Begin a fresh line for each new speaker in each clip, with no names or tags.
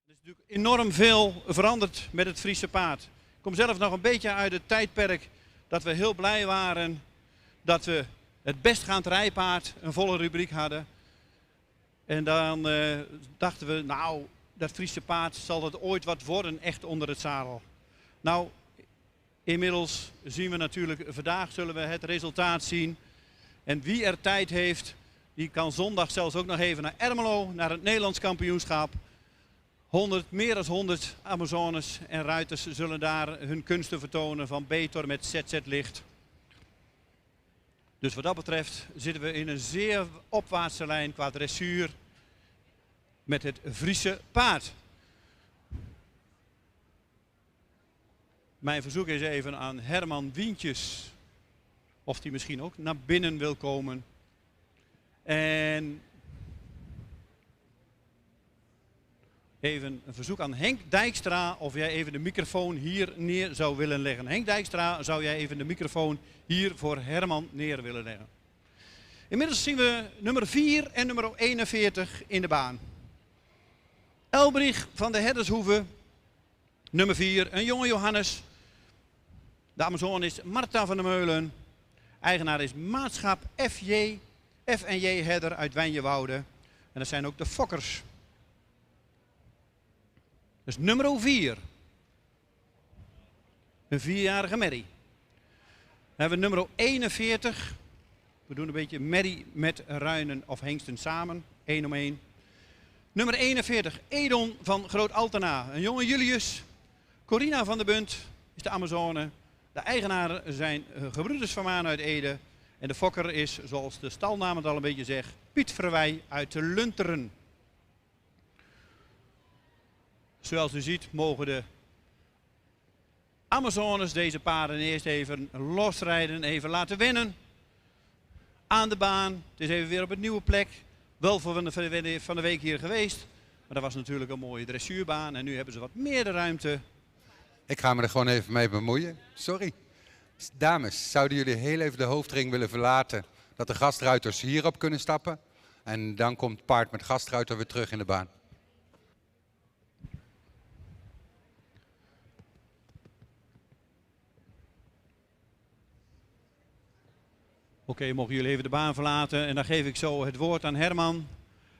Er is natuurlijk enorm veel veranderd met het Friese paard. Ik kom zelf nog een beetje uit het tijdperk dat we heel blij waren dat we het bestgaand rijpaard een volle rubriek hadden. En dan dachten we, nou, dat Friese paard zal het ooit wat worden, echt onder het zadel. Nou, inmiddels zien we natuurlijk, vandaag zullen we het resultaat zien. En wie er tijd heeft, die kan zondag zelfs ook nog even naar Ermelo, naar het Nederlands kampioenschap. Meer dan 100 Amazones en ruiters zullen daar hun kunsten vertonen, van B tot met ZZ licht. Dus wat dat betreft zitten we in een zeer opwaartse lijn qua dressuur met het Friese paard. Mijn verzoek is even aan Herman Wientjes of hij misschien ook naar binnen wil komen. En even een verzoek aan Henk Dijkstra of jij even de microfoon hier neer zou willen leggen. Henk Dijkstra, zou jij even de microfoon hier voor Herman neer willen leggen? Inmiddels zien we nummer 4 en nummer 41 in de baan. Elbrich van de Herdershoeve, nummer 4, een jonge Johannes. De Amazone is Marta van der Meulen. Eigenaar is maatschap F&J Herder uit Wijnjewoude. En dat zijn ook de fokkers. Dus nummer 4. Een 4-jarige merrie. Dan hebben we nummer 41. We doen een beetje merrie met ruinen of hengsten samen. 1 om 1. Nummer 41. Edon van Groot Altena. Een jonge Julius. Corina van der Bunt is de Amazone. De eigenaren zijn gebroeders van Maan uit Ede. En de fokker is, zoals de stalnaam het al een beetje zegt, Piet Verwij uit de Lunteren. Zoals u ziet mogen de Amazones deze paarden eerst even losrijden, even laten wennen. Aan de baan. Het is even weer op een nieuwe plek. Wel van de week hier geweest. Maar dat was natuurlijk een mooie dressuurbaan. En nu hebben ze wat meer de ruimte.
Ik ga me er gewoon even mee bemoeien. Sorry. Dames, zouden jullie heel even de hoofdring willen verlaten? Dat de gastruiters hierop kunnen stappen. En dan komt paard met gastruiter weer terug in de baan.
Oké, mogen jullie even de baan verlaten. En dan geef ik zo het woord aan Herman.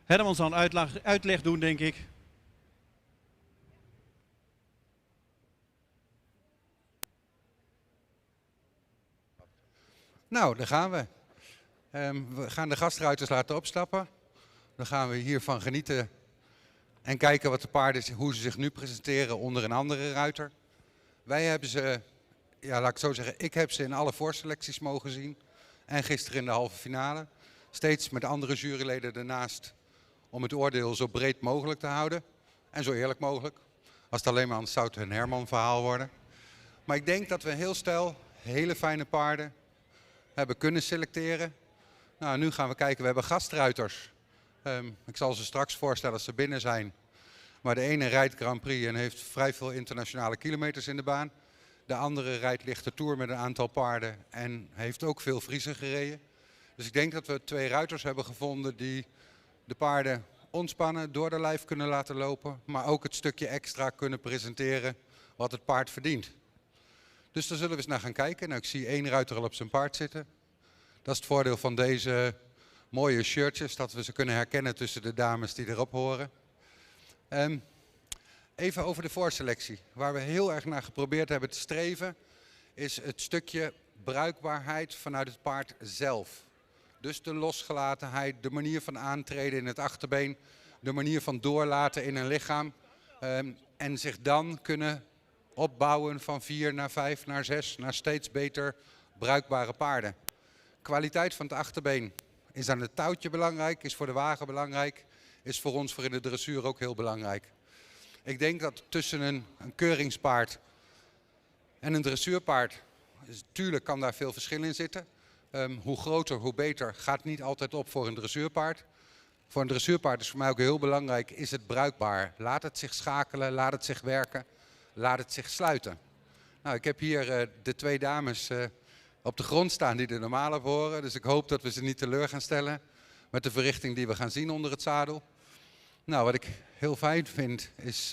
Herman zal een uitleg doen, denk ik.
Nou, daar gaan we. We gaan de gastruiters laten opstappen. Dan gaan we hiervan genieten en kijken wat de paarden, hoe ze zich nu presenteren onder een andere ruiter. Wij hebben ze, ja, laat ik zo zeggen, ik heb ze in alle voorselecties mogen zien. En gisteren in de halve finale. Steeds met andere juryleden ernaast om het oordeel zo breed mogelijk te houden. En zo eerlijk mogelijk. Als het alleen maar een Sout en Herman verhaal worden. Maar ik denk dat we heel snel hele fijne paarden hebben kunnen selecteren. Nou, nu gaan we kijken. We hebben gastruiters. Ik zal ze straks voorstellen als ze binnen zijn. Maar de ene rijdt Grand Prix en heeft vrij veel internationale kilometers in de baan. De andere rijdt lichte Tour met een aantal paarden en heeft ook veel Friese gereden. Dus ik denk dat we 2 ruiters hebben gevonden die de paarden ontspannen, door de lijf kunnen laten lopen. Maar ook het stukje extra kunnen presenteren wat het paard verdient. Dus daar zullen we eens naar gaan kijken. Nou, ik zie 1 ruiter al op zijn paard zitten. Dat is het voordeel van deze mooie shirtjes, dat we ze kunnen herkennen tussen de dames die erop horen. Even over de voorselectie. Waar we heel erg naar geprobeerd hebben te streven, is het stukje bruikbaarheid vanuit het paard zelf. Dus de losgelatenheid, de manier van aantreden in het achterbeen, de manier van doorlaten in een lichaam. En zich dan kunnen opbouwen van 4 naar 5 naar 6 naar steeds beter bruikbare paarden. Kwaliteit van het achterbeen is aan het touwtje belangrijk, is voor de wagen belangrijk, is voor ons voor in de dressuur ook heel belangrijk. Ik denk dat tussen een keuringspaard en een dressuurpaard, tuurlijk kan daar veel verschil in zitten. Hoe groter, hoe beter, gaat niet altijd op voor een dressuurpaard. Voor een dressuurpaard is voor mij ook heel belangrijk, is het bruikbaar? Laat het zich schakelen, laat het zich werken, laat het zich sluiten. Nou, ik heb hier de 2 dames op de grond staan die er normaal op horen. Dus ik hoop dat we ze niet teleur gaan stellen met de verrichting die we gaan zien onder het zadel. Nou, wat ik heel fijn vind is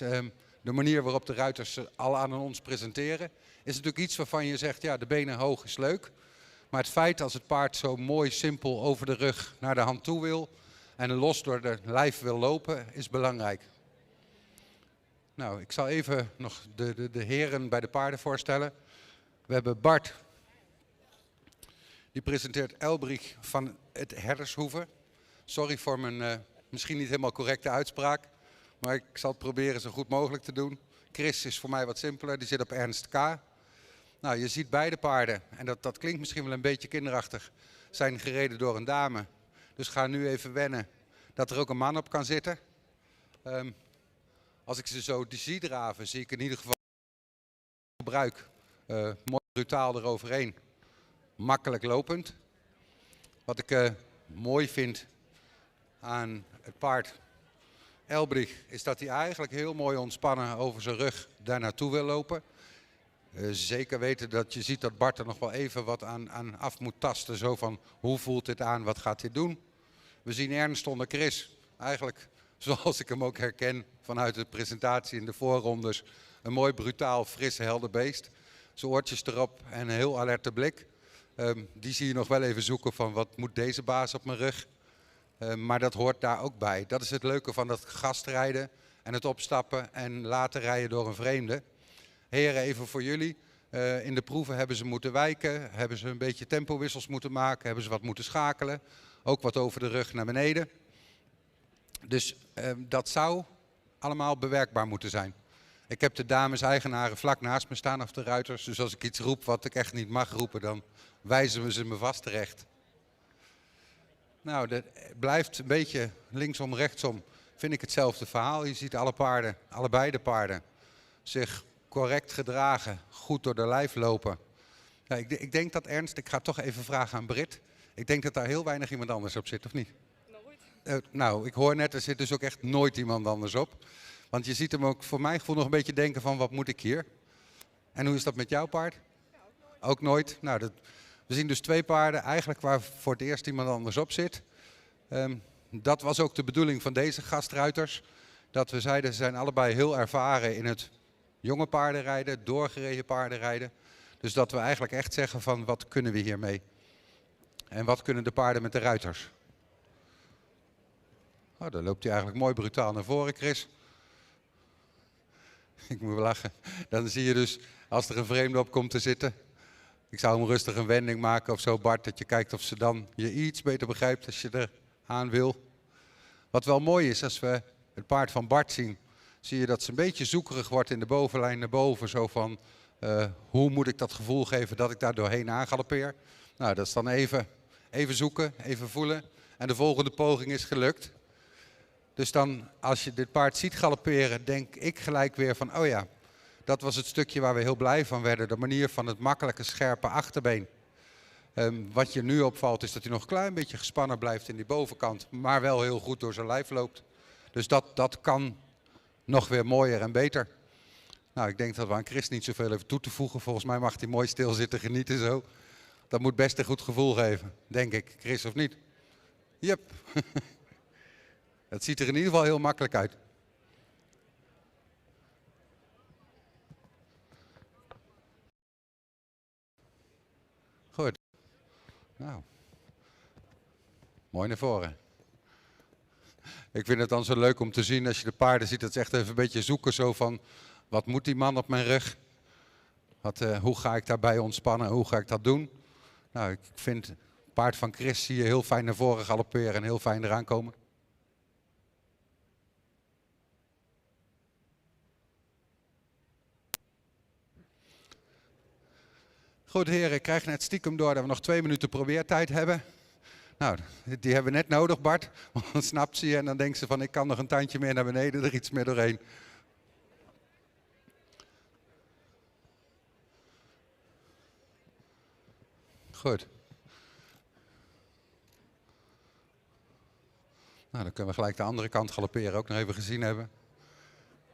de manier waarop de ruiters al aan ons presenteren. Is natuurlijk iets waarvan je zegt, ja, de benen hoog is leuk. Maar het feit als het paard zo mooi simpel over de rug naar de hand toe wil en los door de lijf wil lopen, is belangrijk. Nou, ik zal even nog de heren bij de paarden voorstellen. We hebben Bart. Die presenteert Elbrich van het Herdershoeve. Sorry voor mijn misschien niet helemaal correcte uitspraak. Maar ik zal het proberen zo goed mogelijk te doen. Chris is voor mij wat simpeler. Die zit op Ernst K. Nou, je ziet beide paarden. En dat klinkt misschien wel een beetje kinderachtig. Zijn gereden door een dame. Dus ga nu even wennen dat er ook een man op kan zitten. Als ik ze zo zie draven, zie ik in ieder geval gebruik. Mooi brutaal eroverheen. Makkelijk lopend. Wat ik mooi vind aan het paard Elbrich is dat hij eigenlijk heel mooi ontspannen over zijn rug daar naartoe wil lopen. Zeker weten dat je ziet dat Bart er nog wel even wat aan af moet tasten. Zo van, hoe voelt dit aan, wat gaat dit doen? We zien Ernst onder Chris, eigenlijk zoals ik hem ook herken vanuit de presentatie in de voorrondes. Een mooi, brutaal, fris, helder beest. Zijn oortjes erop en een heel alerte blik. Die zie je nog wel even zoeken van, wat moet deze baas op mijn rug? Maar dat hoort daar ook bij. Dat is het leuke van dat gastrijden en het opstappen en laten rijden door een vreemde. Heren, even voor jullie. In de proeven hebben ze moeten wijken, hebben ze een beetje tempowissels moeten maken, hebben ze wat moeten schakelen. Ook wat over de rug naar beneden. Dus dat zou allemaal bewerkbaar moeten zijn. Ik heb de dames-eigenaren vlak naast me staan, of de ruiters. Dus als ik iets roep wat ik echt niet mag roepen, dan wijzen we ze me vast terecht. Nou, dat blijft een beetje linksom, rechtsom, vind ik hetzelfde verhaal. Je ziet allebei de paarden, zich correct gedragen, goed door de lijf lopen. Ja, ik denk dat Ernst, ik ga toch even vragen aan Britt. Ik denk dat daar heel weinig iemand anders op zit, of niet? Nooit. Nou, ik hoor net, er zit dus ook echt nooit iemand anders op. Want je ziet hem ook voor mijn gevoel nog een beetje denken van, wat moet ik hier? En hoe is dat met jouw paard? Ja, ook nooit. Nou, we zien dus 2 paarden eigenlijk waar voor het eerst iemand anders op zit. Dat was ook de bedoeling van deze gastruiters. Dat we zeiden, ze zijn allebei heel ervaren in het jonge paardenrijden, doorgereden paardenrijden. Dus dat we eigenlijk echt zeggen van, wat kunnen we hiermee? En wat kunnen de paarden met de ruiters? Oh, dan loopt hij eigenlijk mooi brutaal naar voren, Chris. Ik moet wel lachen. Dan zie je dus, als er een vreemde op komt te zitten. Ik zou hem rustig een wending maken of zo, Bart. Dat je kijkt of ze dan je iets beter begrijpt als je er aan wil. Wat wel mooi is, als we het paard van Bart zien, zie je dat ze een beetje zoekerig wordt in de bovenlijn naar boven. Zo van, hoe moet ik dat gevoel geven dat ik daar doorheen aangaloppeer? Nou, dat is dan even zoeken, even voelen. En de volgende poging is gelukt. Dus dan, als je dit paard ziet galopperen, denk ik gelijk weer van, oh ja, dat was het stukje waar we heel blij van werden. De manier van het makkelijke, scherpe achterbeen. Wat je nu opvalt is dat hij nog een klein beetje gespannen blijft in die bovenkant. Maar wel heel goed door zijn lijf loopt. Dus dat kan nog weer mooier en beter. Nou, ik denk dat we aan Chris niet zoveel hebben toe te voegen. Volgens mij mag hij mooi stil zitten genieten zo. Dat moet best een goed gevoel geven, denk ik. Chris, of niet? Yep. Het ziet er in ieder geval heel makkelijk uit. Goed. Nou. Mooi naar voren. Ik vind het dan zo leuk om te zien als je de paarden ziet. Dat is echt even een beetje zoeken zo van, wat moet die man op mijn rug? Hoe ga ik daarbij ontspannen? Hoe ga ik dat doen? Nou, ik vind het paard van Chris zie je heel fijn naar voren galopperen en heel fijn eraan komen. Goed heren, ik krijg net stiekem door dat we nog 2 minuten probeertijd hebben. Nou, die hebben we net nodig Bart, want dan snapt ze je en dan denkt ze van ik kan nog een tandje meer naar beneden, er iets meer doorheen. Goed. Nou, dan kunnen we gelijk de andere kant galopperen ook nog even gezien hebben.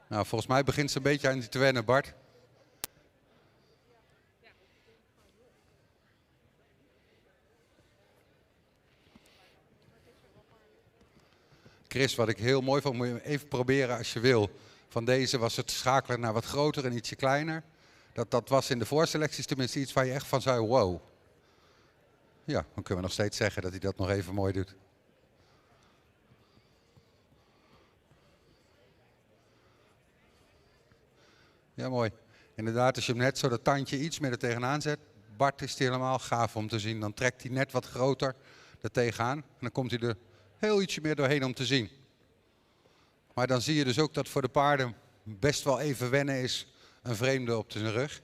Nou, volgens mij begint ze een beetje aan die te wennen, Bart. Chris, wat ik heel mooi vond, moet je even proberen als je wil. Van deze was het schakelen naar wat groter en ietsje kleiner. Dat was in de voorselecties tenminste iets waar je echt van zei, wow. Ja, dan kunnen we nog steeds zeggen dat hij dat nog even mooi doet. Ja, mooi. Inderdaad, als je hem net zo dat tandje iets meer er tegenaan zet. Bart is het helemaal gaaf om te zien. Dan trekt hij net wat groter er tegenaan. En dan komt hij er heel ietsje meer doorheen om te zien. Maar dan zie je dus ook dat voor de paarden best wel even wennen is een vreemde op zijn rug.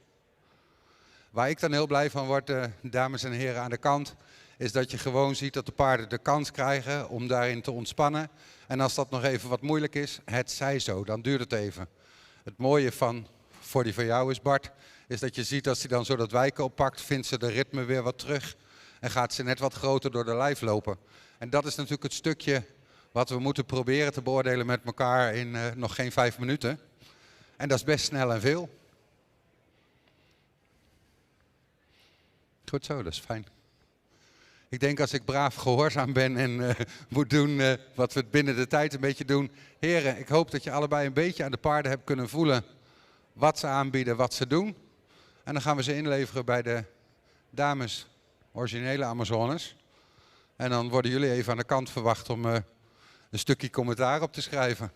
Waar ik dan heel blij van word, dames en heren aan de kant, is dat je gewoon ziet dat de paarden de kans krijgen om daarin te ontspannen. En als dat nog even wat moeilijk is, het zij zo, dan duurt het even. Het mooie voor die van jou is Bart, is dat je ziet als hij dan zo dat wijken oppakt, vindt ze de ritme weer wat terug. En gaat ze net wat groter door de lijf lopen. En dat is natuurlijk het stukje wat we moeten proberen te beoordelen met elkaar in nog geen 5 minuten. En dat is best snel en veel. Goed zo, dat is fijn. Ik denk als ik braaf gehoorzaam ben en moet doen wat we binnen de tijd een beetje doen. Heren, ik hoop dat je allebei een beetje aan de paarden hebt kunnen voelen wat ze aanbieden, wat ze doen. En dan gaan we ze inleveren bij de dames originele Amazones. En dan worden jullie even aan de kant verwacht om een stukje commentaar op te schrijven.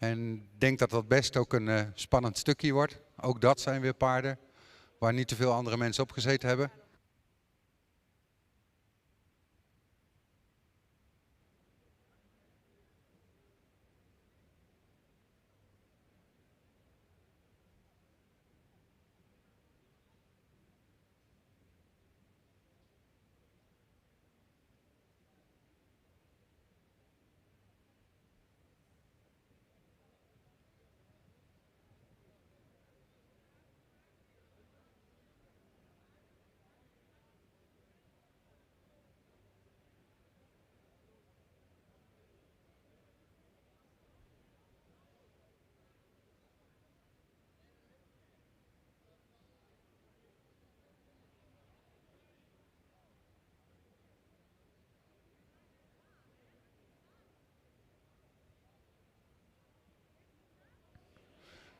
En ik denk dat dat best ook een spannend stukje wordt. Ook dat zijn weer paarden waar niet te veel andere mensen op gezeten hebben.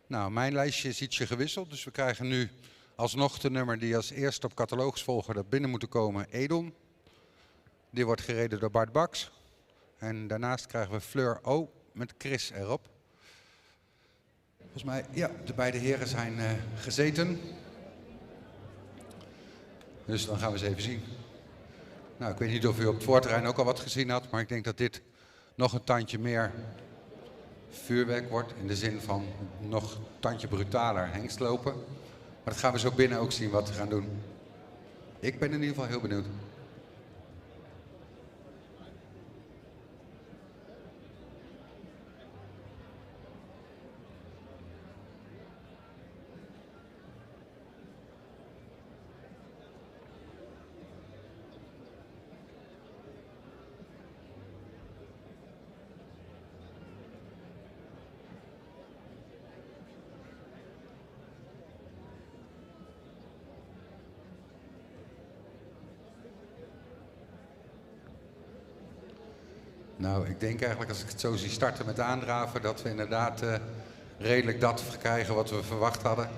Nou, mijn lijstje is ietsje gewisseld, dus we krijgen nu alsnog de nummer die als eerste op catalogus binnen moeten komen, Edon. Die wordt gereden door Bart Baks. En daarnaast krijgen we Fleur O met Chris erop. Volgens mij, ja, de beide heren zijn gezeten. Dus dan gaan we eens even zien. Nou, ik weet niet of u op het voorterrein ook al wat gezien had, maar ik denk dat dit nog een tandje meer vuurwerk wordt. In de zin van nog een tandje brutaler hengstlopen. Maar dat gaan we zo binnen ook zien wat we gaan doen. Ik ben in ieder geval heel benieuwd. Nou, ik denk eigenlijk als ik het zo zie starten met aandraven, dat we inderdaad redelijk dat krijgen wat we verwacht hadden.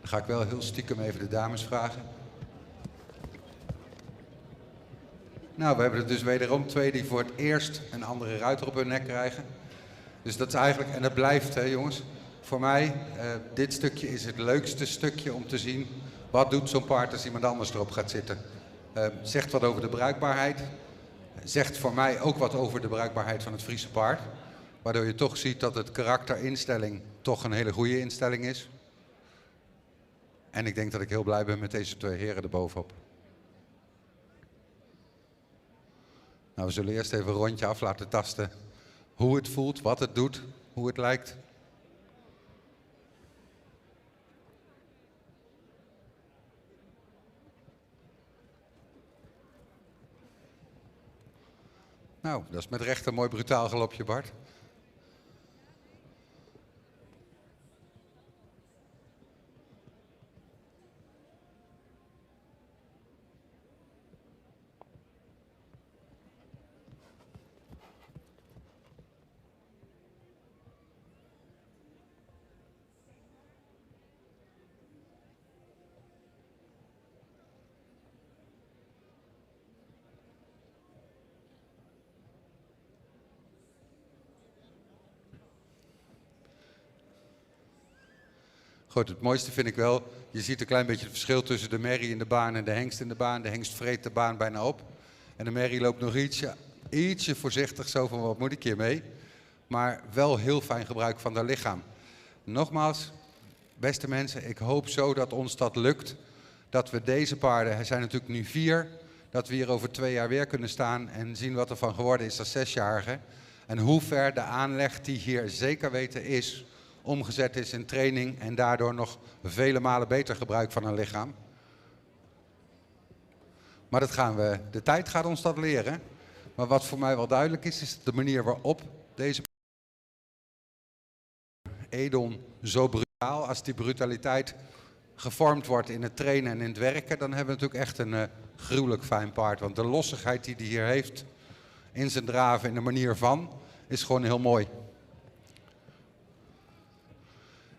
Dan ga ik wel heel stiekem even de dames vragen. Nou, we hebben er dus wederom twee die voor het eerst een andere ruiter op hun nek krijgen. Dus dat is eigenlijk, en dat blijft hè jongens, voor mij, dit stukje is het leukste stukje om te zien. Wat doet zo'n paard als iemand anders erop gaat zitten? Zegt wat over de bruikbaarheid. Zegt voor mij ook wat over de bruikbaarheid van het Friese paard. Waardoor je toch ziet dat het karakterinstelling toch een hele goede instelling is. En ik denk dat ik heel blij ben met deze twee heren erbovenop. Nou, we zullen eerst even een rondje af laten tasten. Hoe het voelt, wat het doet, hoe het lijkt. Nou, dat is met recht een mooi brutaal galopje, Bart. Goed, het mooiste vind ik wel, je ziet een klein beetje het verschil tussen de merrie in de baan en de hengst in de baan. De hengst vreet de baan bijna op. En de merrie loopt nog ietsje voorzichtig, zo van wat moet ik hiermee. Maar wel heel fijn gebruik van haar lichaam. Nogmaals, beste mensen, ik hoop zo dat ons dat lukt. Dat we deze paarden, er zijn natuurlijk nu 4, dat we hier over 2 jaar weer kunnen staan en zien wat er van geworden is als 6-jarige. En hoe ver de aanleg die hier zeker weten is, omgezet is in training en daardoor nog vele malen beter gebruik van een lichaam. Maar de tijd gaat ons dat leren. Maar wat voor mij wel duidelijk is, is de manier waarop deze Edon zo brutaal, als die brutaliteit gevormd wordt in het trainen en in het werken, dan hebben we natuurlijk echt een gruwelijk fijn paard. Want de lossigheid die hij hier heeft in zijn draven, in de manier van, is gewoon heel mooi.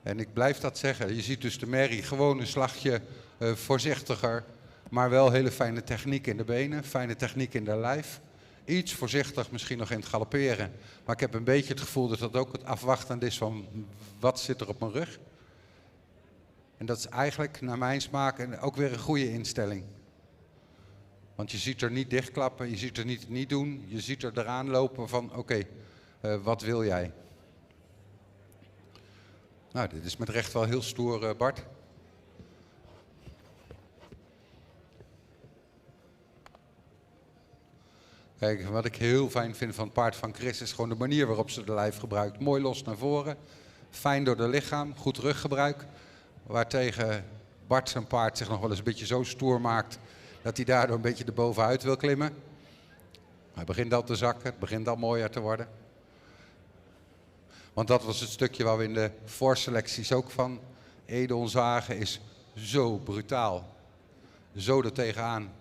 En ik blijf dat zeggen. Je ziet dus de merrie gewoon een slagje voorzichtiger, maar wel hele fijne techniek in de benen, fijne techniek in de lijf. iets voorzichtig misschien nog in het galopperen. Maar ik heb een beetje het gevoel dat dat ook het afwachtend is van wat zit er op mijn rug. En dat is eigenlijk naar mijn smaak ook weer een goede instelling. Want je ziet er niet dichtklappen, je ziet er niet doen. Je ziet er eraan lopen van oké, wat wil jij? Nou, dit is met recht wel heel stoer, Bart. Kijk, wat ik heel fijn vind van het paard van Chris is gewoon de manier waarop ze de lijf gebruikt. Mooi los naar voren, fijn door de lichaam, goed ruggebruik. Waartegen Bart zijn paard zich nog wel eens een beetje zo stoer maakt dat hij daardoor een beetje erbovenuit wil klimmen. Hij begint al te zakken, het begint al mooier te worden. Want dat was het stukje waar we in de voorselecties ook van Edel zagen, is zo brutaal. Zo er tegenaan.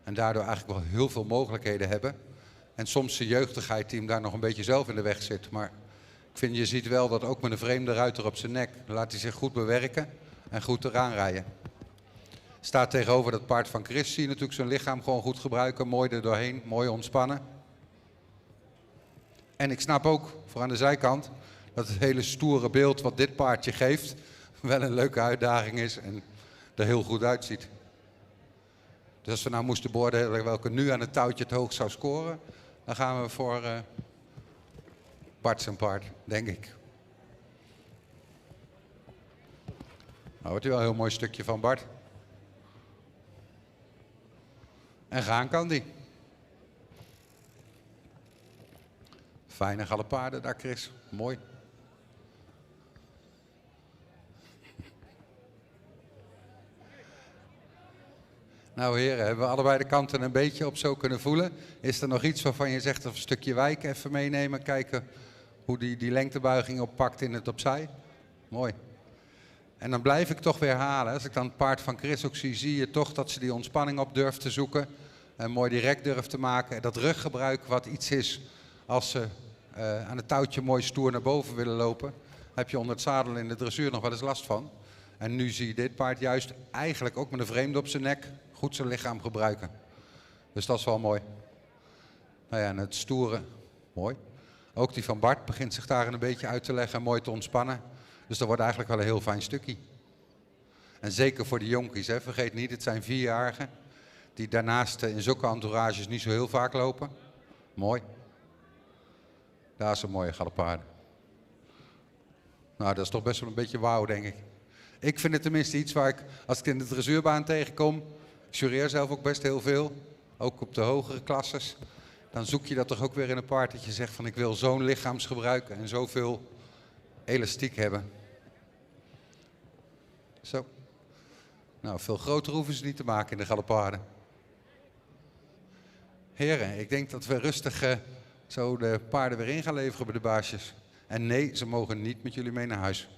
En daardoor eigenlijk wel heel veel mogelijkheden hebben. En soms de jeugdigheid die hem daar nog een beetje zelf in de weg zit. Maar ik vind, je ziet wel dat ook met een vreemde ruiter op zijn nek, laat hij zich goed bewerken en goed eraan rijden. Staat tegenover dat paard van Chris, zie je natuurlijk zijn lichaam gewoon goed gebruiken. Mooi er doorheen, mooi ontspannen. En ik snap ook, voor aan de zijkant, dat het hele stoere beeld wat dit paardje geeft, wel een leuke uitdaging is en er heel goed uitziet. Dus als we nou moesten beoordelen welke nu aan het touwtje het hoogst zou scoren, dan gaan we voor Bart zijn paard, denk ik. Nou, wordt wel een heel mooi stukje van Bart. En gaan kan die. Fijne galopade daar, Chris. Mooi. Nou heren, hebben we allebei de kanten een beetje op zo kunnen voelen. Is er nog iets waarvan je zegt, of een stukje wijken even meenemen, kijken hoe die lengtebuiging oppakt in het opzij? Mooi. En dan blijf ik toch weer halen. Als ik dan het paard van Chris ook zie je toch dat ze die ontspanning op durft te zoeken. En mooi direct durft te maken. Dat ruggebruik wat iets is als ze aan het touwtje mooi stoer naar boven willen lopen. Heb je onder het zadel in de dressuur nog wel eens last van. En nu zie je dit paard juist eigenlijk ook met een vreemde op zijn nek goed zijn lichaam gebruiken. Dus dat is wel mooi. Nou ja, en het stoere, mooi. Ook die van Bart begint zich daar een beetje uit te leggen en mooi te ontspannen. Dus dat wordt eigenlijk wel een heel fijn stukje. En zeker voor de jonkies, hè. Vergeet niet, het zijn 4-jarigen. Die daarnaast in zulke entourages niet zo heel vaak lopen. Mooi. Daar is een mooie galopade. Nou, dat is toch best wel een beetje wauw, denk ik. Ik vind het tenminste iets waar ik, als ik in de dressuurbaan tegenkom, ik jureer zelf ook best heel veel, ook op de hogere klasses, dan zoek je dat toch ook weer in een paard dat je zegt van ik wil zo'n lichaamsgebruik en zoveel elastiek hebben. Zo. Nou, veel groter hoeven ze niet te maken in de galopade. Heren, ik denk dat we rustig zo de paarden weer in gaan leveren bij de baasjes. En nee, ze mogen niet met jullie mee naar huis.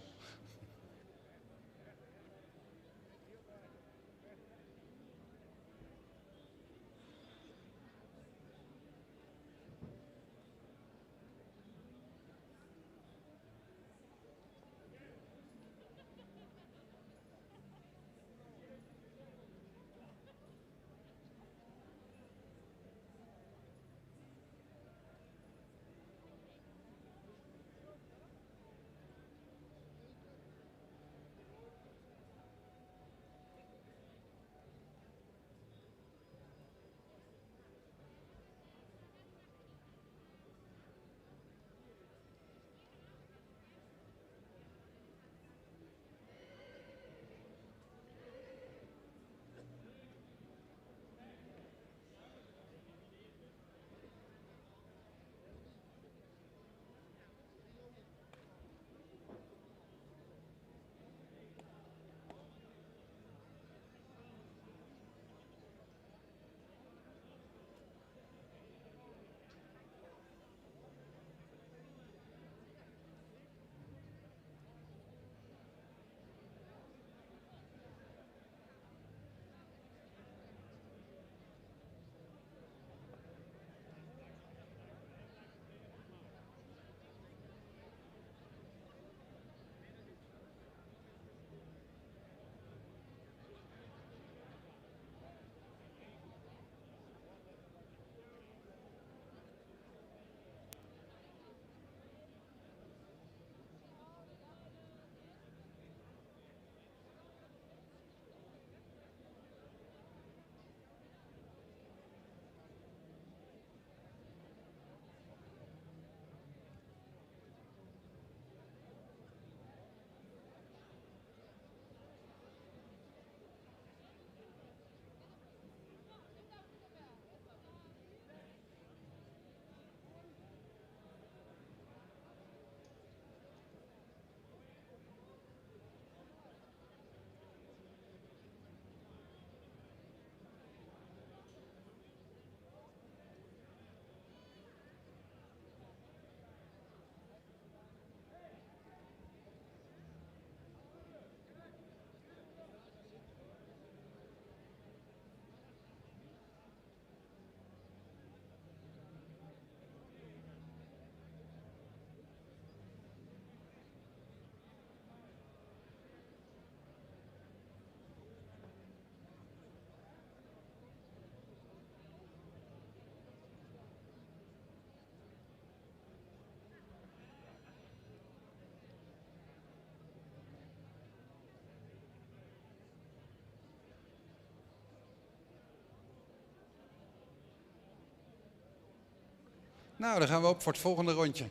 Nou, dan gaan we op voor het volgende rondje.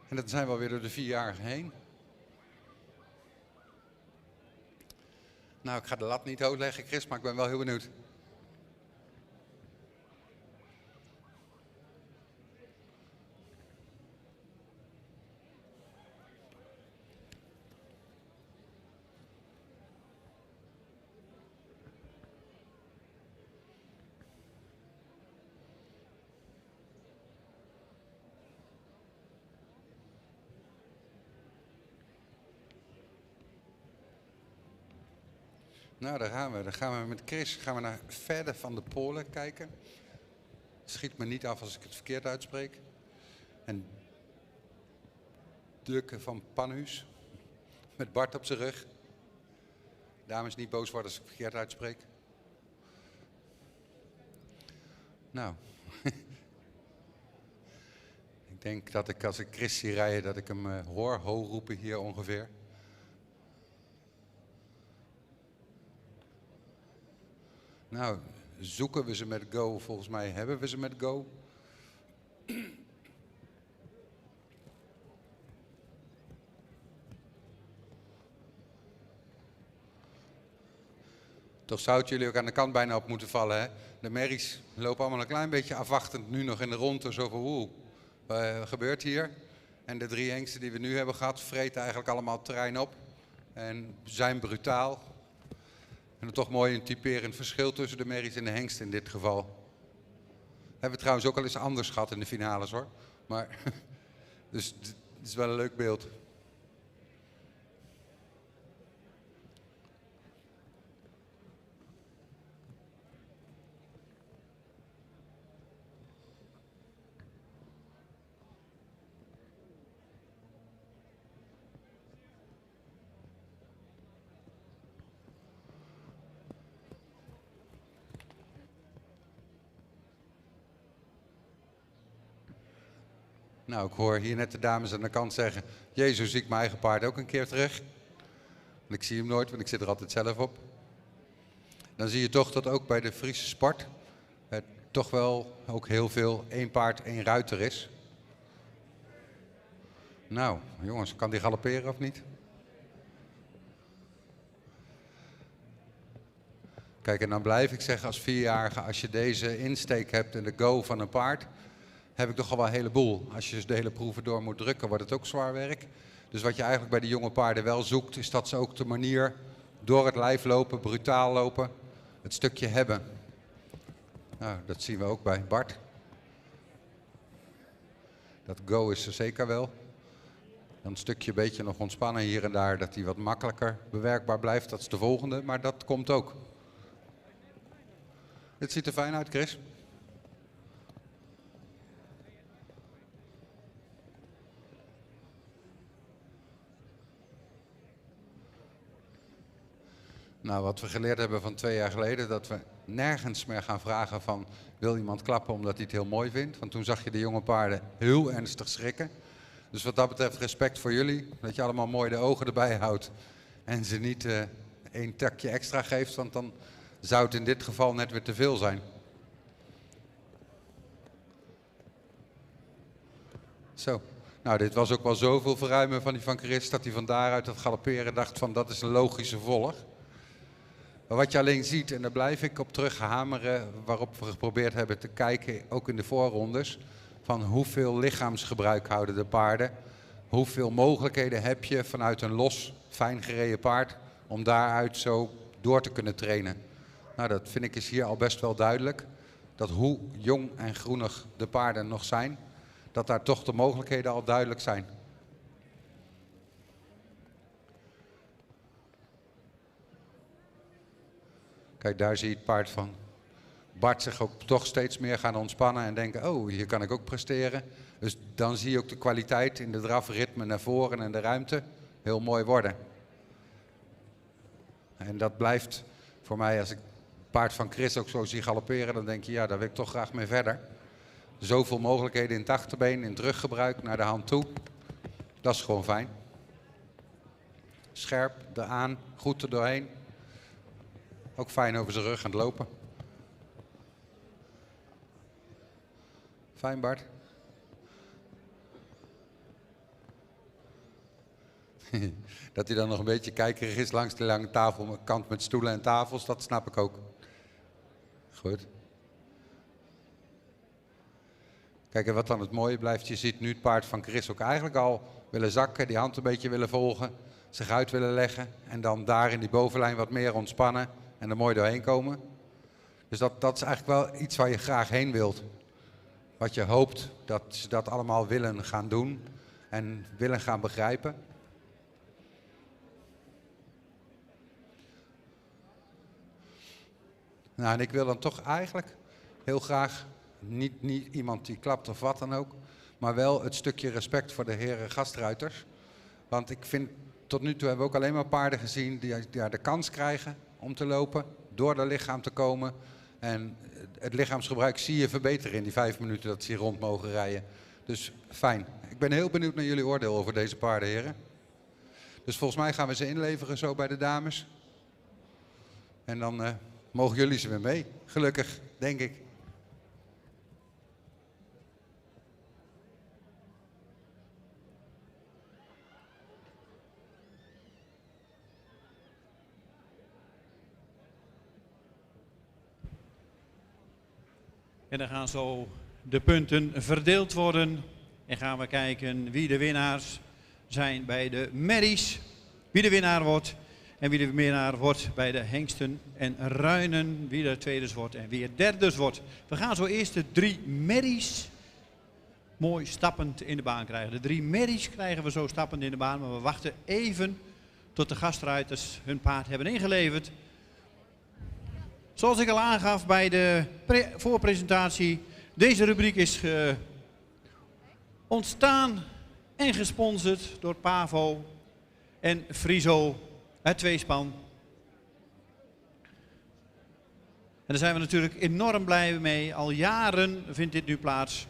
En dan zijn we alweer door de 4-jarigen heen. Nou, ik ga de lat niet hoog leggen, Chris, maar ik ben wel heel benieuwd. Nou, daar gaan we. Dan gaan we met Chris naar Verder van de Polen kijken. Schiet me niet af als ik het verkeerd uitspreek. En Dukke van Panhuis. Met Bart op zijn rug. Dames, niet boos worden als ik het verkeerd uitspreek. Nou. Ik denk dat ik als ik Chris zie rijden dat ik hem hoor ho roepen hier ongeveer. Nou, zoeken we ze met Go? Volgens mij hebben we ze met Go. Toch zou het jullie ook aan de kant bijna op moeten vallen, hè? De merries lopen allemaal een klein beetje afwachtend nu nog in de rondte. Zo van, woe, wat gebeurt hier? En de 3 hengsten die we nu hebben gehad, vreten eigenlijk allemaal het terrein op. En zijn brutaal. En dan toch mooi een typerend verschil tussen de merries en de hengsten in dit geval. Hebben we trouwens ook al eens anders gehad in de finales, hoor. Maar, dus het is wel een leuk beeld. Nou, ik hoor hier net de dames aan de kant zeggen, Jezus, zie ik mijn eigen paard ook een keer terug. Want ik zie hem nooit, want ik zit er altijd zelf op. Dan zie je toch dat ook bij de Friese sport toch wel ook heel veel 1 paard, 1 ruiter is. Nou, jongens, kan die galopperen of niet? Kijk, en dan blijf ik zeggen als 4-jarige, als je deze insteek hebt in de go van een paard, heb ik toch al wel een heleboel. Als je de hele proeven door moet drukken, wordt het ook zwaar werk. Dus wat je eigenlijk bij de jonge paarden wel zoekt, is dat ze ook de manier door het lijf lopen, brutaal lopen, het stukje hebben. Nou, dat zien we ook bij Bart. Dat go is er zeker wel. Dan een stukje beetje nog ontspannen hier en daar, dat hij wat makkelijker bewerkbaar blijft. Dat is de volgende, maar dat komt ook. Het ziet er fijn uit, Chris. Nou, wat we geleerd hebben van 2 jaar geleden, dat we nergens meer gaan vragen van, wil iemand klappen omdat hij het heel mooi vindt? Want toen zag je de jonge paarden heel ernstig schrikken. Dus wat dat betreft respect voor jullie, dat je allemaal mooi de ogen erbij houdt en ze niet 1 takje extra geeft, want dan zou het in dit geval net weer te veel zijn. Zo. Nou, dit was ook wel zoveel verruimen van die van Chris, dat hij van daaruit het galopperen dacht van, dat is een logische volg. Maar wat je alleen ziet, en daar blijf ik op terug hameren, waarop we geprobeerd hebben te kijken, ook in de voorrondes, van hoeveel lichaamsgebruik houden de paarden, hoeveel mogelijkheden heb je vanuit een los, fijn gereden paard, om daaruit zo door te kunnen trainen. Nou, dat vind ik is hier al best wel duidelijk, dat hoe jong en groenig de paarden nog zijn, dat daar toch de mogelijkheden al duidelijk zijn. Kijk, daar zie je het paard van Bart zich ook toch steeds meer gaan ontspannen en denken, oh, hier kan ik ook presteren. Dus dan zie je ook de kwaliteit in de drafritme naar voren en de ruimte heel mooi worden. En dat blijft voor mij, als ik het paard van Chris ook zo zie galopperen, dan denk je, ja, daar wil ik toch graag mee verder. Zoveel mogelijkheden in het achterbeen, in het ruggebruik, naar de hand toe. Dat is gewoon fijn. Scherp, eraan, goed er doorheen. Ook fijn over zijn rug aan het lopen. Fijn, Bart. Dat hij dan nog een beetje kijkerig is langs de lange tafel, kant met stoelen en tafels, dat snap ik ook. Goed. Kijk, en wat dan het mooie blijft, je ziet nu het paard van Chris ook eigenlijk al willen zakken, die hand een beetje willen volgen, zich uit willen leggen en dan daar in die bovenlijn wat meer ontspannen en er mooi doorheen komen. Dus dat is eigenlijk wel iets waar je graag heen wilt. Wat je hoopt dat ze dat allemaal willen gaan doen en willen gaan begrijpen. Nou, en ik wil dan toch eigenlijk heel graag, niet iemand die klapt of wat dan ook, maar wel het stukje respect voor de heren gastruiters. Want ik vind, tot nu toe hebben we ook alleen maar paarden gezien die de kans krijgen om te lopen, door het lichaam te komen. En het lichaamsgebruik zie je verbeteren in die 5 minuten dat ze hier rond mogen rijden. Dus fijn. Ik ben heel benieuwd naar jullie oordeel over deze paarden, heren. Dus volgens mij gaan we ze inleveren zo bij de dames. En dan mogen jullie ze weer mee. Gelukkig, denk ik.
En dan gaan zo de punten verdeeld worden. En gaan we kijken wie de winnaars zijn bij de merries. Wie de winnaar wordt. En wie de winnaar wordt bij de hengsten en ruinen. Wie de tweede wordt en wie het derde wordt. We gaan zo eerst de 3 merries mooi stappend in de baan krijgen. De 3 merries krijgen we zo stappend in de baan. Maar we wachten even tot de gastruiters hun paard hebben ingeleverd. Zoals ik al aangaf bij de voorpresentatie, deze rubriek is ontstaan en gesponsord door Pavo en Friso, het tweespan. En daar zijn we natuurlijk enorm blij mee. Al jaren vindt dit nu plaats.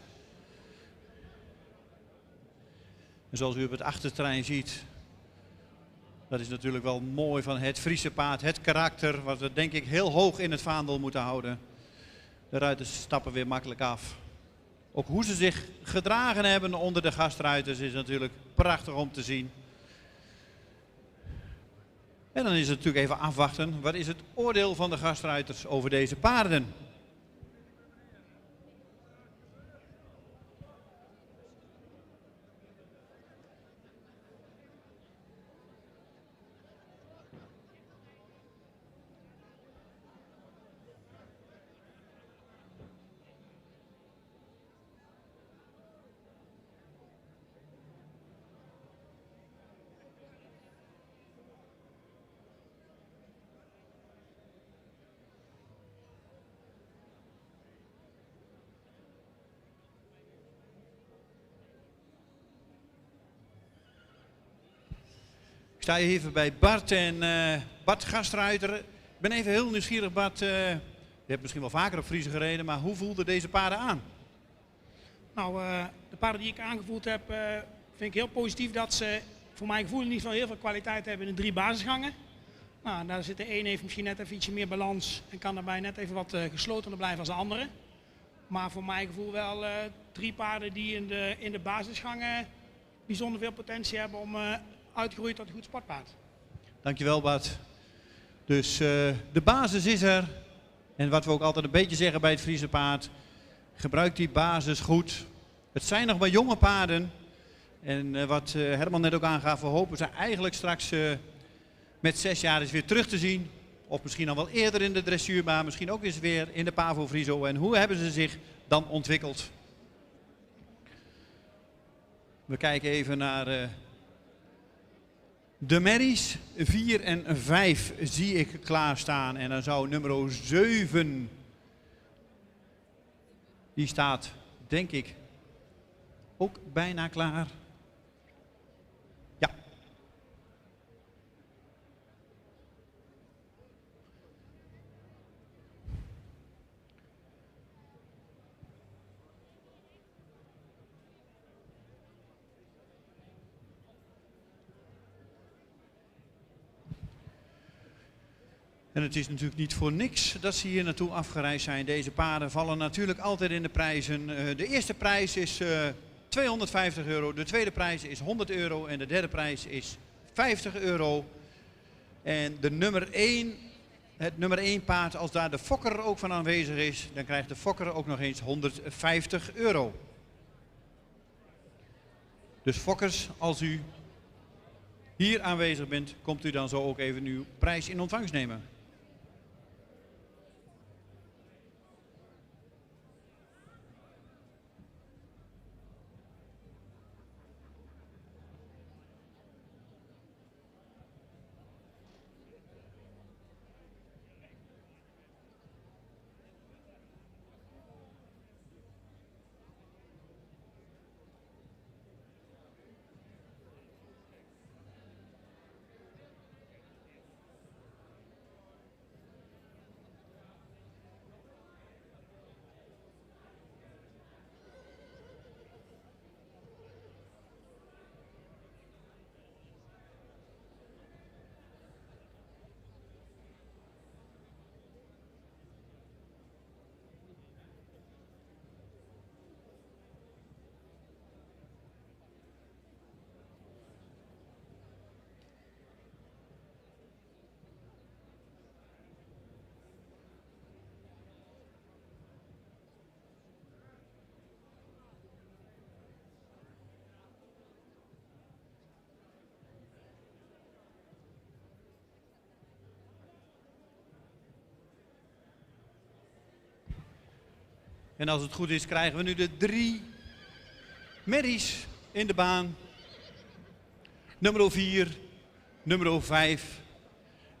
En zoals u op het achterterrein ziet, dat is natuurlijk wel mooi van het Friese paard, het karakter, wat we denk ik heel hoog in het vaandel moeten houden. De ruiters stappen weer makkelijk af. Ook hoe ze zich gedragen hebben onder de gastruiters is natuurlijk prachtig om te zien. En dan is het natuurlijk even afwachten, wat is het oordeel van de gastruiters over deze paarden? Ik sta hier even bij Bart en Bart Gastruiter. Ik ben even heel nieuwsgierig, Bart. Je hebt misschien wel vaker op Friese gereden, maar hoe voelden deze paarden aan?
Nou, de paarden die ik aangevoerd heb, vind ik heel positief dat ze voor mijn gevoel in ieder geval heel veel kwaliteit hebben in de 3 basisgangen. Nou, daar zit de een heeft misschien net even ietsje meer balans en kan daarbij net even wat geslotener blijven als de andere. Maar voor mijn gevoel wel 3 paarden die in de basisgangen bijzonder veel potentie hebben om uitgegroeid tot een goed sportpaard.
Dankjewel Bart. Dus de basis is er. En wat we ook altijd een beetje zeggen bij het Friese paard, gebruik die basis goed. Het zijn nog maar jonge paarden. En wat Herman net ook aangaf, we hopen ze eigenlijk straks met 6 jaar eens weer terug te zien. Of misschien al wel eerder in de dressuurbaan, misschien ook eens weer in de Pavo Friso. En hoe hebben ze zich dan ontwikkeld? We kijken even naar de merries. 4 en 5 zie ik klaarstaan. En dan zou nummer 7, die staat denk ik ook bijna klaar. Ja. En het is natuurlijk niet voor niks dat ze hier naartoe afgereisd zijn. Deze paarden vallen natuurlijk altijd in de prijzen. De eerste prijs is €250, de tweede prijs is €100 en de derde prijs is 50 euro. En de nummer 1, het nummer 1 paard, als daar de fokker ook van aanwezig is, dan krijgt de fokker ook nog eens 150 euro. Dus fokkers, als u hier aanwezig bent, komt u dan zo ook even uw prijs in ontvangst nemen. En als het goed is, krijgen we nu de 3 merries in de baan. Nummer 4, nummer 5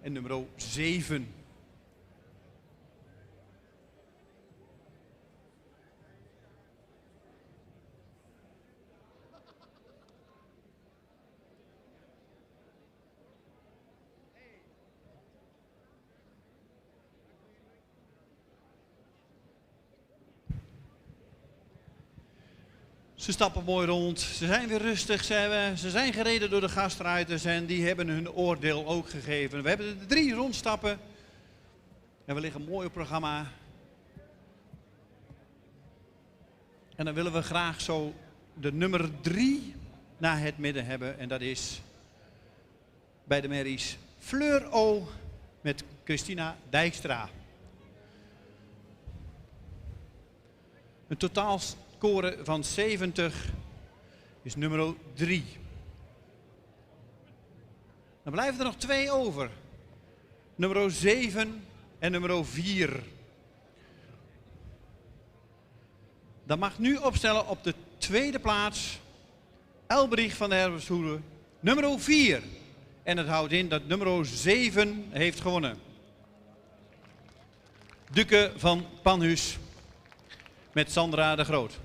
en nummer 7. Ze stappen mooi rond, ze zijn weer rustig, ze zijn gereden door de gastruiters en die hebben hun oordeel ook gegeven. We hebben de 3 rondstappen en we liggen mooi op programma. En dan willen we graag zo de nummer 3 naar het midden hebben en dat is bij de merries Fleur O met Christina Dijkstra. Een totaal score van 70 is nummer 3. Dan blijven er nog 2 over. Nummer 7 en nummer 4. Dan mag nu opstellen op de tweede plaats Elbrich van de Hermeshoede, nummer 4. En het houdt in dat nummer 7 heeft gewonnen. Duke van Panhuis met Sandra de Groot.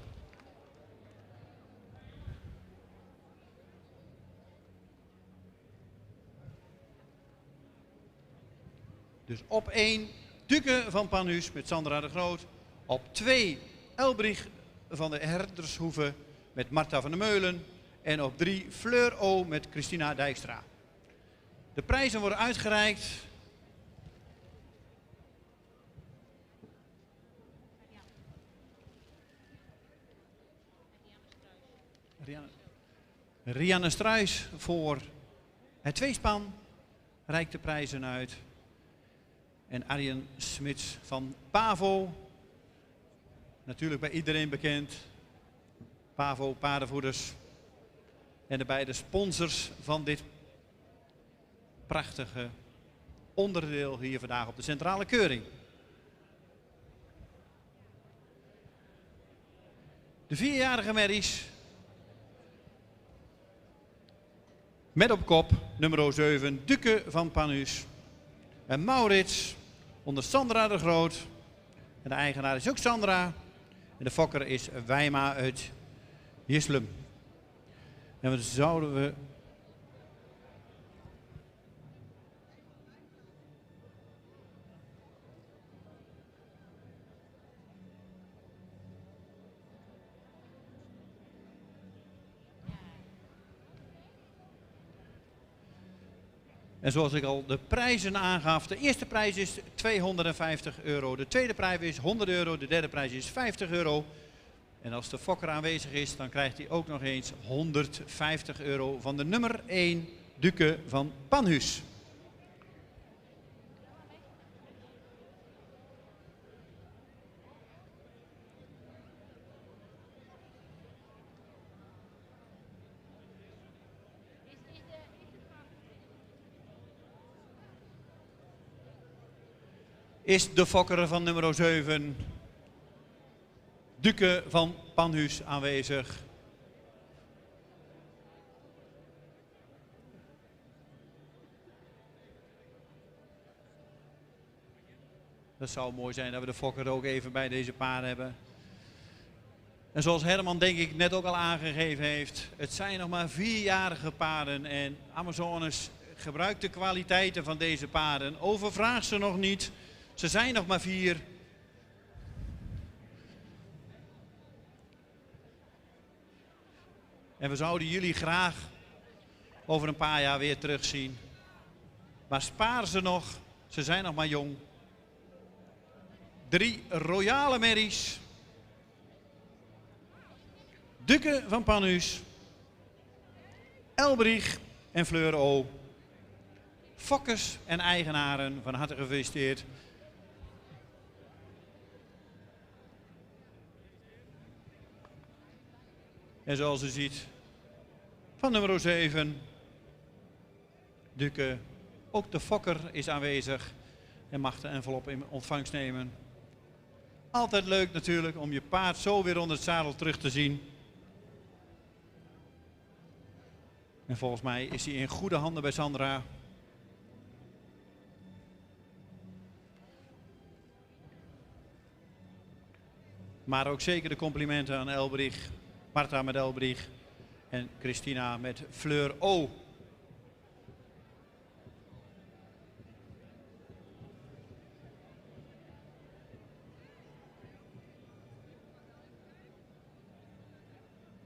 Dus op 1 Duke van Panhuis met Sandra de Groot. Op 2 Elbrich van de Herdershoeve met Marta van der Meulen. En op 3 Fleur O met Christina Dijkstra. De prijzen worden uitgereikt. Rianne Struijs voor het tweespan reikt de prijzen uit. En Arjen Smits van Pavo, natuurlijk bij iedereen bekend. Pavo paardenvoeders. En de beide sponsors van dit prachtige onderdeel hier vandaag op de centrale keuring. De 4-jarige merries. Met op kop nummer 7 Duke van Panhuis. En Maurits onder Sandra de Groot. En de eigenaar is ook Sandra. En de fokker is Wijma uit Jislum. En wat zouden we... En zoals ik al de prijzen aangaf, de eerste prijs is €250, de tweede prijs is €100, de derde prijs is €50. En als de fokker aanwezig is, dan krijgt hij ook nog eens €150 van de nummer 1 Duke van Panhuis. Is de fokker van nummer 7, Duke van Panhuis, aanwezig? Dat zou mooi zijn dat we de fokker ook even bij deze paarden hebben. En zoals Herman denk ik net ook al aangegeven heeft, het zijn nog maar 4-jarige paarden en Amazones gebruikt de kwaliteiten van deze paarden. Overvraagt ze nog niet. Ze zijn nog maar 4. En we zouden jullie graag over een paar jaar weer terugzien. Maar spaar ze nog, ze zijn nog maar jong. 3 royale merries. Duke van Panhuis, Elbrich en Fleur O. Fokkers en eigenaren, van harte gefeliciteerd. En zoals u ziet, van nummer 7, Duke, ook de fokker is aanwezig en mag de envelop in ontvangst nemen. Altijd leuk natuurlijk om je paard zo weer onder het zadel terug te zien. En volgens mij is hij in goede handen bij Sandra. Maar ook zeker de complimenten aan Elbrich, Marta met Elbrich en Christina met Fleur O.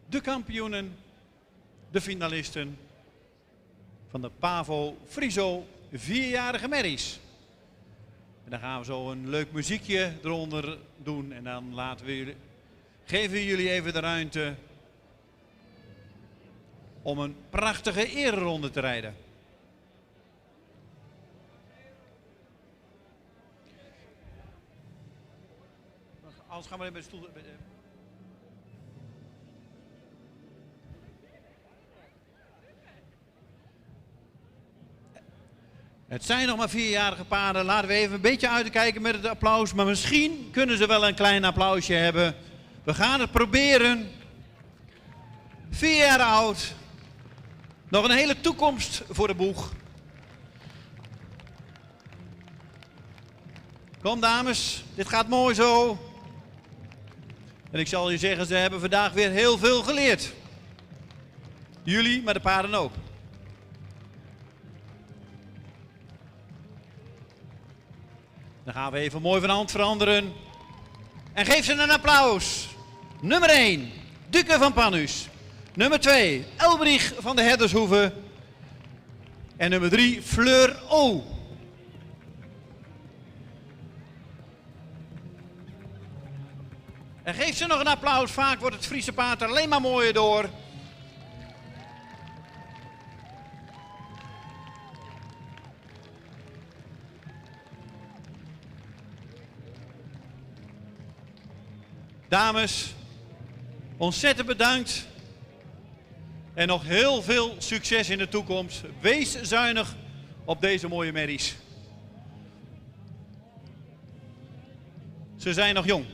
De kampioenen, de finalisten van de Pavo Friso 4-jarige merries. En dan gaan we zo een leuk muziekje eronder doen en dan geven we jullie even de ruimte om een prachtige ereronde te rijden. Anders gaan we even bij de stoel. Het zijn nog maar 4-jarige paarden. Laten we even een beetje uitkijken met het applaus. Maar misschien kunnen ze wel een klein applausje hebben. We gaan het proberen. 4 jaar oud. Nog een hele toekomst voor de boeg. Kom dames, dit gaat mooi zo. En ik zal je zeggen, ze hebben vandaag weer heel veel geleerd. Jullie, maar de paarden ook. Dan gaan we even mooi van hand veranderen. En geef ze een applaus. Nummer 1, Duke van Panhuis. Nummer 2, Elbrich van de Herdershoeve. En nummer 3, Fleur O. En geef ze nog een applaus. Vaak wordt het Friese paard er alleen maar mooier door. Dames, ontzettend bedankt. En nog heel veel succes in de toekomst. Wees zuinig op deze mooie merries. Ze zijn nog jong.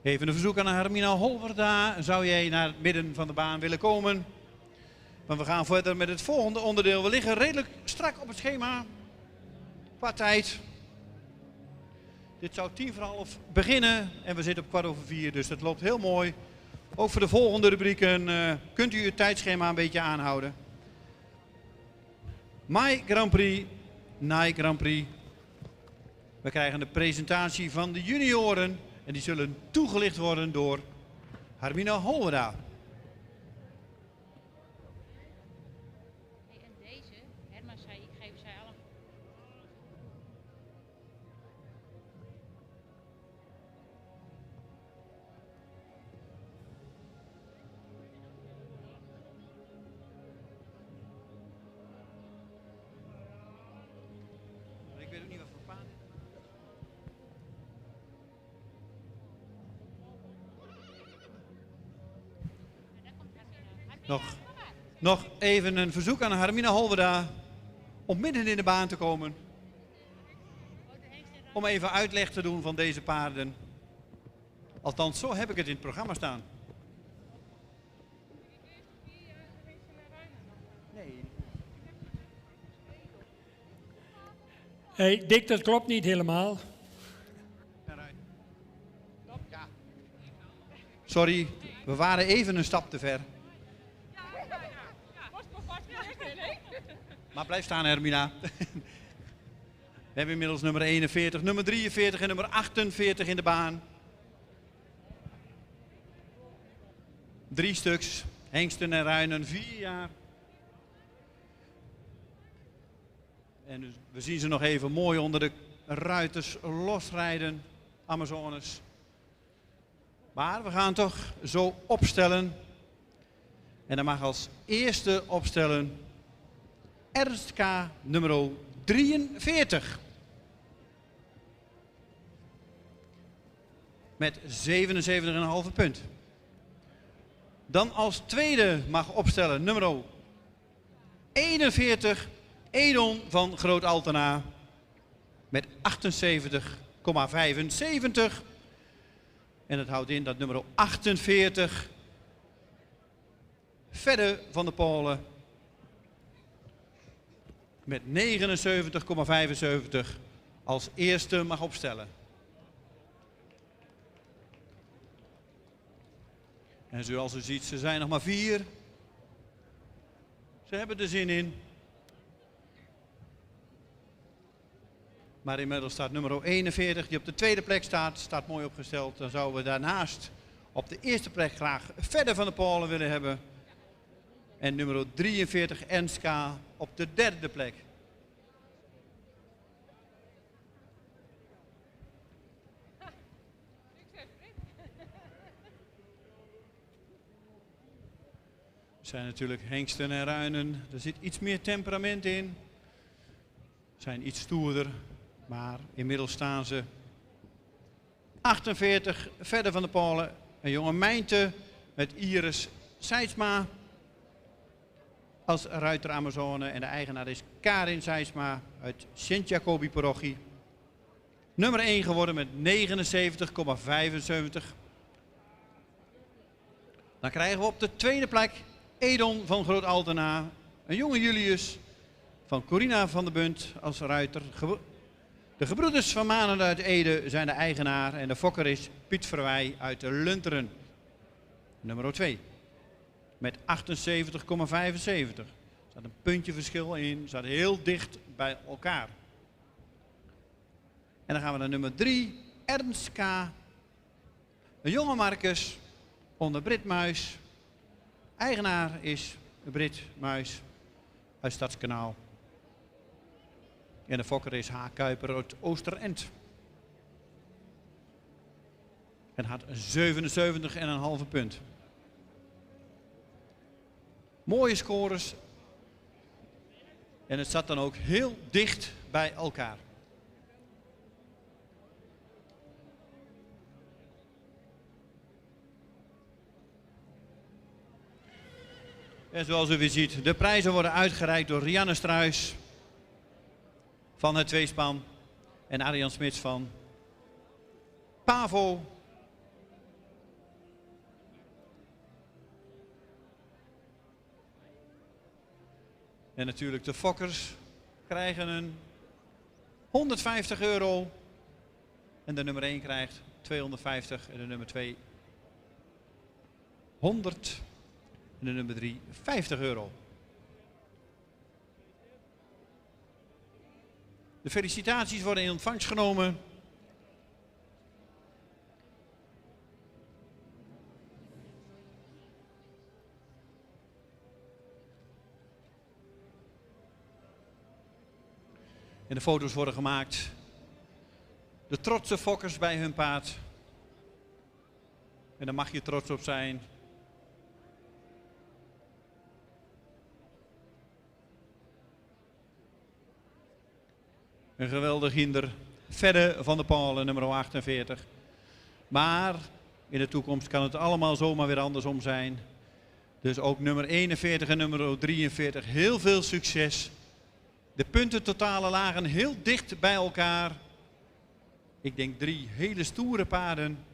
Even een verzoek aan Hermina Holverda. Zou jij naar het midden van de baan willen komen? Want we gaan verder met het volgende onderdeel. We liggen redelijk stil. strak op het schema. Qua tijd. Dit zou 3:45 beginnen en we zitten op 4:15, dus dat loopt heel mooi. Ook voor de volgende rubrieken kunt u het tijdschema een beetje aanhouden. My Grand Prix, Nai Grand Prix. We krijgen de presentatie van de junioren en die zullen toegelicht worden door Hermine Holweda.
En deze, Herma zei, ik geef zij allemaal.
Ik weet ook niet wat voor paard. Nog even een verzoek aan Hermine Holweda om midden in de baan te komen. Om even uitleg te doen van deze paarden. Althans, zo heb ik het in het programma staan. Nee.
Hey, Dick, dat klopt niet helemaal.
Ja. Sorry, we waren even een stap te ver. Maar blijf staan, Hermina. We hebben inmiddels nummer 41, nummer 43 en nummer 48 in de baan. 3 stuks, hengsten en ruinen, 4 jaar. En dus we zien ze nog even mooi onder de ruiters losrijden, Amazones. Maar we gaan toch zo opstellen. En dan mag als eerste opstellen Ernst K. nummer 43. Met 77,5 punt. Dan als tweede mag opstellen nummer 41, Edon van Groot Altena. Met 78,75. En dat houdt in dat nummer 48, Fedde van de Polen. Met 79,75 als eerste mag opstellen. En zoals u ziet, ze zijn nog maar 4. Ze hebben er zin in. Maar inmiddels staat nummer 41, die op de tweede plek staat mooi opgesteld. Dan zouden we daarnaast op de eerste plek graag Fedde van de Polen willen hebben. En nummer 43, Enska, op de derde plek. Het zijn natuurlijk hengsten en ruinen. Er zit iets meer temperament in. Zijn iets stoerder. Maar inmiddels staan ze 48 verder van de Polen. Een jonge Mijnte met Iris Seidsma als ruiter Amazone. En de eigenaar is Karin Seidsma uit Sint-Jacobi-parochie. Nummer 1 geworden met 79,75. Dan krijgen we op de tweede plek Edon van Groot Altena. Een jonge Julius van Corina van der Bunt als ruiter. De gebroeders van Manen uit Ede zijn de eigenaar en de fokker is Piet Verwij uit de Lunteren. Nummer 2 met 78,75. Er staat een puntje verschil in, staat heel dicht bij elkaar. En dan gaan we naar nummer 3, Ernst K. Een jonge Marcus onder Brit Muis. Eigenaar is Brit Muis uit Stadskanaal. En de fokker is H. Kuiper uit Oosterend. En had 77,5 punt. Mooie scores. En het zat dan ook heel dicht bij elkaar. En zoals u weer ziet, de prijzen worden uitgereikt door Rianne Struijs van het tweespan en Arjan Smits van Pavo. En natuurlijk de fokkers krijgen een 150 euro. En de nummer 1 krijgt 250 en de nummer 2 100 en de nummer 3 50 euro. De felicitaties worden in ontvangst genomen. En de foto's worden gemaakt. De trotse fokkers bij hun paard. En daar mag je trots op zijn. Een geweldig hinder. Verder van de Palen, nummer 48. Maar in de toekomst kan het allemaal zomaar weer andersom zijn. Dus ook nummer 41 en nummer 43. Heel veel succes. De puntentotalen lagen heel dicht bij elkaar. Ik denk 3 hele stoere paarden.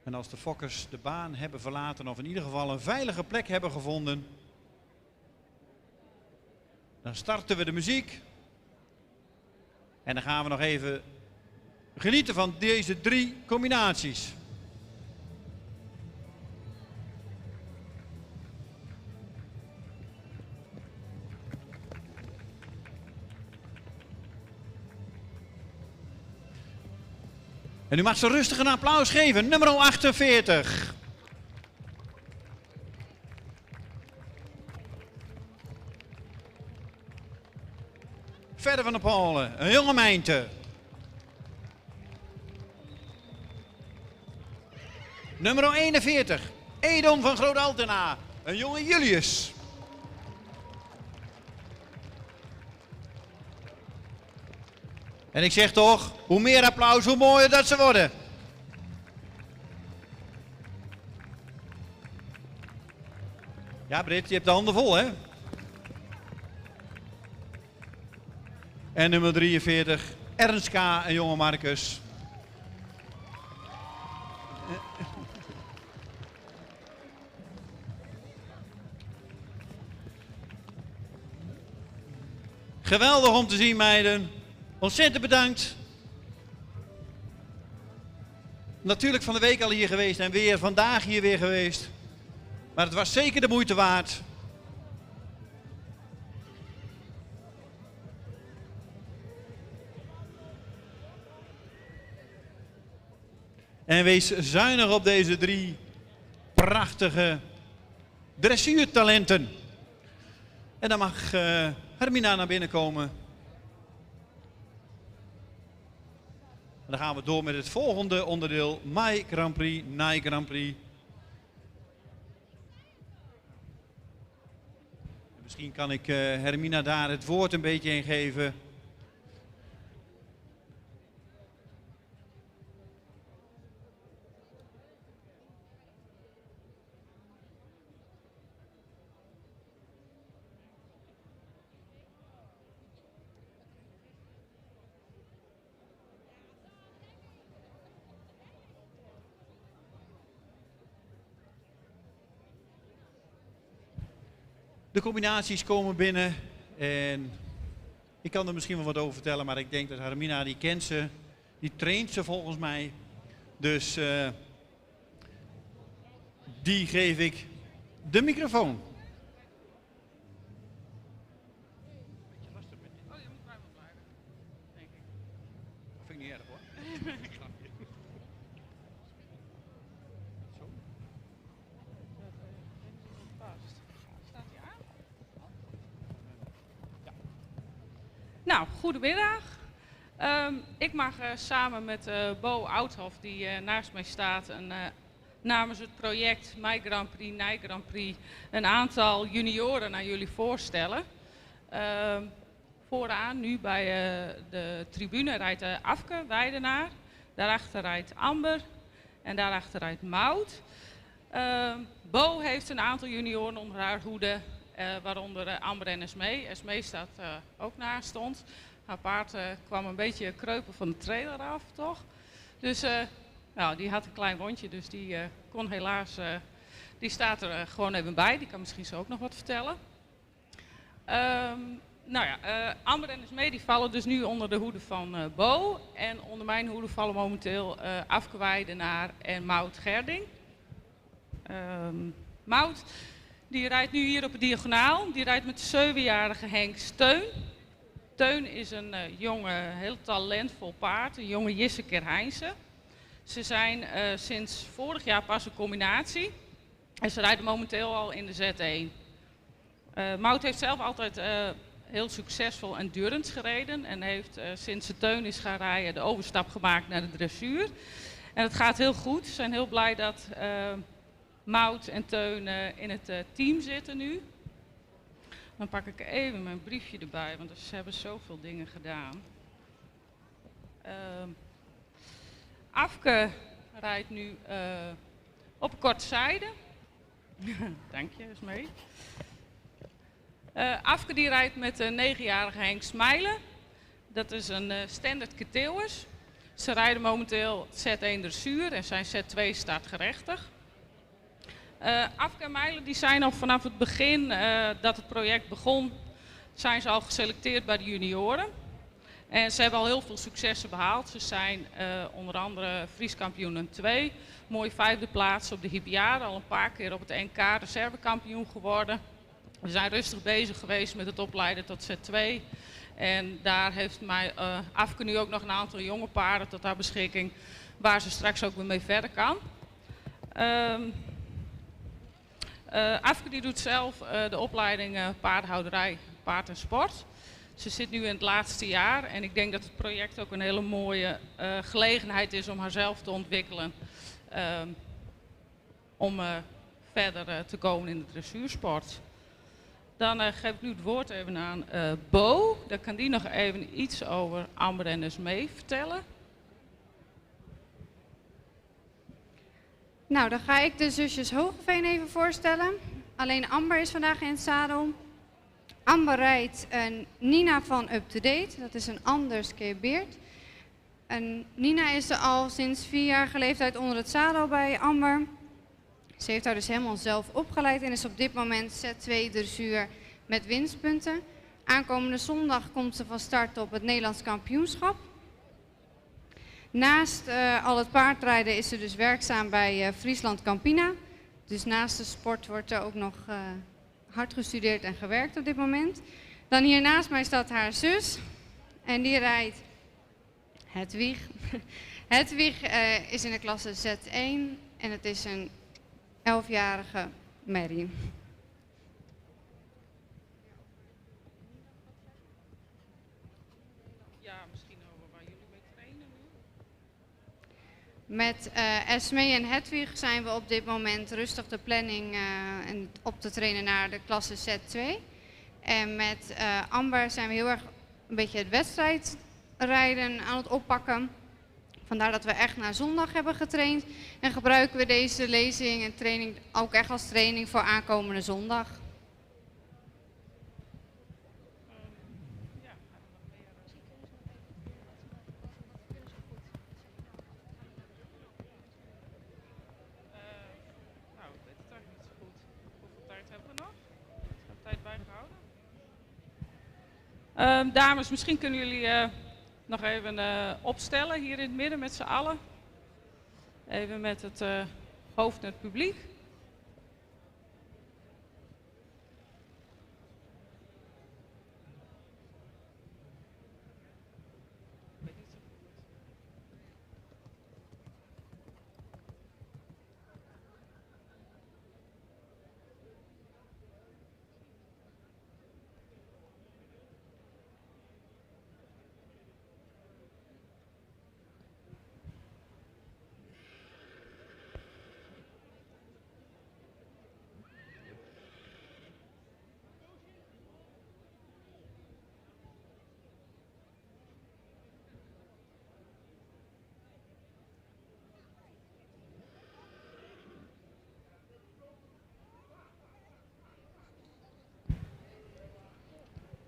En als de fokkers de baan hebben verlaten, of in ieder geval een veilige plek hebben gevonden, dan starten we de muziek. En dan gaan we nog even genieten van deze 3 combinaties. En u mag ze rustig een applaus geven. Nummer 48. Verder van de Polen, een jonge Mijnte. Nummer 41. Edom van Groot Altena, een jonge Julius. En ik zeg toch, hoe meer applaus, hoe mooier dat ze worden. Ja, Britt, je hebt de handen vol, hè? En nummer 43, Ernst K. en jonge Marcus. Geweldig om te zien, meiden. Ontzettend bedankt. Natuurlijk van de week al hier geweest en weer vandaag hier weer geweest. Maar het was zeker de moeite waard. En wees zuinig op deze 3 prachtige dressuurtalenten. En dan mag Hermina naar binnen komen. En dan gaan we door met het volgende onderdeel, My Grand Prix, Nij Grand Prix. Misschien kan ik Hermina daar het woord een beetje in geven. De combinaties komen binnen en ik kan er misschien wel wat over vertellen, maar ik denk dat Hermina, die kent ze, die traint ze volgens mij. Dus die geef ik de microfoon.
Oh, je moet bij me blijven, denk ik.
Dat vind ik niet erg hoor.
Staat hij aan? Nou, goedemiddag. Ik mag samen met Bo Oudhoff, die naast mij staat, namens het project My Grand Prix, Nij Grand Prix, een aantal junioren aan jullie voorstellen. Vooraan, nu bij de tribune, rijdt Afke Weidenaar. Daarachter rijdt Amber en daarachter rijdt Maud. Bo heeft een aantal junioren onder haar hoede, waaronder Amber en Esmee. Esmee staat ook naast ons. Haar paard kwam een beetje kreupen van de trailer af, toch? Dus nou, die had een klein wondje, dus die kon helaas Die staat er gewoon even bij. Die kan misschien zo ook nog wat vertellen. Amber en Esmee die vallen dus nu onder de hoede van Bo. En onder mijn hoede vallen momenteel Afke Weidenaar en Maud Gerding. Maud die rijdt nu hier op de diagonaal. Die rijdt met de 7-jarige Henk Steun. Teun is een jonge, heel talentvol paard, een jonge Jisse Kerheinse. Ze zijn sinds vorig jaar pas een combinatie en ze rijden momenteel al in de Z1. Maud heeft zelf altijd heel succesvol endurance gereden en heeft sinds ze Teun is gaan rijden de overstap gemaakt naar de dressuur. En het gaat heel goed. Ze zijn heel blij dat Maud en Teun in het team zitten nu. Dan pak ik even mijn briefje erbij, want ze hebben zoveel dingen gedaan. Afke rijdt nu op een korte zijde. Dank je, Esmee. Afke die rijdt met de 9-jarige Henk Smijlen. Dat is een standaard Keteeuwers. Ze rijden momenteel Z1 dressuur en zijn Z2 startgerechtig. Afke en Mijlen die zijn al vanaf het begin dat het project begon, zijn ze al geselecteerd bij de junioren. En ze hebben al heel veel successen behaald. Ze zijn onder andere Fries kampioen 2, mooi 5e plaats op de Hippiade, al een paar keer op het NK reservekampioen geworden. We zijn rustig bezig geweest met het opleiden tot Z2. En daar heeft Afke nu ook nog een aantal jonge paarden tot haar beschikking, waar ze straks ook weer mee verder kan. Afke die doet zelf de opleiding paardenhouderij, paard en sport. Ze zit nu in het laatste jaar en ik denk dat het project ook een hele mooie gelegenheid is om haarzelf te ontwikkelen. Om verder te komen in de dressuursport. Dan geef ik nu het woord even aan Bo. Dan kan die nog even iets over Amber en Esmee vertellen.
Nou, dan ga ik de zusjes Hogeveen even voorstellen. Alleen Amber is vandaag in het zadel. Amber rijdt een Nina van Up To Date. Dat is een Anders Beert. En Nina is er al sinds 4-jarige leeftijd onder het zadel bij Amber. Ze heeft haar dus helemaal zelf opgeleid en is op dit moment Z2 dressuur met winstpunten. Aankomende zondag komt ze van start op het Nederlands kampioenschap. Naast al het paardrijden is ze dus werkzaam bij Friesland Campina. Dus naast de sport wordt er ook nog hard gestudeerd en gewerkt op dit moment. Dan hier naast mij staat haar zus en die rijdt Hedwig. Hedwig is in de klasse Z1 en het is een 11-jarige Mary.
Ja, misschien over waar jullie mee trainen nu.
Met Esmee en Hedwig zijn we op dit moment rustig de planning en op te trainen naar de klasse Z2. En met Amber zijn we heel erg een beetje het wedstrijdrijden aan het oppakken. Vandaar dat we echt naar zondag hebben getraind en gebruiken we deze lezing en training ook echt als training voor aankomende zondag.
Nou, ik weet het eigenlijk niet zo goed. Hoeveel tijd hebben we nog? Is er tijd bijgehouden? Dames, misschien kunnen jullie nog even opstellen hier in het midden met z'n allen. Even met het hoofd naar het publiek.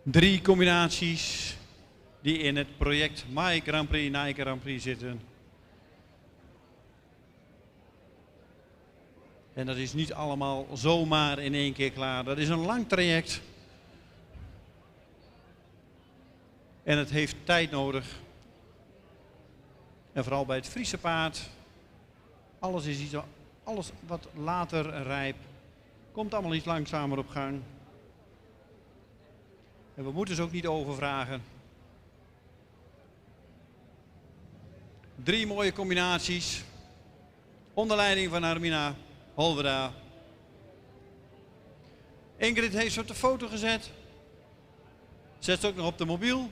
Drie combinaties die in het project My Grand Prix, Nike Grand Prix zitten. En dat is niet allemaal zomaar in één keer klaar. Dat is een lang traject. En het heeft tijd nodig. En vooral bij het Friese paard. Alles wat later rijp, komt allemaal iets langzamer op gang. En we moeten ze ook niet overvragen. 3 mooie combinaties. Onder leiding van Armina Holverda. Ingrid heeft ze op de foto gezet. Zet ze ook nog op de mobiel.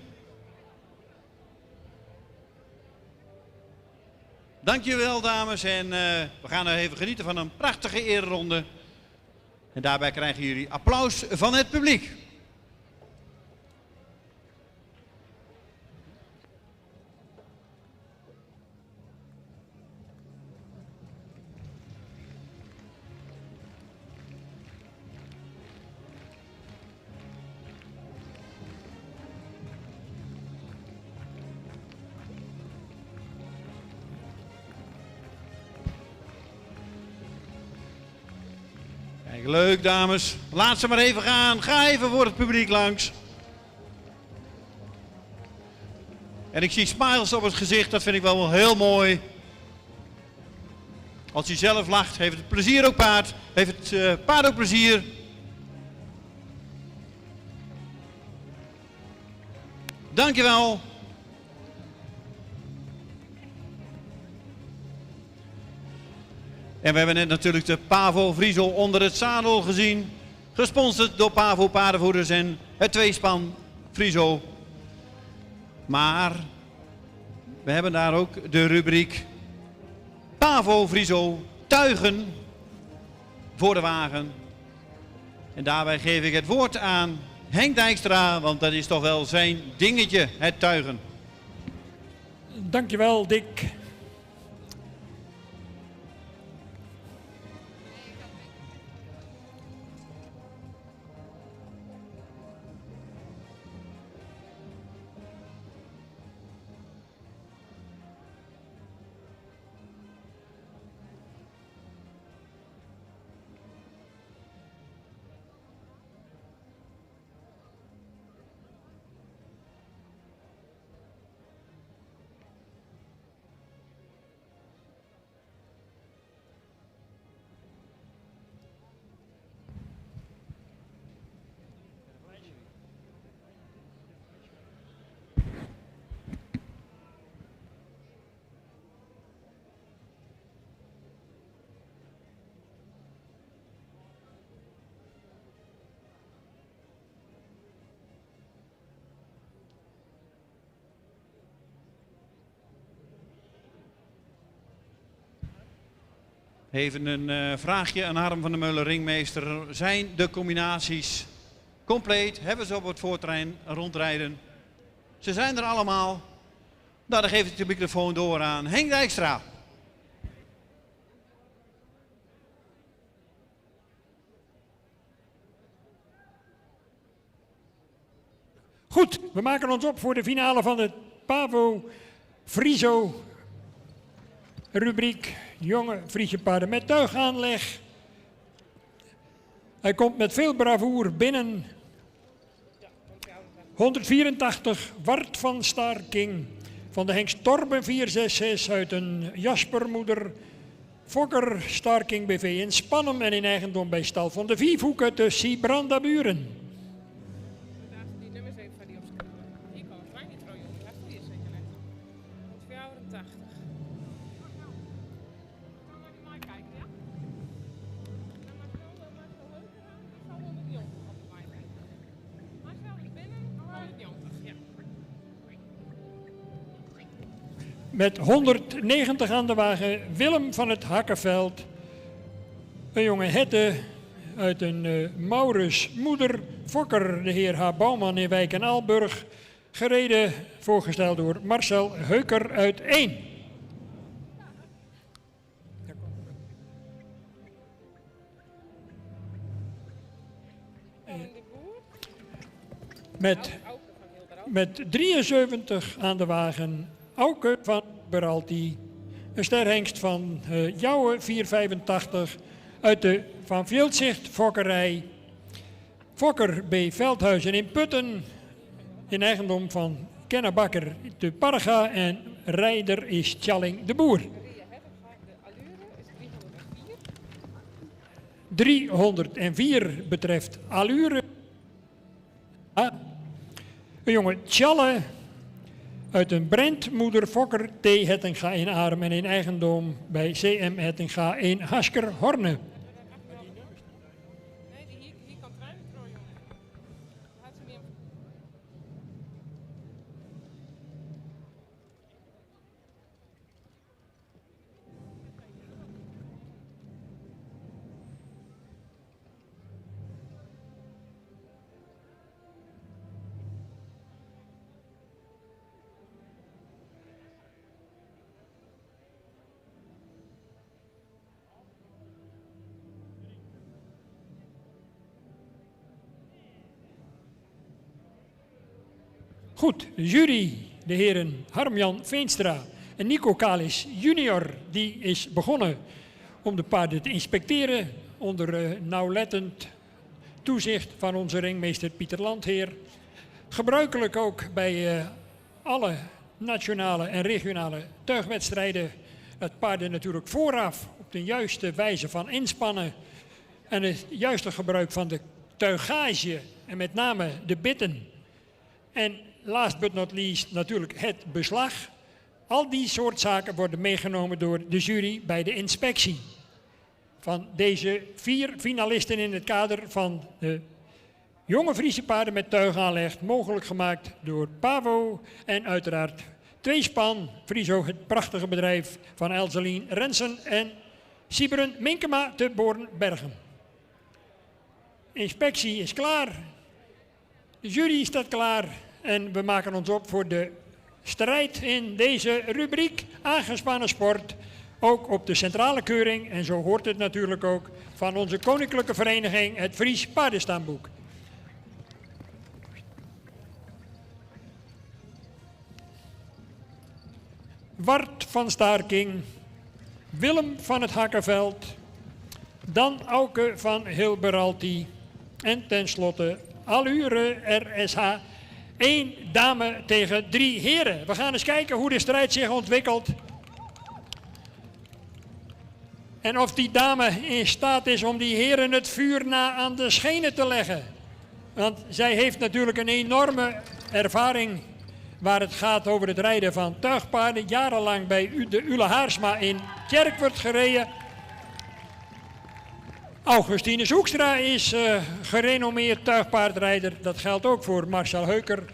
Dankjewel dames en we gaan nog even genieten van een prachtige ereronde. En daarbij krijgen jullie applaus van het publiek. Kijk, leuk dames. Laat ze maar even gaan. Ga even voor het publiek langs. En ik zie smiles op het gezicht, dat vind ik wel heel mooi. Als hij zelf lacht, heeft het plezier ook paard. Heeft het paard ook plezier. Dankjewel. En we hebben net natuurlijk de Pavo Friso onder het zadel gezien. Gesponsord door Pavo Paardenvoerders en het tweespan Friso. Maar we hebben daar ook de rubriek Pavo Friso tuigen voor de wagen. En daarbij geef ik het woord aan Henk Dijkstra, want dat is toch wel zijn dingetje, het tuigen.
Dankjewel, Dick.
Even een vraagje aan Harm van der Meulen, ringmeester. Zijn de combinaties compleet? Hebben ze op het voortrein rondrijden? Ze zijn er allemaal. Nou, dan geef ik de microfoon door aan Henk Dijkstra.
Goed, we maken ons op voor de finale van de Pavo Friso rubriek jonge Friese paarden met tuigaanleg. Hij komt met veel bravoer binnen. 184 Wart van Starking van de Hengst Torben 466 uit een Jaspermoeder. Fokker Starking BV in Spannem en in eigendom bij stal van de Vierhoeken te Sibranda Buren.
Die nummers even van die opschrijven. Hier kan het mij niet voor jongen. Laat die zeker net. 184. Kan maar die maar kijken, ja? Nou, maar zo leuk aan. Zal 190 op mij zijn. Maar zelf is binnen 190, ja.
Met 190 aan de wagen Willem van het Hakkenveld. Een jonge hette uit een Maurus moeder. Fokker de heer H. Bouwman in Wijk en Aalburg. Gereden, voorgesteld door Marcel Heuker uit 1. Met 73 aan de wagen Auke van Beralti. Een sterhengst van Jouwe 485 uit de Van Veeltzicht fokkerij. Fokker B. Veldhuizen in Putten, in eigendom van Kennebakker te Parga en rijder is Tjalling de Boer. 304 betreft Allure. Een jonge Tjalle uit een Brentmoeder Fokker T. Hettinga in Arm en in eigendom bij CM Hettinga in Hasker Horne.
Nee, hier kan treinen jongen. Laat ze meer.
Goed, de jury, de heren Harm-Jan Veenstra en Nico Kalis junior, die is begonnen om de paarden te inspecteren onder nauwlettend toezicht van onze ringmeester Pieter Landheer. Gebruikelijk ook bij alle nationale en regionale tuigwedstrijden dat paarden natuurlijk vooraf op de juiste wijze van inspannen en het juiste gebruik van de tuigage en met name de bitten. En last but not least natuurlijk het beslag. Al die soort zaken worden meegenomen door de jury bij de inspectie. Van deze 4 finalisten in het kader van de jonge Friese paarden met tuigaanleg, mogelijk gemaakt door Pavo en uiteraard Tweespan, Friso, het prachtige bedrijf van Elselien Rensen en Siberen Minkema te Bornbergen. Inspectie is klaar, de jury staat klaar. En we maken ons op voor de strijd in deze rubriek aangespannen sport. Ook op de centrale keuring, en zo hoort het natuurlijk ook, van onze koninklijke vereniging, het Fries Paardenstaanboek. Wart van Staarking, Willem van het Hakkerveld, dan Auke van Hilberalti en tenslotte Allure RSH. 1 dame tegen 3 heren. We gaan eens kijken hoe de strijd zich ontwikkelt. En of die dame in staat is om die heren het vuur na aan de schenen te leggen. Want zij heeft natuurlijk een enorme ervaring waar het gaat over het rijden van tuigpaarden. Jarenlang bij de Ule Haarsma in Tjerkwerd gereden. Augustine Zoekstra is gerenommeerd tuigpaardrijder. Dat geldt ook voor Marcel Heuker.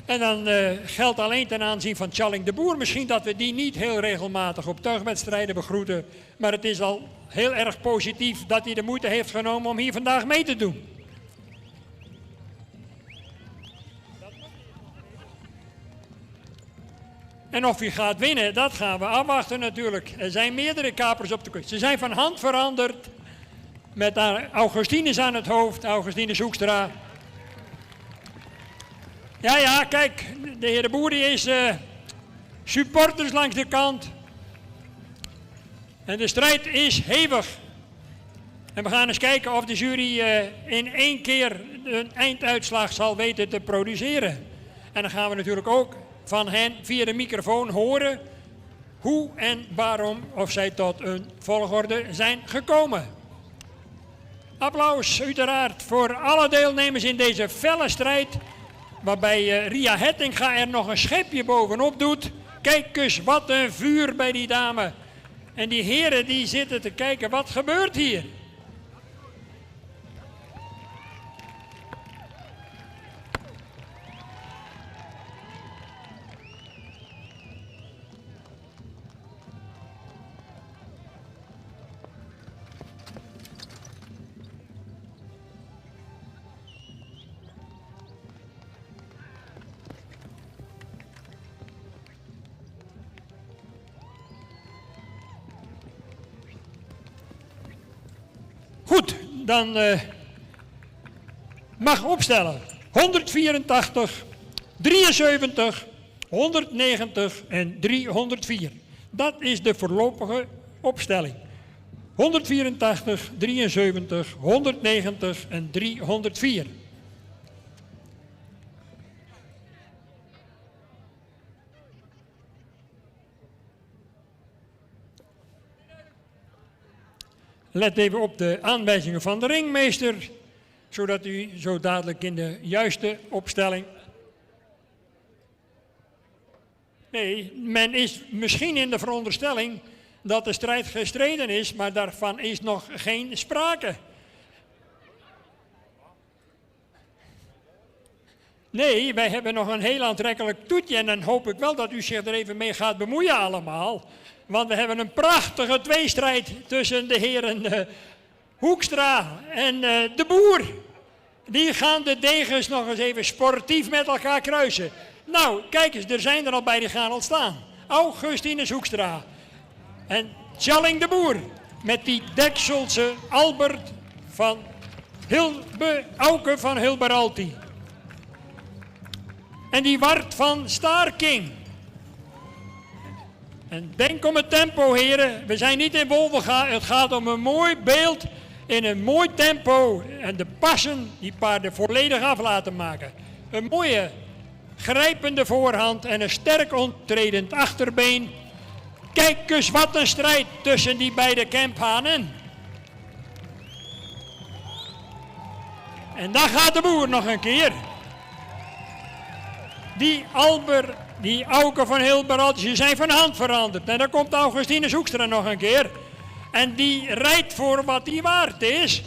En dan geldt alleen ten aanzien van Tjalling de Boer misschien dat we die niet heel regelmatig op tuigwedstrijden begroeten. Maar het is al heel erg positief dat hij de moeite heeft genomen om hier vandaag mee te doen. En of hij gaat winnen, dat gaan we afwachten natuurlijk. Er zijn meerdere kapers op de kust. Ze zijn van hand veranderd. Met Augustinus aan het hoofd, Augustine Zoekstra. Ja, kijk, de heer de Boer die is supporters langs de kant. En de strijd is hevig. En we gaan eens kijken of de jury in 1 keer een einduitslag zal weten te produceren. En dan gaan we natuurlijk ook van hen via de microfoon horen hoe en waarom of zij tot een volgorde zijn gekomen. Applaus uiteraard voor alle deelnemers in deze felle strijd. Waarbij Ria Hettinga er nog een schepje bovenop doet. Kijk eens, wat een vuur bij die dame. En die heren die zitten te kijken, wat gebeurt hier? Goed, dan mag opstellen 184, 73, 190 en 304. Dat is de voorlopige opstelling. 184, 73, 190 en 304. Let even op de aanwijzingen van de ringmeester, zodat u zo dadelijk in de juiste opstelling... Nee, men is misschien in de veronderstelling dat de strijd gestreden is, maar daarvan is nog geen sprake. Nee, wij hebben nog een heel aantrekkelijk toetje en dan hoop ik wel dat u zich er even mee gaat bemoeien allemaal. Want we hebben een prachtige tweestrijd tussen de heren Hoekstra en de Boer. Die gaan de degens nog eens even sportief met elkaar kruisen. Nou, kijk eens, er zijn er al bij die gaan al staan. Augustinus Hoekstra en Tjalling de Boer met die Dekselse Albert van Auke van Hilberalti. En die Wart van Starking. En denk om het tempo, heren. We zijn niet in Wolvenga. Het gaat om een mooi beeld in een mooi tempo. En de passen die paarden volledig af laten maken. Een mooie grijpende voorhand en een sterk onttredend achterbeen. Kijk eens wat een strijd tussen die beide kemphanen. En dan gaat de Boer nog een keer. Die Albert, die Auke van Hilberalti zijn van hand veranderd. En dan komt Augustinus Hoekstra nog een keer. En die rijdt voor wat hij waard is.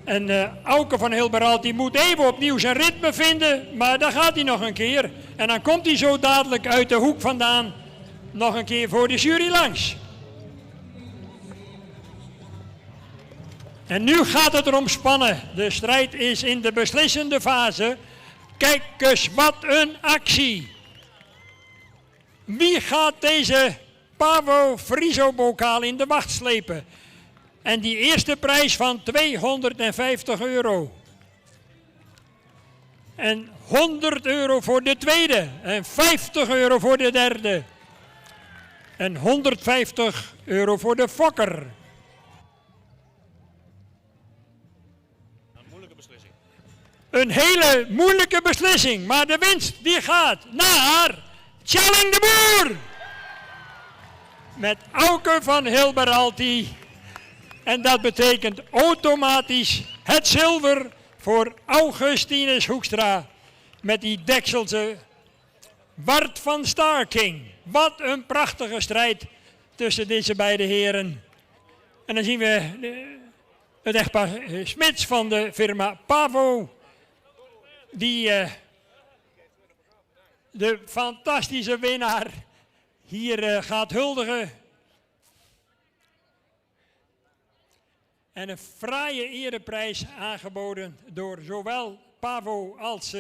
En Auke van Hilberalti moet even opnieuw zijn ritme vinden. Maar dan gaat hij nog een keer. En dan komt hij zo dadelijk uit de hoek vandaan nog een keer voor de jury langs. En nu gaat het erom spannen. De strijd is in de beslissende fase. Kijk eens wat een actie. Wie gaat deze Pavo Friso bokaal in de wacht slepen? En die eerste prijs van €250. En €100 voor de tweede. En €50 voor de derde. En €150 voor de fokker. Een hele moeilijke beslissing, maar de winst die gaat naar Tjalling de Boer. Met Auke van Hilberalti. En dat betekent automatisch het zilver voor Augustinus Hoekstra. Met die Dekselse Wart van Starking. Wat een prachtige strijd tussen deze beide heren. En dan zien we het echtpaar Smits van de firma Pavo. Die de fantastische winnaar hier gaat huldigen. En een fraaie ereprijs aangeboden door zowel Pavo als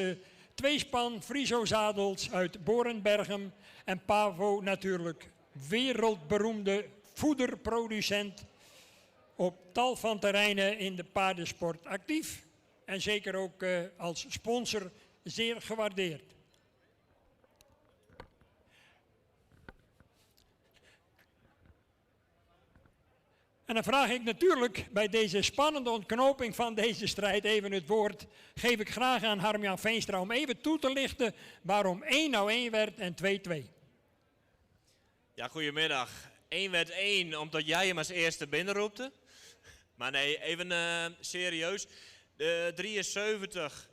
tweespan Friso Zadels uit Borenberghem. En Pavo natuurlijk wereldberoemde voederproducent op tal van terreinen in de paardensport actief. En zeker ook als sponsor zeer gewaardeerd. En dan vraag ik natuurlijk bij deze spannende ontknoping van deze strijd even het woord. Geef ik graag aan Harm-Jan Veenstra om even toe te lichten waarom 1 nou 1 werd en 2-2.
Ja, goedemiddag. 1 werd 1 omdat jij hem als eerste binnenroepte. Maar nee, even serieus. De 73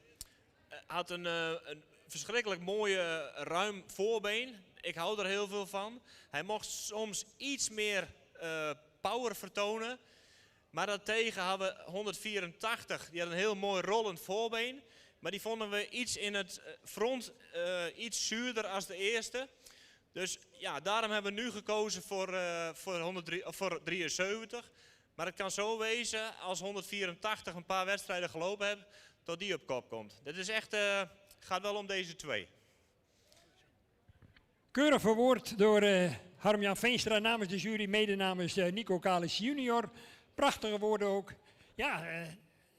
had een verschrikkelijk mooie ruim voorbeen. Ik hou er heel veel van. Hij mocht soms iets meer power vertonen. Maar daartegen hadden we 184. Die had een heel mooi rollend voorbeen. Maar die vonden we iets in het front iets zuurder als de eerste. Dus ja, daarom hebben we nu gekozen voor 73. Maar het kan zo wezen, als 184 een paar wedstrijden gelopen heeft, dat die op kop komt. Dit is echt, gaat wel om deze twee.
Keurig verwoord door Harm-Jan Veenstra namens de jury, mede namens Nico Kalis junior. Prachtige woorden ook. Ja,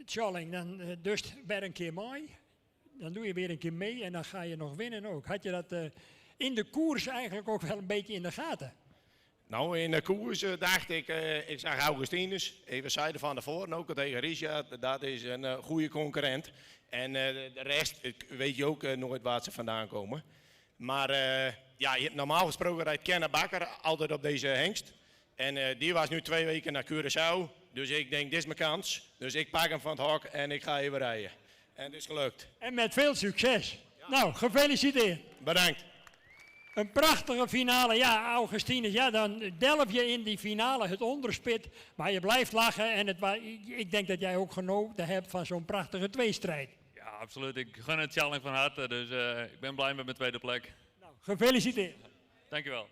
Tjalling, dan dus weer een keer mooi. Dan doe je weer een keer mee en dan ga je nog winnen ook. Had je dat in de koers eigenlijk ook wel een beetje in de gaten?
Nou, in de koers dacht ik zag Augustinus, even zeiden van tevoren, ook tegen Richard, dat is een goede concurrent. En de rest weet je ook nooit waar ze vandaan komen. Maar ja, je hebt normaal gesproken rijdt Kenna Bakker altijd op deze hengst. En die was nu 2 weken naar Curaçao, dus ik denk, dit is mijn kans. Dus ik pak hem van het hok en ik ga even rijden. En het is gelukt.
En met veel succes. Ja. Nou, gefeliciteerd.
Bedankt.
Een prachtige finale. Ja, Augustinus, ja, dan delf je in die finale het onderspit. Maar je blijft lachen en ik denk dat jij ook genoten hebt van zo'n prachtige tweestrijd.
Ja, absoluut. Ik gun het Tjalling van harte, dus ik ben blij met mijn tweede plek.
Nou, gefeliciteerd.
Dankjewel.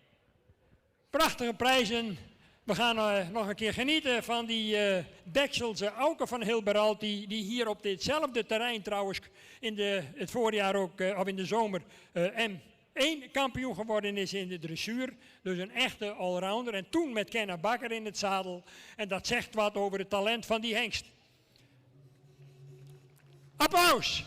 Prachtige prijzen. We gaan nog een keer genieten van die Dekselse Auke van Hilberalt, die hier op ditzelfde terrein trouwens in het voorjaar ook, of in de zomer, M1 kampioen geworden is in de dressuur. Dus een echte allrounder. En toen met Kenna Bakker in het zadel. En dat zegt wat over het talent van die hengst. Applaus!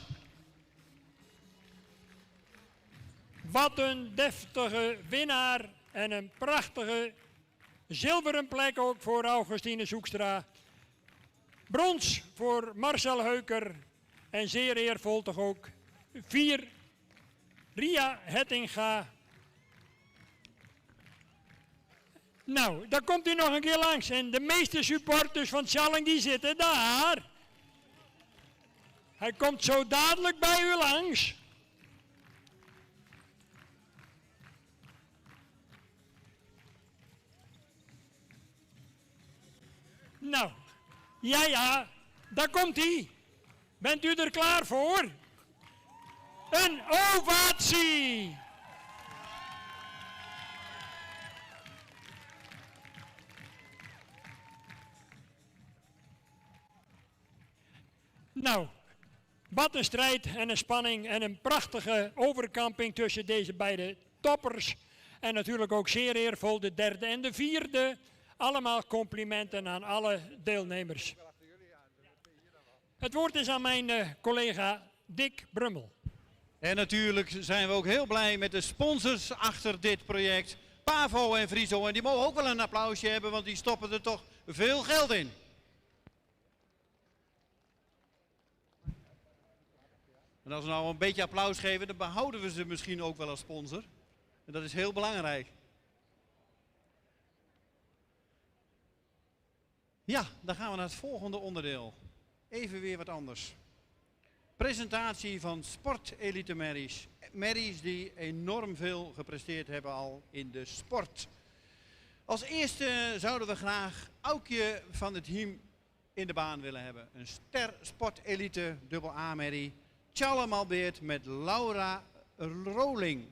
Wat een deftige winnaar en een prachtige zilveren plek ook voor Augustinus Hoekstra. Brons voor Marcel Heuker. En zeer eervol toch ook 4 Ria Hettinga. Nou, daar komt u nog een keer langs. En de meeste supporters van Tjalling die zitten daar. Hij komt zo dadelijk bij u langs. Nou, ja, daar komt hij. Bent u er klaar voor? Een ovatie! Nou, wat een strijd en een spanning en een prachtige overkamping tussen deze beide toppers. En natuurlijk ook zeer eervol de derde en de vierde. Allemaal complimenten aan alle deelnemers. Het woord is aan mijn collega Dick Brummel.
En natuurlijk zijn we ook heel blij met de sponsors achter dit project. Pavo en Friso. En die mogen ook wel een applausje hebben, want die stoppen er toch veel geld in. En als we nou een beetje applaus geven, dan behouden we ze misschien ook wel als sponsor. En dat is heel belangrijk. Ja, dan gaan we naar het volgende onderdeel. Even weer wat anders. Presentatie van sportelite merries. Merries die enorm veel gepresteerd hebben al in de sport. Als eerste zouden we graag Aukje van het team in de baan willen hebben. Een ster sportelite dubbel A-merrie. Tjallam Albeert met Laura Roling.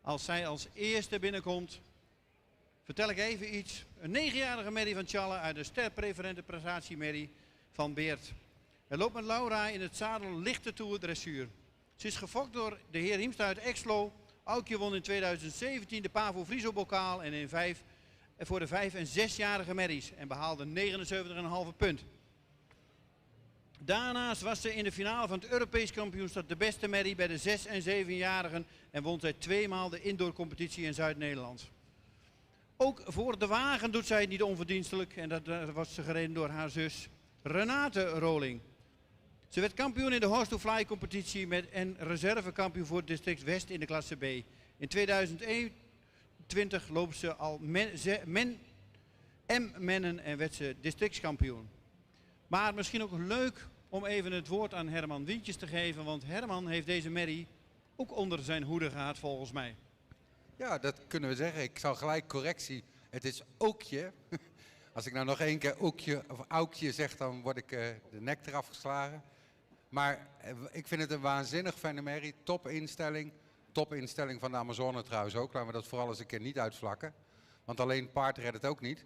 Als zij als eerste binnenkomt, vertel ik even iets. Een 9-jarige merrie van Tjalle uit de sterpreferente prestatiemerrie van Beert. Hij loopt met Laura in het zadel lichte toer dressuur. Ze is gefokt door de heer Hiemstra uit Exlo. Aukje won in 2017 de Pavo Friso bokaal en voor de 5- en 6-jarige merries en behaalde 79,5 punt. Daarnaast was ze in de finale van het Europees kampioenschap de beste merrie bij de 6- en 7-jarigen en won zij 2 maal de indoorcompetitie in Zuid-Nederland. Ook voor de wagen doet zij het niet onverdienstelijk en dat was ze gereden door haar zus Renate Roling. Ze werd kampioen in de Horse to Fly competitie en reservekampioen voor het district West in de klasse B. In 2021 loopt ze al M-mennen en werd ze districtskampioen. Maar misschien ook leuk om even het woord aan Herman Wientjes te geven, want Herman heeft deze merrie ook onder zijn hoede gehad volgens mij.
Ja, dat kunnen we zeggen. Ik zal gelijk correctie. Het is Ookje. Als ik nou nog 1 keer Ookje of Aukje zeg, dan word ik de nek eraf geslagen. Maar ik vind het een waanzinnig fijne merrie. Topinstelling. Topinstelling van de Amazone trouwens ook. Laten we dat vooral eens een keer niet uitvlakken. Want alleen paard redt het ook niet.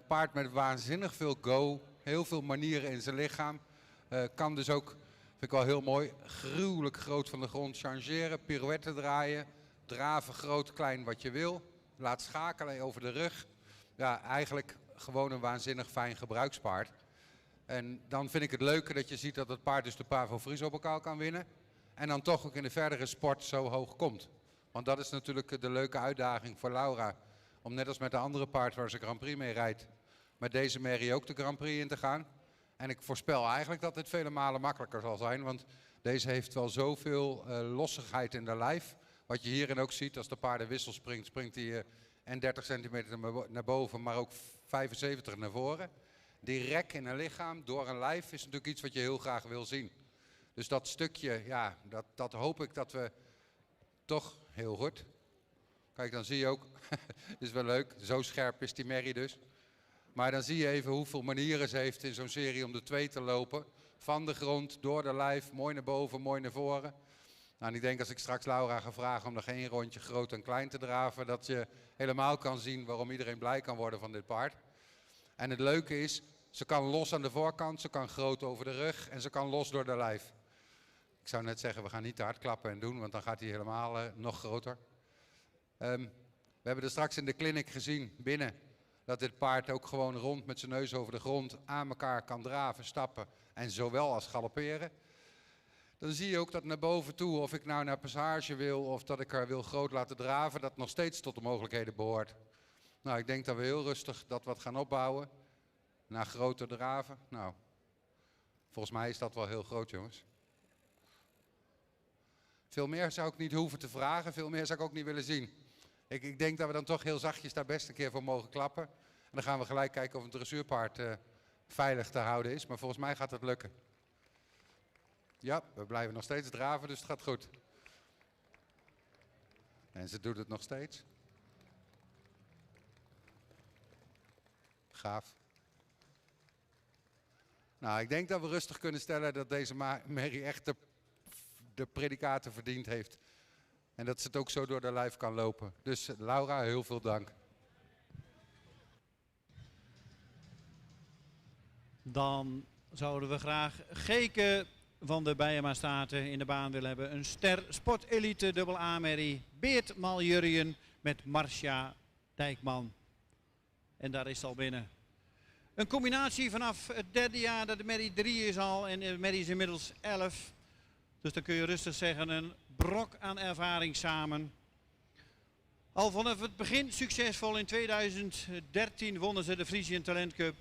Paard met waanzinnig veel go. Heel veel manieren in zijn lichaam. Kan dus ook, vind ik wel heel mooi, gruwelijk groot van de grond changeren. Pirouetten draaien. Draven, groot, klein, wat je wil. Laat schakelen over de rug. Ja, eigenlijk gewoon een waanzinnig fijn gebruikspaard. En dan vind ik het leuke dat je ziet dat het paard dus de Pavo Friso bokaal kan winnen. En dan toch ook in de verdere sport zo hoog komt. Want dat is natuurlijk de leuke uitdaging voor Laura. Om net als met de andere paard waar ze Grand Prix mee rijdt, met deze merrie ook de Grand Prix in te gaan. En ik voorspel eigenlijk dat dit vele malen makkelijker zal zijn. Want deze heeft wel zoveel lossigheid in de lijf. Wat je hierin ook ziet, als de paardenwissel springt, springt hij en 30 centimeter naar boven, maar ook 75 naar voren. Die rek in een lichaam door een lijf is natuurlijk iets wat je heel graag wil zien. Dus dat stukje, ja, dat hoop ik dat we toch heel goed. Kijk, dan zie je ook, is wel leuk, zo scherp is die merrie dus. Maar dan zie je even hoeveel manieren ze heeft in zo'n serie om de 2 te lopen. Van de grond, door de lijf, mooi naar boven, mooi naar voren. Nou, en ik denk als ik straks Laura ga vragen om nog 1 rondje groot en klein te draven, dat je helemaal kan zien waarom iedereen blij kan worden van dit paard. En het leuke is, ze kan los aan de voorkant, ze kan groot over de rug en ze kan los door de lijf. Ik zou net zeggen, we gaan niet te hard klappen en doen, want dan gaat hij helemaal nog groter. We hebben er straks in de clinic gezien, binnen, dat dit paard ook gewoon rond met zijn neus over de grond aan elkaar kan draven, stappen en zowel als galopperen. Dan zie je ook dat naar boven toe, of ik nou naar passage wil of dat ik haar wil groot laten draven, dat nog steeds tot de mogelijkheden behoort. Nou, ik denk dat we heel rustig dat wat gaan opbouwen. Naar groter draven. Nou, volgens mij is dat wel heel groot, jongens. Veel meer zou ik niet hoeven te vragen, veel meer zou ik ook niet willen zien. Ik denk dat we dan toch heel zachtjes daar best een keer voor mogen klappen. En dan gaan we gelijk kijken of een dressuurpaard veilig te houden is. Maar volgens mij gaat het lukken. Ja, we blijven nog steeds draven, dus het gaat goed. En ze doet het nog steeds. Gaaf. Nou, ik denk dat we rustig kunnen stellen dat deze merrie echt de predicaten verdiend heeft. En dat ze het ook zo door de lijf kan lopen. Dus Laura, heel veel dank.
Dan zouden we graag Geke van de Bijema Staten in de baan willen hebben. Een ster Sport Elite dubbel A-merrie. Beert Maljurjen met Marcia Dijkman. En daar is het al binnen. Een combinatie vanaf het 3e jaar dat de merrie 3 is al en de merrie is inmiddels 11. Dus dan kun je rustig zeggen een brok aan ervaring samen. Al vanaf het begin succesvol. In 2013 wonnen ze de Frisian Talent Cup.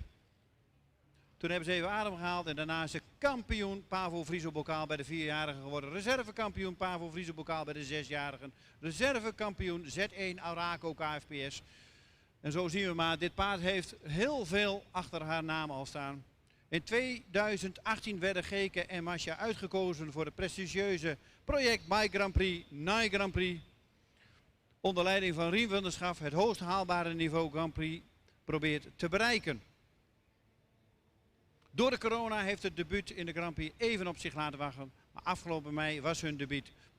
Toen hebben ze even adem gehaald en daarna is ze kampioen Pavo Friso Bokaal bij de 4-jarigen geworden. Reservekampioen Pavo Friso Bokaal bij de 6-jarigen. Reservekampioen Z1 Auraco KFPS. En zo zien we maar, dit paard heeft heel veel achter haar naam al staan. In 2018 werden Geke en Masha uitgekozen voor de prestigieuze project My Grand Prix, Nai Grand Prix. Onder leiding van Rien van der Schaf het hoogst haalbare niveau Grand Prix probeert te bereiken. Door de corona heeft het debuut in de Grand Prix even op zich laten wachten. Maar afgelopen mei was hun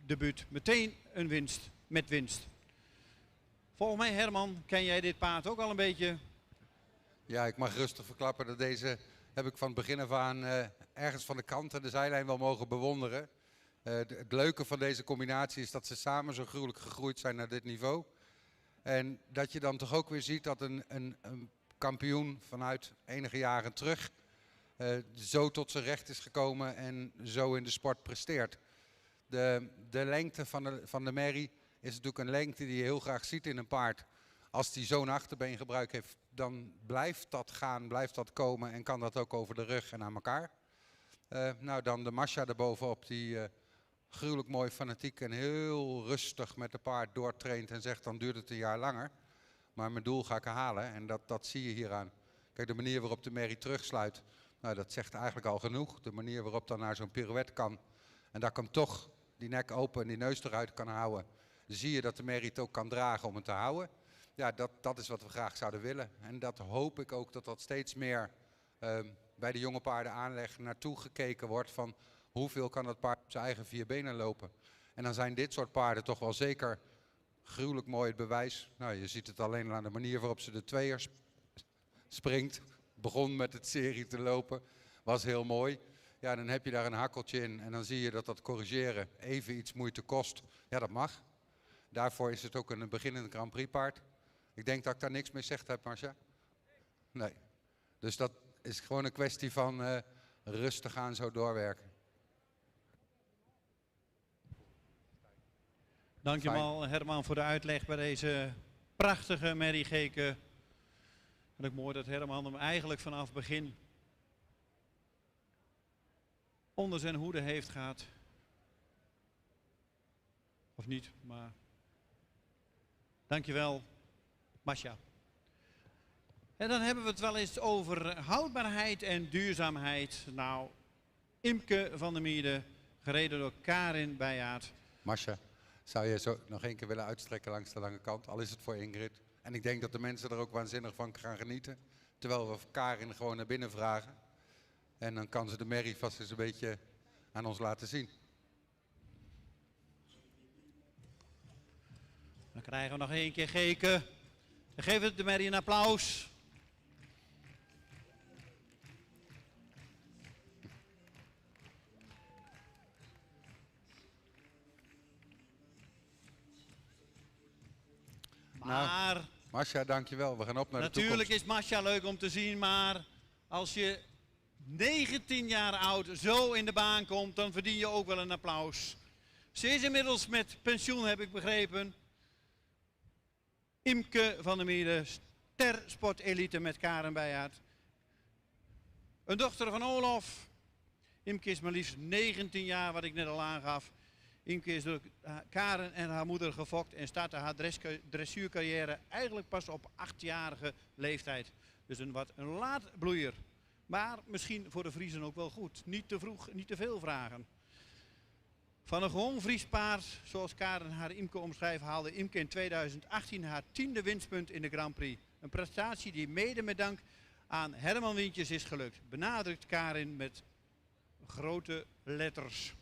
debuut meteen een winst met winst. Volgens mij, Herman, ken jij dit paard ook al een beetje?
Ja, ik mag rustig verklappen dat deze heb ik van het begin af aan ergens van de kant en de zijlijn wel mogen bewonderen. Het leuke van deze combinatie is dat ze samen zo gruwelijk gegroeid zijn naar dit niveau. En dat je dan toch ook weer ziet dat een kampioen vanuit enige jaren terug zo tot zijn recht is gekomen en zo in de sport presteert. De lengte van de merrie is natuurlijk een lengte die je heel graag ziet in een paard. Als die zo'n achterbeengebruik heeft, dan blijft dat gaan, blijft dat komen en kan dat ook over de rug en aan elkaar. Nou, dan de Masha erbovenop die gruwelijk mooi fanatiek en heel rustig met de paard doortraint en zegt dan duurt het een jaar langer. Maar mijn doel ga ik halen en dat zie je hieraan. Kijk, de manier waarop de merrie terugsluit, nou, dat zegt eigenlijk al genoeg. De manier waarop dan naar zo'n pirouette kan en daar kan toch die nek open en die neus eruit kan houden. Zie je dat de merrie het ook kan dragen om het te houden. Ja, dat is wat we graag zouden willen. En dat hoop ik ook dat steeds meer bij de jonge paarden aanleg naartoe gekeken wordt van hoeveel kan dat paard op zijn eigen 4 benen lopen. En dan zijn dit soort paarden toch wel zeker gruwelijk mooi het bewijs. Nou, je ziet het alleen aan de manier waarop ze de tweeër springt. Begon met het serie te lopen, was heel mooi. Ja, dan heb je daar een hakkeltje in en dan zie je dat corrigeren even iets moeite kost. Ja, dat mag. Daarvoor is het ook een beginnend Grand Prix paard. Ik denk dat ik daar niks mee gezegd heb, Marcia. Nee. Dus dat is gewoon een kwestie van rustig aan zo doorwerken.
Dankjewel Herman voor de uitleg bij deze prachtige merriegeken. En ook mooi dat Herman hem eigenlijk vanaf het begin onder zijn hoede heeft gehad. Of niet, maar dankjewel Masja. En dan hebben we het wel eens over houdbaarheid en duurzaamheid. Nou, Imke van der Mierde, gereden door Karin Bijaard.
Masja, zou je zo nog één keer willen uitstrekken langs de lange kant? Al is het voor Ingrid. En ik denk dat de mensen er ook waanzinnig van gaan genieten. Terwijl we Karin gewoon naar binnen vragen. En dan kan ze de merrie vast eens een beetje aan ons laten zien.
Dan krijgen we nog één keer Geke. Dan geven we de merrie een applaus. Maar
Nou, Masja, dankjewel. We gaan op naar de
natuurlijk
toekomst.
is Masja leuk om te zien, maar als je 19 jaar oud zo in de baan komt, dan verdien je ook wel een applaus. Ze is inmiddels met pensioen, heb ik begrepen. Imke van der Mierde, ster-sportelite met Karen Bijaard. Een dochter van Olof. Imke is maar liefst 19 jaar, wat ik net al aangaf. Imke is door Karen en haar moeder gefokt en startte haar dressuurcarrière eigenlijk pas op 8-jarige leeftijd. Dus een laat bloeier. Maar misschien voor de Vriezen ook wel goed. Niet te vroeg, niet te veel vragen. Van een gewoon Fries paard, zoals Karen haar Imke omschrijft, haalde Imke in 2018 haar 10e winstpunt in de Grand Prix. Een prestatie die mede met dank aan Herman Wintjes is gelukt. Benadrukt Karin met grote letters.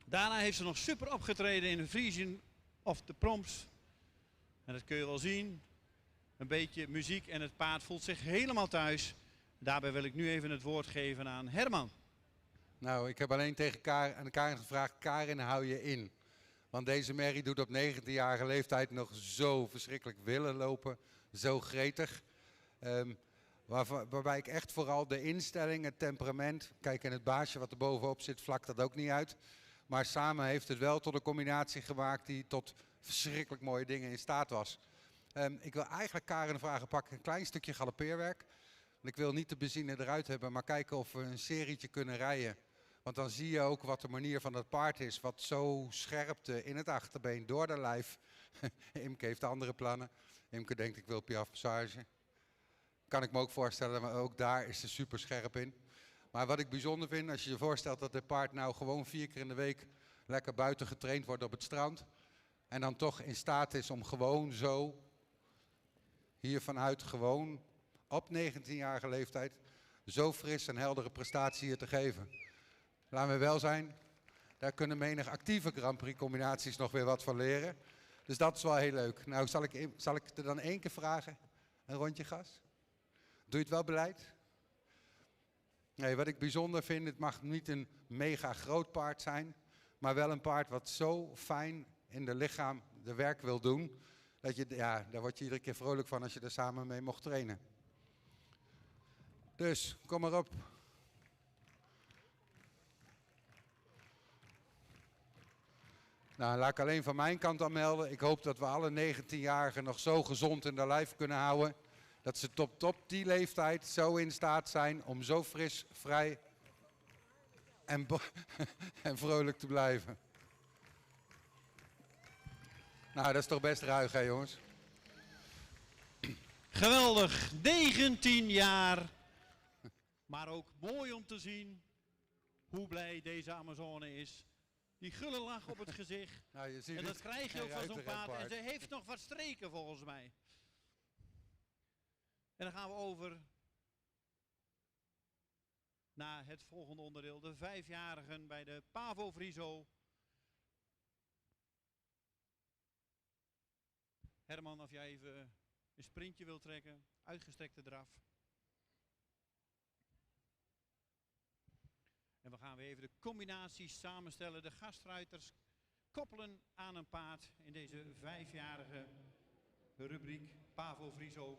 Daarna heeft ze nog super opgetreden in de Frisian of the Proms. En dat kun je wel zien. Een beetje muziek en het paard voelt zich helemaal thuis. Daarbij wil ik nu even het woord geven aan Herman.
Nou, ik heb alleen tegen Karin gevraagd, Karin, hou je in. Want deze merrie doet op 19-jarige leeftijd nog zo verschrikkelijk willen lopen. Zo gretig. Waarbij ik echt vooral de instelling, het temperament... Kijk, en het baasje wat er bovenop zit, vlakt dat ook niet uit. Maar samen heeft het wel tot een combinatie gemaakt die tot verschrikkelijk mooie dingen in staat was. Ik wil eigenlijk Karin vragen, pak een klein stukje galoppeerwerk. Ik wil niet de benzine eruit hebben, maar kijken of we een serietje kunnen rijden. Want dan zie je ook wat de manier van het paard is. Wat zo scherpte in het achterbeen door de lijf. Imke heeft andere plannen. Imke denkt ik wil Piaf Passage. Kan ik me ook voorstellen, maar ook daar is ze super scherp in. Maar wat ik bijzonder vind, als je je voorstelt dat dit paard nou gewoon 4 keer in de week lekker buiten getraind wordt op het strand. En dan toch in staat is om gewoon zo, hier vanuit gewoon op 19-jarige leeftijd, zo fris en heldere prestatie hier te geven. Laten we wel zijn, daar kunnen menig actieve Grand Prix combinaties nog weer wat van leren. Dus dat is wel heel leuk. Nou, zal ik er dan 1 keer vragen? Een rondje gas? Doe je het wel beleid? Nee, wat ik bijzonder vind, het mag niet een mega groot paard zijn, maar wel een paard wat zo fijn in de lichaam de werk wil doen, dat je, ja, daar word je iedere keer vrolijk van als je er samen mee mocht trainen. Dus, kom maar op. Nou, laat ik alleen van mijn kant aan melden. Ik hoop dat we alle 19-jarigen nog zo gezond in de lijf kunnen houden. Dat ze tot die leeftijd zo in staat zijn om zo fris, vrij en vrolijk te blijven. Nou, dat is toch best ruig, hè jongens?
Geweldig, 19 jaar. Maar ook mooi om te zien hoe blij deze Amazone is. Die gulle lach op het gezicht.
Nou, je ziet
en dat
het.
krijg je ook van zo'n
Geen
paard. En
ruiterrenpaard.
ze heeft nog wat streken volgens mij. En dan gaan we over naar het volgende onderdeel. De 5-jarigen bij de Pavo Friso. Herman, of jij even een sprintje wilt trekken. Uitgestrekte draf. En we gaan weer even de combinaties samenstellen. De gastruiters koppelen aan een paard in deze 5-jarige rubriek Pavo Friso.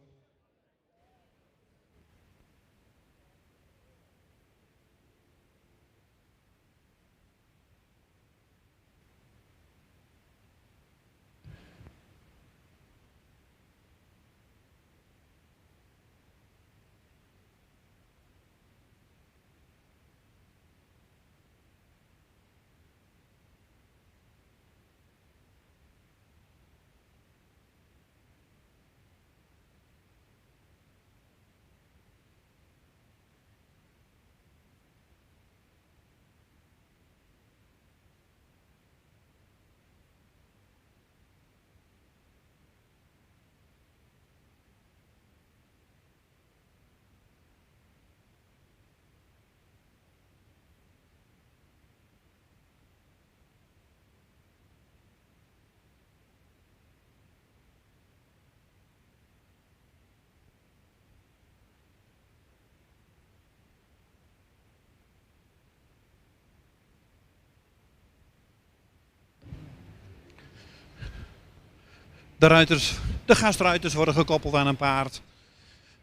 de gastruiters worden gekoppeld aan een paard.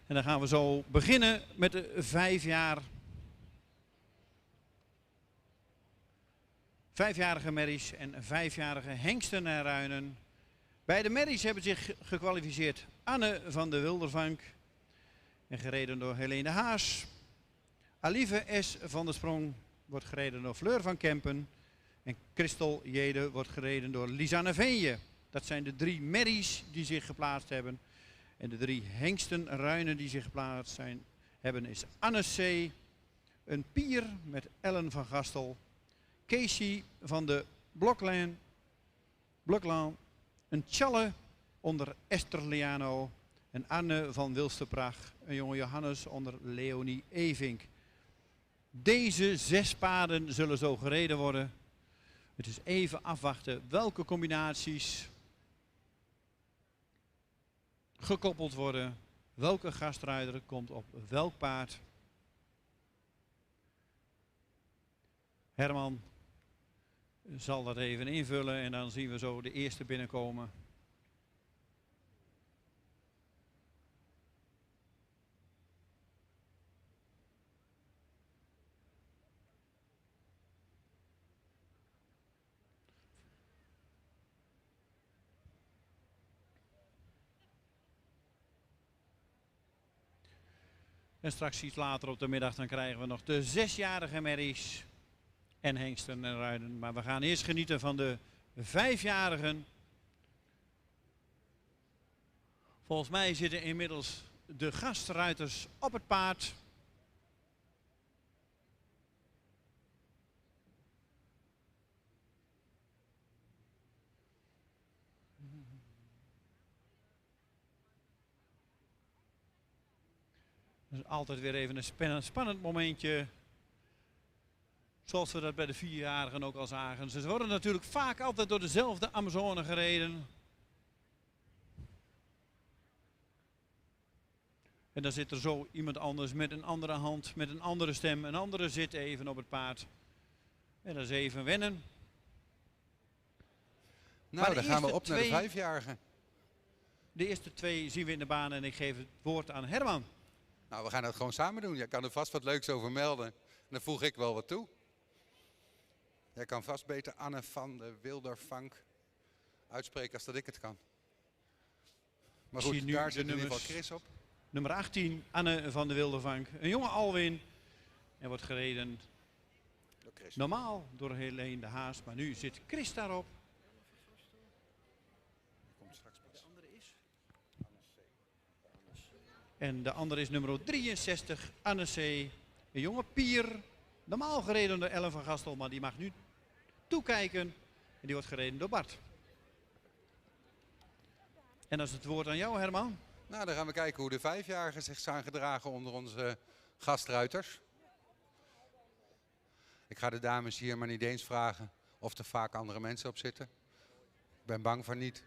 En dan gaan we zo beginnen met de 5-jarige merries en 5-jarige hengsten en ruinen. Bij de merries hebben zich gekwalificeerd Anne van de Wildervank en gereden door Helene de Haas. Alieve S. van der Sprong wordt gereden door Fleur van Kempen. En Christel Jede wordt gereden door Lisanne Veenje. Dat zijn de 3 merries die zich geplaatst hebben. En de 3 hengsten ruinen die zich geplaatst hebben is Anne C. Een pier met Ellen van Gastel. Casey van de Bloklaan. Een tjalle onder Esther Liano. En Anne van Wilsterprach. Een jonge Johannes onder Leonie Evink. Deze 6 paarden zullen zo gereden worden. Het is even afwachten welke combinaties gekoppeld worden. Welke gastruider komt op welk paard. Herman zal dat even invullen en dan zien we zo de eerste binnenkomen. En straks iets later op de middag dan krijgen we nog de 6-jarige merries en hengsten en ruiden. Maar we gaan eerst genieten van de 5-jarigen. Volgens mij zitten inmiddels de gastruiters op het paard. Dus altijd weer even een spannend momentje. Zoals we dat bij de 4-jarigen ook al zagen. Ze worden natuurlijk vaak altijd door dezelfde Amazone gereden. En dan zit er zo iemand anders met een andere hand, met een andere stem. Een andere zit even op het paard. En dat is even wennen.
Nou, dan gaan we op naar de 5-jarigen.
De eerste 2 zien we in de baan en ik geef het woord aan Herman.
Nou, we gaan het gewoon samen doen. Jij kan er vast wat leuks over melden. En dan voeg ik wel wat toe. Jij kan vast beter Anne van de Wildervank uitspreken als dat ik het kan. Maar goed,
nu
daar zit in ieder
nummers.
geval Chris op.
Nummer 18, Anne van de Wildervank. Een jonge Alwin. En wordt gereden normaal door Helene de Haas. Maar nu zit Chris daarop. En de andere is nummer 63, Anne C. Een jonge pier. Normaal gereden door Ellen van Gastel, maar die mag nu toekijken. En die wordt gereden door Bart. En dat is het woord aan jou, Herman.
Nou, dan gaan we kijken hoe de 5-jarigen zich zijn gedragen onder onze gastruiters. Ik ga de dames hier maar niet eens vragen of er vaak andere mensen op zitten. Ik ben bang van niet.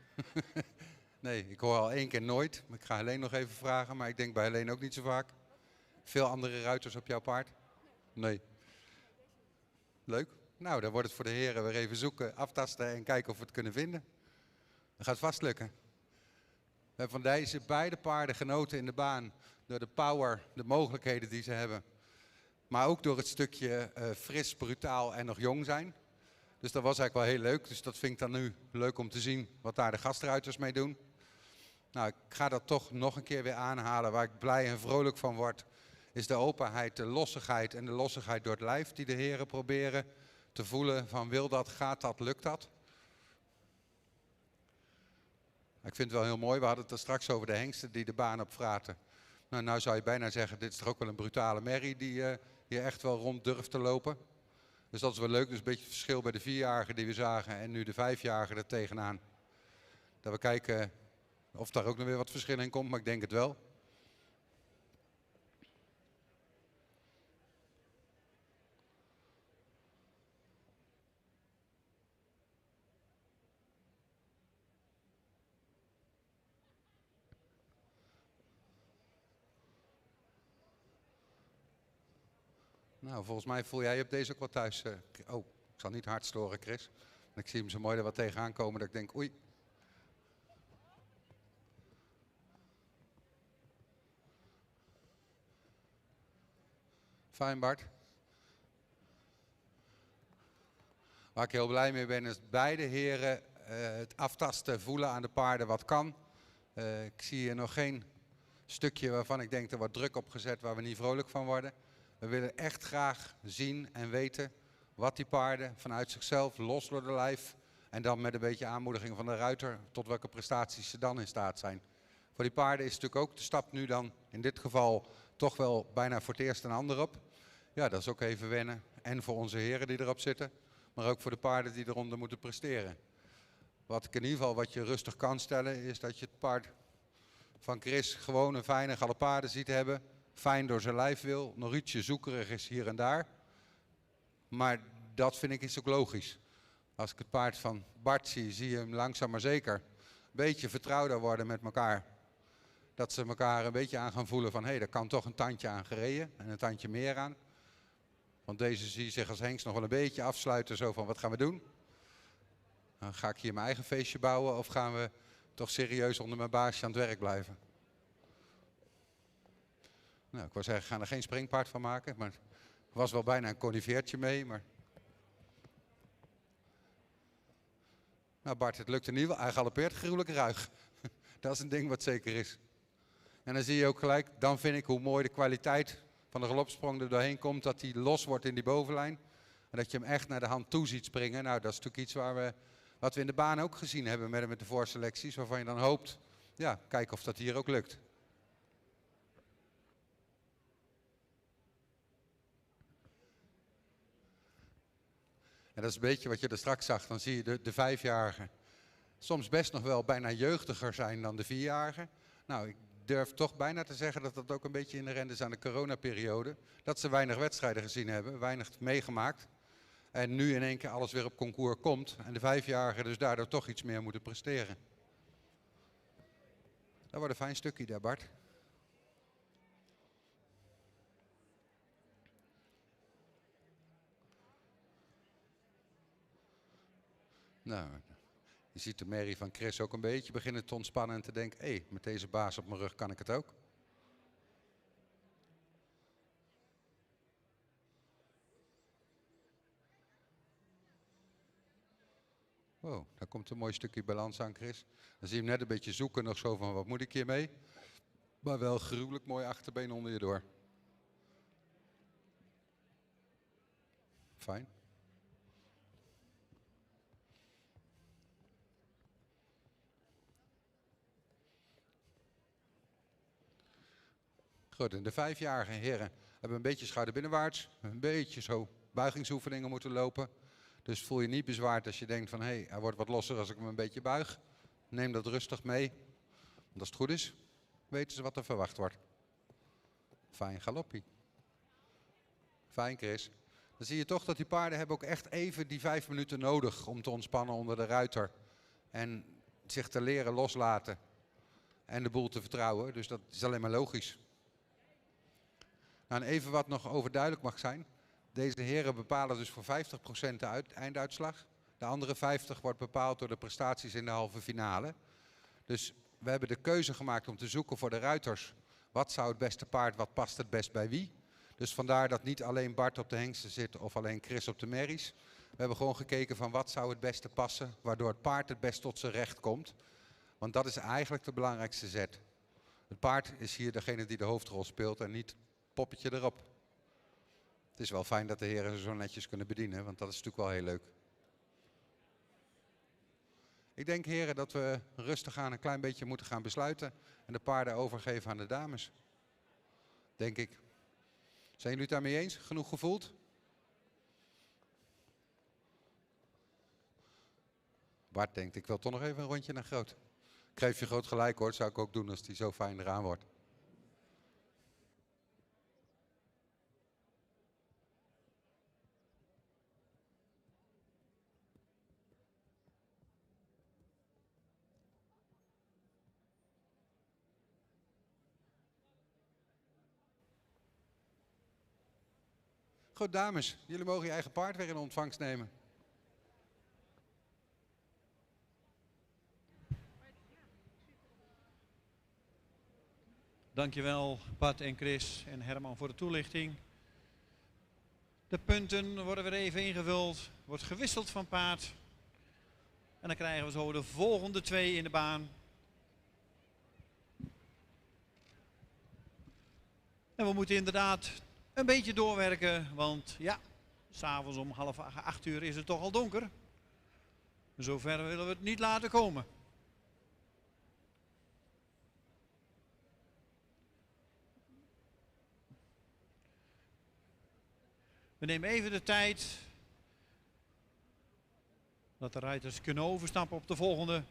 Nee, ik hoor al 1 keer nooit. Ik ga Helene nog even vragen, maar ik denk bij Helene ook niet zo vaak. Veel andere ruiters op jouw paard? Nee. Leuk. Nou, dan wordt het voor de heren weer even zoeken, aftasten en kijken of we het kunnen vinden. Dat gaat vast lukken. We hebben van deze beide paarden genoten in de baan. Door de power, de mogelijkheden die ze hebben. Maar ook door het stukje fris, brutaal en nog jong zijn. Dus dat was eigenlijk wel heel leuk. Dus dat vind ik dan nu leuk om te zien wat daar de gastruiters mee doen. Nou, ik ga dat toch nog een keer weer aanhalen. Waar ik blij en vrolijk van word, is de openheid, de lossigheid en de lossigheid door het lijf die de heren proberen te voelen van wil dat, gaat dat, lukt dat. Ik vind het wel heel mooi, we hadden het er straks over de hengsten die de baan op vraten. Nou zou je bijna zeggen, dit is toch ook wel een brutale merrie die hier echt wel rond durft te lopen. Dus dat is wel leuk, dus een beetje het verschil bij de 4-jarigen die we zagen en nu de 5-jarigen er tegenaan. Dat we kijken of daar ook nog weer wat verschil in komt, maar ik denk het wel. Nou, volgens mij voel jij op deze ook wel thuis. Oh, ik zal niet hard storen, Chris. Ik zie hem zo mooi er wat tegenaan komen dat ik denk, oei. Fijn, Bart. Waar ik heel blij mee ben is beide heren het aftasten, voelen aan de paarden wat kan. Ik zie hier nog geen stukje waarvan ik denk er wordt druk op gezet waar we niet vrolijk van worden. We willen echt graag zien en weten wat die paarden vanuit zichzelf, los door de lijf en dan met een beetje aanmoediging van de ruiter, tot welke prestaties ze dan in staat zijn. Voor die paarden is natuurlijk ook de stap nu dan in dit geval toch wel bijna voor het eerst een ander op. Ja, dat is ook even wennen. En voor onze heren die erop zitten, maar ook voor de paarden die eronder moeten presteren. Wat ik in ieder geval wat je rustig kan stellen is dat je het paard van Chris gewoon een fijne galopade ziet hebben. Fijn door zijn lijf wil, nog ietsje zoekerig is hier en daar. Maar dat vind ik is ook logisch. Als ik het paard van Bart zie je hem langzaam maar zeker een beetje vertrouwder worden met elkaar. Dat ze elkaar een beetje aan gaan voelen van hé, daar kan toch een tandje aan gereden en een tandje meer aan. Want deze zie je zich als hengst nog wel een beetje afsluiten zo van wat gaan we doen? Dan ga ik hier mijn eigen feestje bouwen of gaan we toch serieus onder mijn baasje aan het werk blijven? Nou, ik wou zeggen, we gaan er geen springpaard van maken, maar er was wel bijna een conniveertje mee. Maar... Nou Bart, het lukt in ieder geval. Hij galopeert gruwelijk ruig. Dat is een ding wat zeker is. En dan zie je ook gelijk, dan vind ik hoe mooi de kwaliteit van de galopsprong er doorheen komt, dat hij los wordt in die bovenlijn. En dat je hem echt naar de hand toe ziet springen. Nou, dat is natuurlijk iets wat we in de baan ook gezien hebben met de voorselecties, waarvan je dan hoopt, ja, kijken of dat hier ook lukt. En dat is een beetje wat je er straks zag. Dan zie je de vijfjarigen soms best nog wel bijna jeugdiger zijn dan de vierjarigen. Nou, ik durf toch bijna te zeggen dat dat ook een beetje inherent is aan de coronaperiode. Dat ze weinig wedstrijden gezien hebben, weinig meegemaakt. En nu in één keer alles weer op concours komt. En de vijfjarigen dus daardoor toch iets meer moeten presteren. Dat wordt een fijn stukje daar, Bart. Nou, je ziet de merrie van Chris ook een beetje beginnen te ontspannen en te denken, hé, met deze baas op mijn rug kan ik het ook. Wow, daar komt een mooi stukje balans aan, Chris. Dan zie je hem net een beetje zoeken nog zo van, wat moet ik hiermee? Maar wel gruwelijk mooi achterbeen onder je door. Fijn. Goed, en de vijfjarige heren hebben een beetje schouderbinnenwaarts, een beetje zo buigingsoefeningen moeten lopen. Dus voel je niet bezwaard als je denkt van hé, hij wordt wat losser als ik hem een beetje buig. Neem dat rustig mee. Want als het goed is, weten ze wat er verwacht wordt. Fijn galoppie. Fijn, Chris. Dan zie je toch dat die paarden hebben ook echt even die 5 minuten nodig om te ontspannen onder de ruiter. En zich te leren loslaten. En de boel te vertrouwen. Dus dat is alleen maar logisch. Nou, en even wat nog overduidelijk mag zijn. Deze heren bepalen dus voor 50% de einduitslag. De andere 50% wordt bepaald door de prestaties in de halve finale. Dus we hebben de keuze gemaakt om te zoeken voor de ruiters. Wat zou het beste paard, wat past het best bij wie? Dus vandaar dat niet alleen Bart op de hengsten zit of alleen Chris op de merries. We hebben gewoon gekeken van wat zou het beste passen, waardoor het paard het best tot zijn recht komt. Want dat is eigenlijk de belangrijkste zet. Het paard is hier degene die de hoofdrol speelt en niet het poppetje erop. Het is wel fijn dat de heren ze zo netjes kunnen bedienen, want dat is natuurlijk wel heel leuk. Ik denk, heren, dat we rustig aan een klein beetje moeten gaan besluiten en de paarden overgeven aan de dames. Denk ik. Zijn jullie het daarmee eens? Genoeg gevoeld? Bart denkt, ik wil toch nog even een rondje naar Groot. Ik geef je Groot gelijk hoor, dat zou ik ook doen als die zo fijn eraan wordt. Goed, dames, jullie mogen je eigen paard weer in ontvangst nemen.
Dankjewel Bart en Chris en Herman voor de toelichting. De punten worden weer even ingevuld. Wordt gewisseld van paard. En dan krijgen we zo de volgende 2 in de baan. En we moeten inderdaad een beetje doorwerken. Want ja, s'avonds om 7:30 is het toch al donker. Zover willen we het niet laten komen. We nemen even de tijd dat de ruiters kunnen overstappen op de volgende.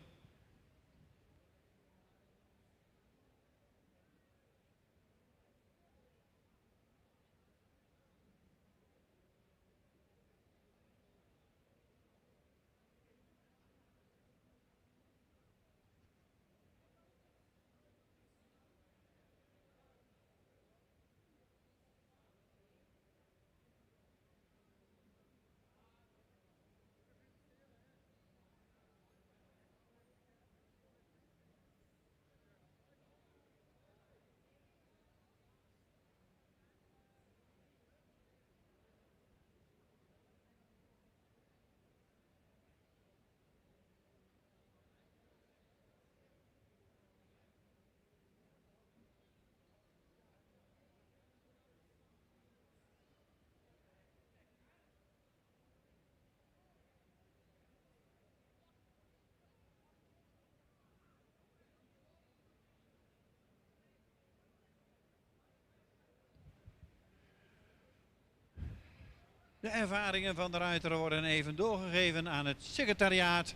De ervaringen van de ruiter worden even doorgegeven aan het secretariaat.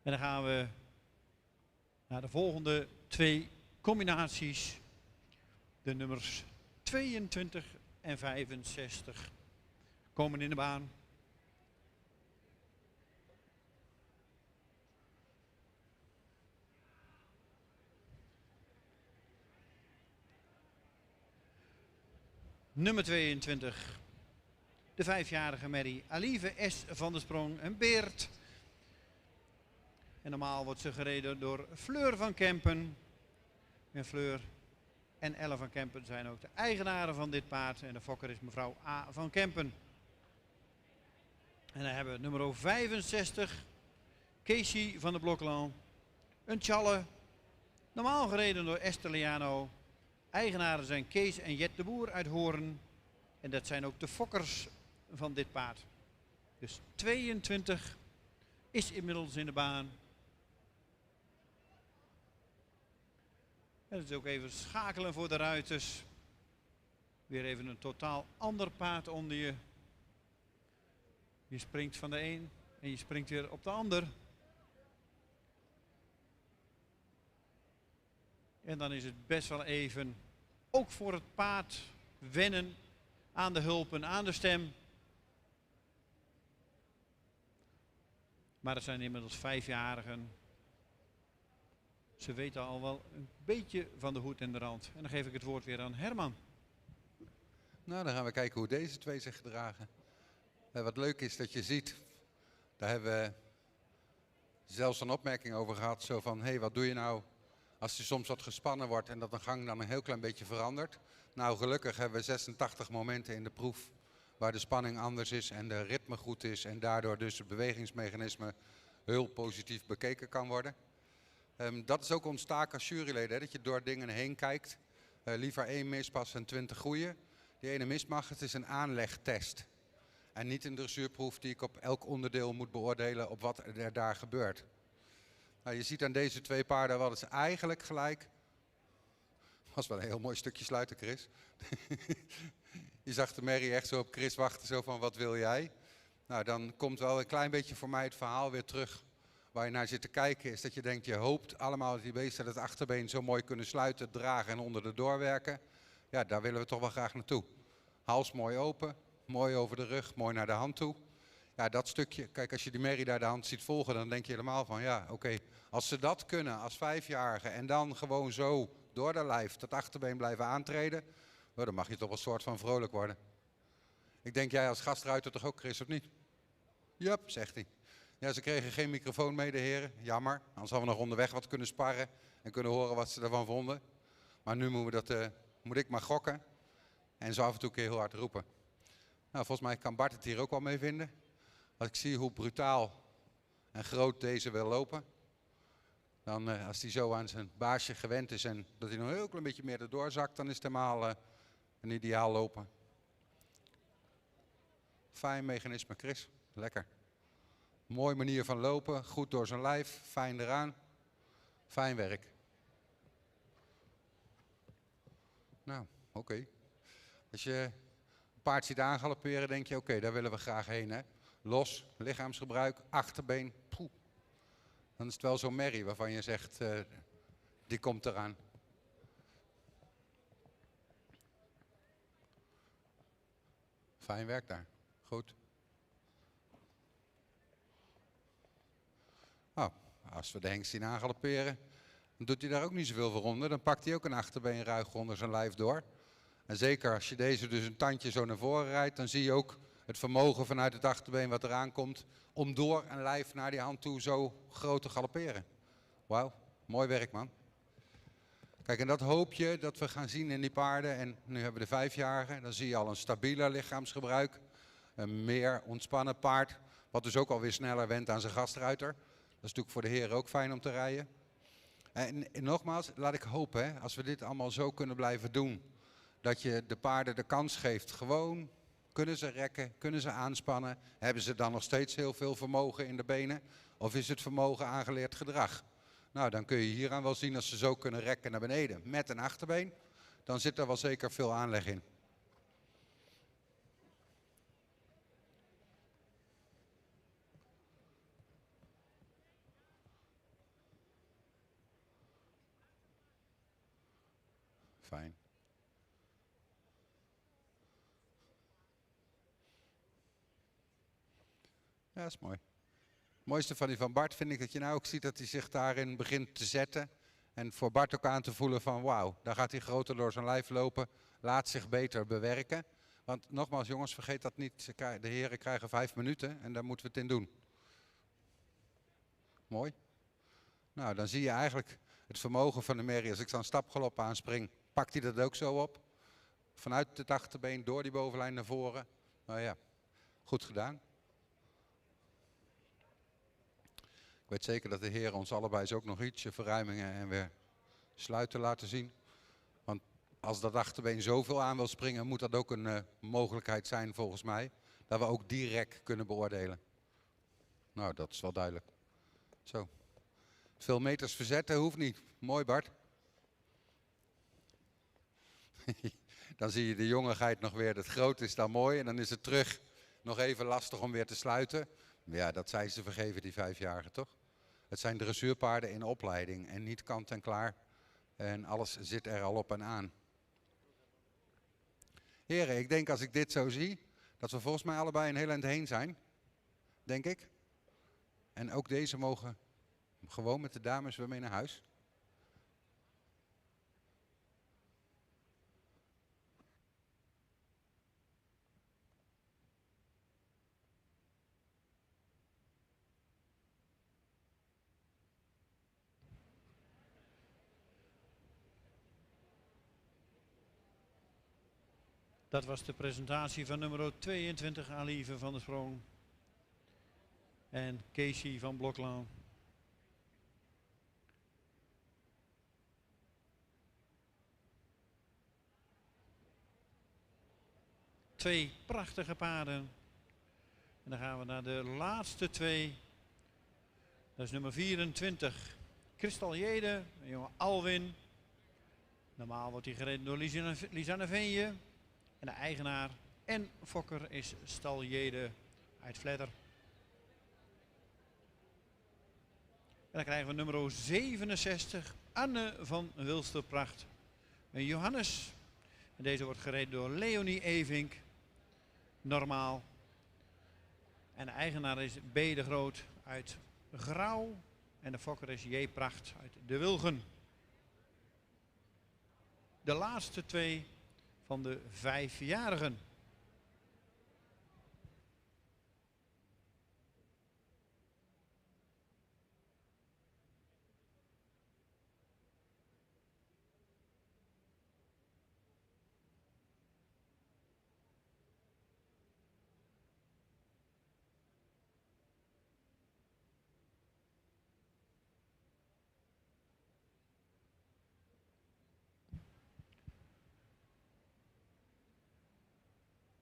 En dan gaan we naar de volgende 2 combinaties. De nummers 22 en 65 komen in de baan. Nummer 22. De 5-jarige Mary Alieve S. van der Sprong, een beert. En normaal wordt ze gereden door Fleur van Kempen. En Fleur en Elle van Kempen zijn ook de eigenaren van dit paard. En de fokker is mevrouw A. van Kempen. En dan hebben we nummer 65, Casey van de Blokland. Een Tjalle, normaal gereden door Esther Liano. Eigenaren zijn Kees en Jet de Boer uit Hoorn. En dat zijn ook de fokkers van dit paard. Dus 22 is inmiddels in de baan. En het is ook even schakelen voor de ruiters. Weer even een totaal ander paard onder je. Je springt van de een en je springt weer op de ander. En dan is het best wel even, ook voor het paard, wennen aan de hulpen, aan de stem. Maar het zijn inmiddels 5-jarigen. Ze weten al wel een beetje van de hoed en de rand. En dan geef ik het woord weer aan Herman.
Nou, dan gaan we kijken hoe deze 2 zich gedragen. Wat leuk is dat je ziet, daar hebben we zelfs een opmerking over gehad. Zo van, hé, wat doe je nou als je soms wat gespannen wordt en dat een gang dan een heel klein beetje verandert. Nou, gelukkig hebben we 86 momenten in de proef waar de spanning anders is en de ritme goed is. En daardoor dus het bewegingsmechanisme heel positief bekeken kan worden. Dat is ook ons taak als juryleden, hè, dat je door dingen heen kijkt. Liever 1 mispas en 20 goeie. Die ene mis mag, het is een aanlegtest. En niet een dressuurproef die ik op elk onderdeel moet beoordelen op wat er daar gebeurt. Nou, je ziet aan deze 2 paarden wel eens eigenlijk gelijk. Was wel een heel mooi stukje sluiten, Chris. Je zag de Mary echt zo op Chris wachten, zo van wat wil jij? Nou, dan komt wel een klein beetje voor mij het verhaal weer terug. Waar je naar zit te kijken is dat je denkt, je hoopt allemaal dat die beesten het achterbeen zo mooi kunnen sluiten, dragen en onder de doorwerken. Ja, daar willen we toch wel graag naartoe. Hals mooi open, mooi over de rug, mooi naar de hand toe. Ja, dat stukje, kijk, als je die Mary daar de hand ziet volgen, dan denk je helemaal van, ja, oké, als ze dat kunnen als 5-jarige en dan gewoon zo door de lijf dat achterbeen blijven aantreden, nou, dan mag je toch wel een soort van vrolijk worden. Ik denk jij als gastruiter toch ook, Chris, of niet? Jup, zegt hij. Ja, ze kregen geen microfoon mee, de heren. Jammer, anders hadden we nog onderweg wat kunnen sparren en kunnen horen wat ze ervan vonden. Maar nu moet ik maar gokken en zo af en toe een keer heel hard roepen. Nou, volgens mij kan Bart het hier ook wel mee vinden. Als ik zie hoe brutaal en groot deze wil lopen. Dan als hij zo aan zijn baasje gewend is en dat hij nog een heel klein beetje meer erdoor zakt, dan is het helemaal een ideaal lopen. Fijn mechanisme, Chris. Lekker. Mooie manier van lopen, goed door zijn lijf, fijn eraan. Fijn werk. Nou, oké. Als je een paard ziet aangalopperen, denk je, oké, daar willen we graag heen. Hè? Los, lichaamsgebruik, achterbeen. Poeh. Dan is het wel zo'n merrie waarvan je zegt, die komt eraan. Fijn werk daar. Goed. Nou, als we de hengst zien aangalopperen, dan doet hij daar ook niet zoveel voor onder. Dan pakt hij ook een achterbeen ruig onder zijn lijf door. En zeker als je deze dus een tandje zo naar voren rijdt, dan zie je ook het vermogen vanuit het achterbeen wat eraan komt om door een lijf naar die hand toe zo groot te galopperen. Wauw, mooi werk man. Kijk, en dat hoop je dat we gaan zien in die paarden. En nu hebben we de 5-jarigen, dan zie je al een stabieler lichaamsgebruik. Een meer ontspannen paard, wat dus ook alweer sneller went aan zijn gastruiter. Dat is natuurlijk voor de heren ook fijn om te rijden. En nogmaals, laat ik hopen, hè, als we dit allemaal zo kunnen blijven doen, dat je de paarden de kans geeft. Gewoon, kunnen ze rekken, kunnen ze aanspannen? Hebben ze dan nog steeds heel veel vermogen in de benen? Of is het vermogen aangeleerd gedrag? Nou, dan kun je hieraan wel zien als ze zo kunnen rekken naar beneden met een achterbeen. Dan zit er wel zeker veel aanleg in. Fijn. Ja, dat is mooi. Het mooiste van die van Bart vind ik dat je nou ook ziet dat hij zich daarin begint te zetten. En voor Bart ook aan te voelen van wauw, daar gaat hij groter door zijn lijf lopen. Laat zich beter bewerken. Want nogmaals jongens, vergeet dat niet. De heren krijgen 5 minuten en daar moeten we het in doen. Mooi. Nou, dan zie je eigenlijk het vermogen van de merrie. Als ik zo'n stapgalop aanspring, pakt hij dat ook zo op. Vanuit het achterbeen, door die bovenlijn naar voren. Nou ja, goed gedaan. Ik weet zeker dat de heren ons allebei zo ook nog ietsje verruimingen en weer sluiten laten zien. Want als dat achterbeen zoveel aan wil springen, moet dat ook een mogelijkheid zijn volgens mij. Dat we ook direct kunnen beoordelen. Nou, dat is wel duidelijk. Zo. Veel meters verzetten hoeft niet. Mooi Bart. Dan zie je de jongigheid nog weer. Dat groot is dan mooi. En dan is het terug nog even lastig om weer te sluiten. Ja, dat zijn ze vergeven, die 5-jarigen, toch? Het zijn dressuurpaarden in opleiding en niet kant en klaar. En alles zit er al op en aan. Heren, ik denk als ik dit zo zie, dat we volgens mij allebei een heel eind heen zijn. Denk ik. En ook deze mogen gewoon met de dames weer mee naar huis.
Dat was de presentatie van nummer 22, Alieve van der Sprong. En Casey van Bloklaan. Twee prachtige paarden. En dan gaan we naar de laatste twee. Dat is nummer 24, Kristalliede, een jonge Alwin. Normaal wordt hij gereden door Lisanne Veenje. En de eigenaar en fokker is Stalliede uit Vledder. En dan krijgen we nummer 67, Anne van Wilsterpracht. Een Johannes. En deze wordt gereden door Leonie Evink. Normaal. En de eigenaar is B. de Groot uit Grauw. En de fokker is J. Pracht uit De Wilgen. De laatste twee van de 5-jarigen.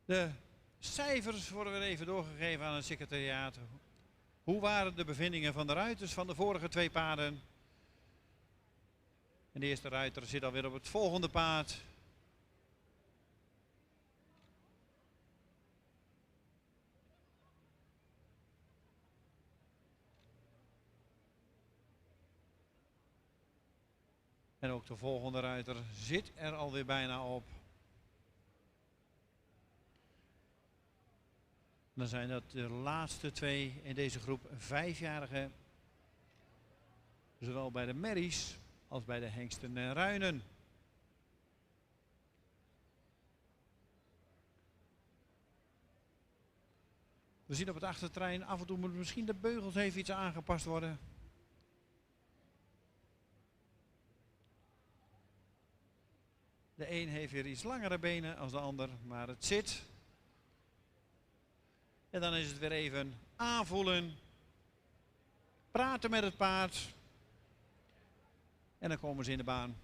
De cijfers worden weer even doorgegeven aan het secretariaat. Hoe waren de bevindingen van de ruiters van de vorige 2 paarden? En de eerste ruiter zit alweer op het volgende paard. En ook de volgende ruiter zit er alweer bijna op. Dan zijn dat de laatste 2 in deze groep 5-jarigen. Zowel bij de merries als bij de hengsten en ruinen. We zien op het achtertrein af en toe moet misschien de beugels even iets aangepast worden. De een heeft weer iets langere benen als de ander, maar het zit. En dan is het weer even aanvoelen. Praten met het paard. En dan komen ze in de baan.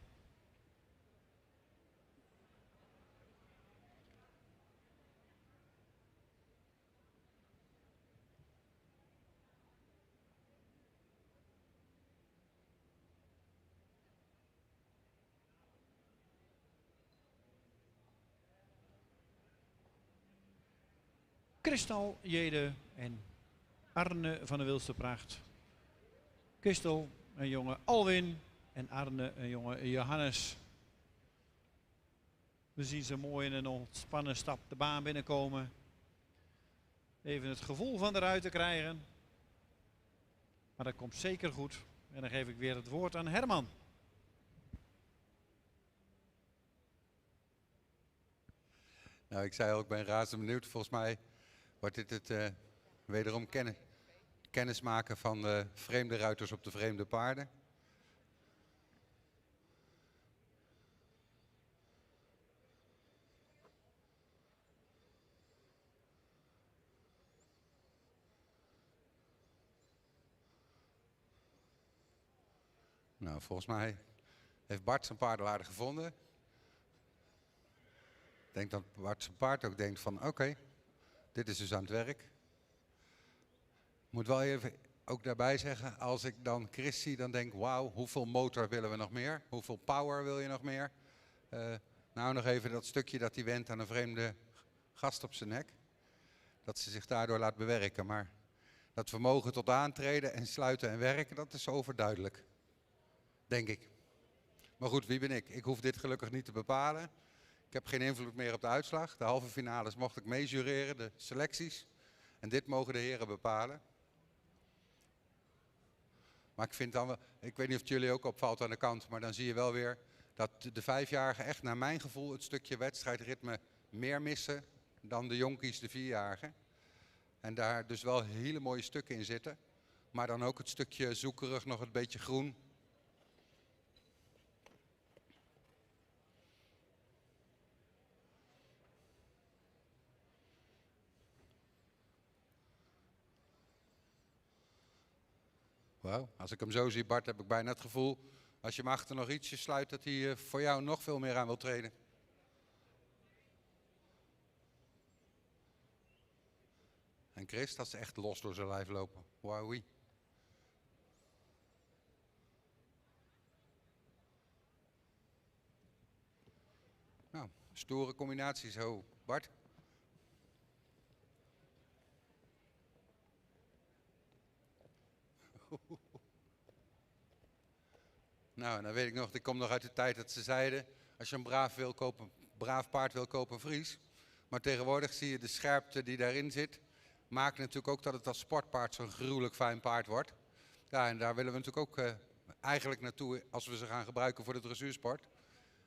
Christel Jede en Arne van de Wilste Pracht. Christel, een jonge Alwin en Arne, een jonge Johannes. We zien ze mooi in een ontspannen stap de baan binnenkomen. Even het gevoel van de ruiter krijgen. Maar dat komt zeker goed. En dan geef ik weer het woord aan Herman.
Nou, ik zei al, ik ben razend benieuwd. Volgens mij wordt dit het wederom kennismaken van de vreemde ruiters op de vreemde paarden. Nou, volgens mij heeft Bart zijn paardenwaarde gevonden. Ik denk dat Bart zijn paard ook denkt van oké, dit is dus aan het werk. Ik moet wel even ook daarbij zeggen, als ik dan Chris zie, dan denk ik wauw, hoeveel motor willen we nog meer? Hoeveel power wil je nog meer? Nou nog even dat stukje dat hij went aan een vreemde gast op zijn nek. Dat ze zich daardoor laat bewerken. Maar dat vermogen tot aantreden en sluiten en werken, dat is overduidelijk. Denk ik. Maar goed, wie ben ik? Ik hoef dit gelukkig niet te bepalen. Ik heb geen invloed meer op de uitslag. De halve finales mocht ik meejureren, de selecties. En dit mogen de heren bepalen. Maar ik vind dan wel, ik weet niet of het jullie ook opvalt aan de kant, maar dan zie je wel weer dat de 5-jarigen echt naar mijn gevoel het stukje wedstrijdritme meer missen dan de jonkies, de 4-jarigen. En daar dus wel hele mooie stukken in zitten. Maar dan ook het stukje zoekerig, nog een beetje groen. Wauw, als ik hem zo zie, Bart, heb ik bijna het gevoel, als je hem achter nog ietsje sluit, dat hij voor jou nog veel meer aan wil treden. En Chris, dat ze echt los door zijn lijf lopen. Wauw. Nou, stoere combinatie zo, Bart. Nou, en dan weet ik nog, ik kom nog uit de tijd dat ze zeiden, als je een braaf paard wil kopen, Fries. Maar tegenwoordig zie je de scherpte die daarin zit, maakt natuurlijk ook dat het als sportpaard zo'n gruwelijk fijn paard wordt. Ja, en daar willen we natuurlijk ook eigenlijk naartoe als we ze gaan gebruiken voor de dressuursport.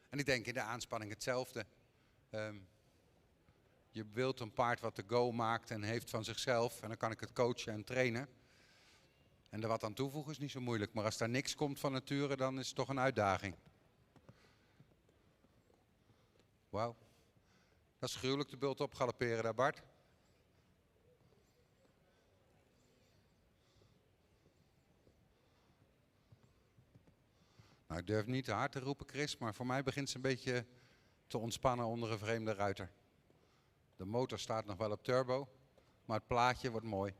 En ik denk in de aanspanning hetzelfde. Je wilt een paard wat de go maakt en heeft van zichzelf en dan kan ik het coachen en trainen. En er wat aan toevoegen is niet zo moeilijk, maar als daar niks komt van nature, dan is het toch een uitdaging. Wauw. Dat is gruwelijk de bult opgalopperen daar, Bart. Nou, ik durf niet te hard te roepen, Chris, maar voor mij begint ze een beetje te ontspannen onder een vreemde ruiter. De motor staat nog wel op turbo, maar het plaatje wordt mooi.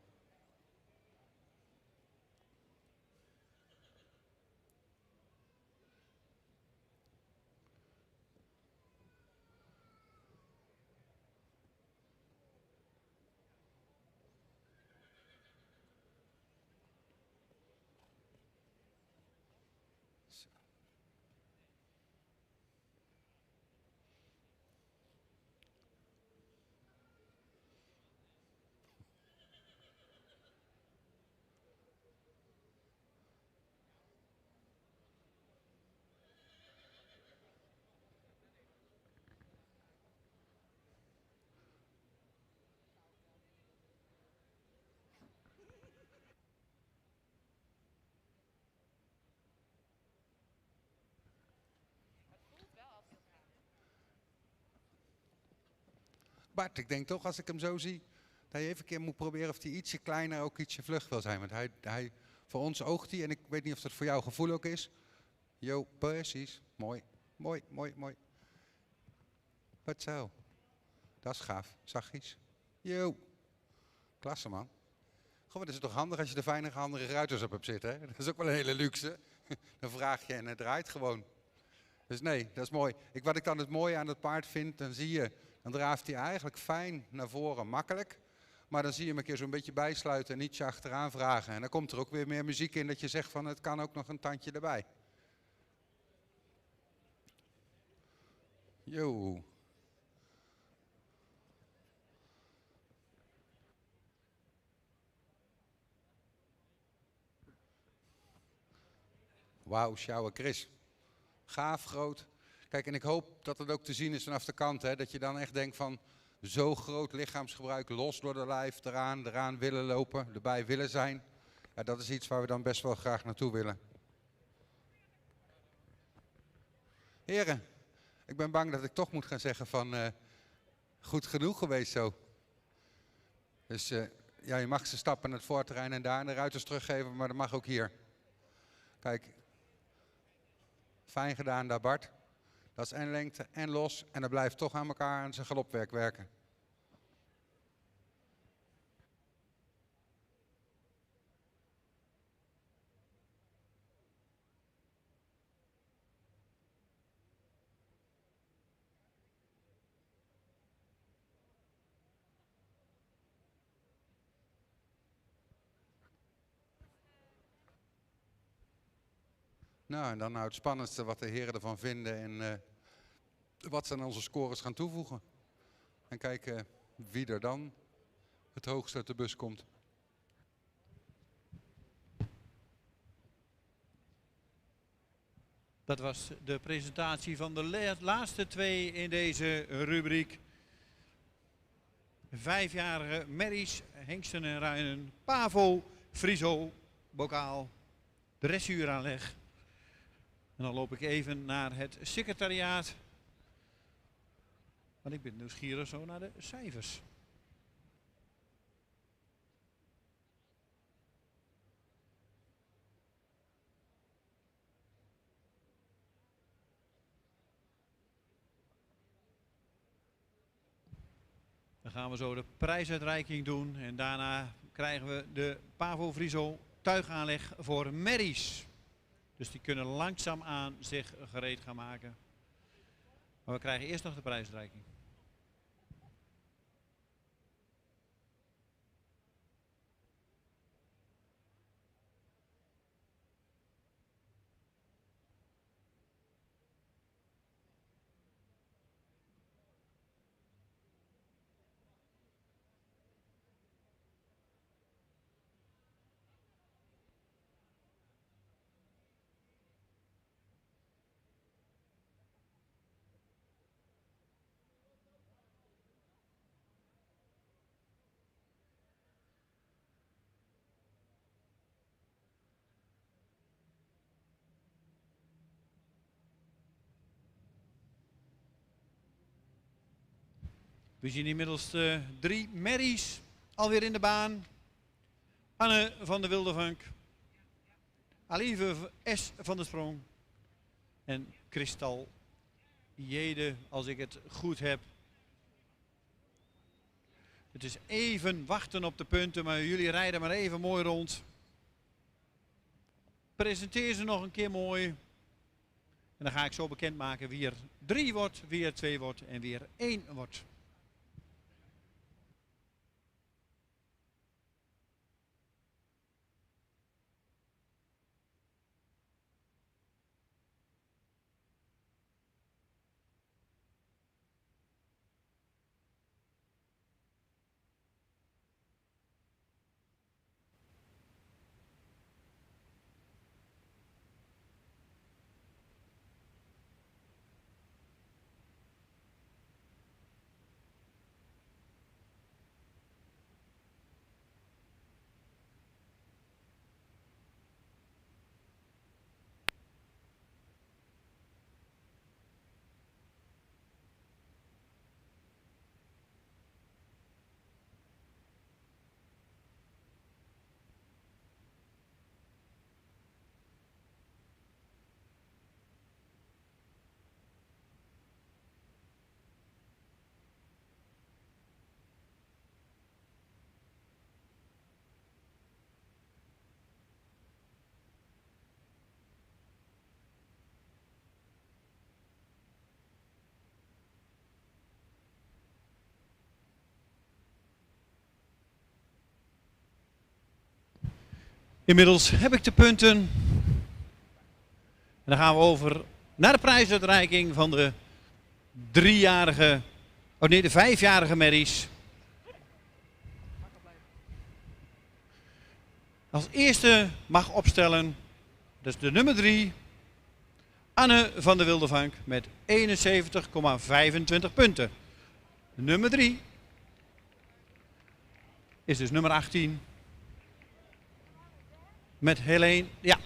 Bart, ik denk toch als ik hem zo zie, dat je even een keer moet proberen of hij ietsje kleiner, ook ietsje vlug wil zijn. Want hij voor ons oogt hij, en ik weet niet of dat voor jouw gevoel ook is. Jo, precies. Mooi, mooi, mooi, mooi. Wat zo. Dat is gaaf, zachtjes. Jo. Klasse man. Goh, wat is het toch handig als je er fijne handige ruiters op hebt zitten, hè? Dat is ook wel een hele luxe. Dan vraag je en het draait gewoon. Dus nee, dat is mooi. Wat ik dan het mooie aan het paard vind, dan zie je, dan draaft hij eigenlijk fijn naar voren, makkelijk. Maar dan zie je hem een keer zo'n beetje bijsluiten en ietsje achteraan vragen. En dan komt er ook weer meer muziek in dat je zegt van het kan ook nog een tandje erbij. Yo. Wauw, Sjouwe Chris. Gaaf, groot. Kijk, en ik hoop dat het ook te zien is vanaf de kant. Hè, dat je dan echt denkt van zo groot lichaamsgebruik, los door de lijf, eraan willen lopen, erbij willen zijn. Ja, dat is iets waar we dan best wel graag naartoe willen. Heren, ik ben bang dat ik toch moet gaan zeggen van goed genoeg geweest zo. Dus ja, je mag ze stappen naar het voorterrein en daar de ruiters teruggeven, maar dat mag ook hier. Kijk, fijn gedaan daar Bart. Dat is en lengte en los en dan blijft toch aan elkaar aan zijn galopwerk werken. Nou, en dan nou het spannendste wat de heren ervan vinden en wat ze aan onze scores gaan toevoegen. En kijken wie er dan het hoogst uit de bus komt.
Dat was de presentatie van de laatste twee in deze rubriek. 5-jarige merries, hengsten en ruinen, pavo, friso, bokaal, dressuuraanleg. En dan loop ik even naar het secretariaat. Want ik ben nieuwsgierig zo naar de cijfers. Dan gaan we zo de prijsuitreiking doen. En daarna krijgen we de Pavo Friso tuigaanleg voor merries. Dus die kunnen langzaamaan zich gereed gaan maken. Maar we krijgen eerst nog de prijsuitreiking. We zien inmiddels 3 merries alweer in de baan. Anne van de Wildevunk, Alieve S. van der Sprong en Kristal Jede, als ik het goed heb. Het is even wachten op de punten, maar jullie rijden maar even mooi rond. Presenteer ze nog een keer mooi. En dan ga ik zo bekendmaken wie er 3 wordt, wie er 2 wordt en wie er 1 wordt. Inmiddels heb ik de punten. En dan gaan we over naar de prijsuitreiking van de 5-jarige merries. Als eerste mag opstellen, dat is de nummer 3, Anne van der Wildevank met 71,25 punten. De nummer 3 is dus nummer 18. Met Helene, ja.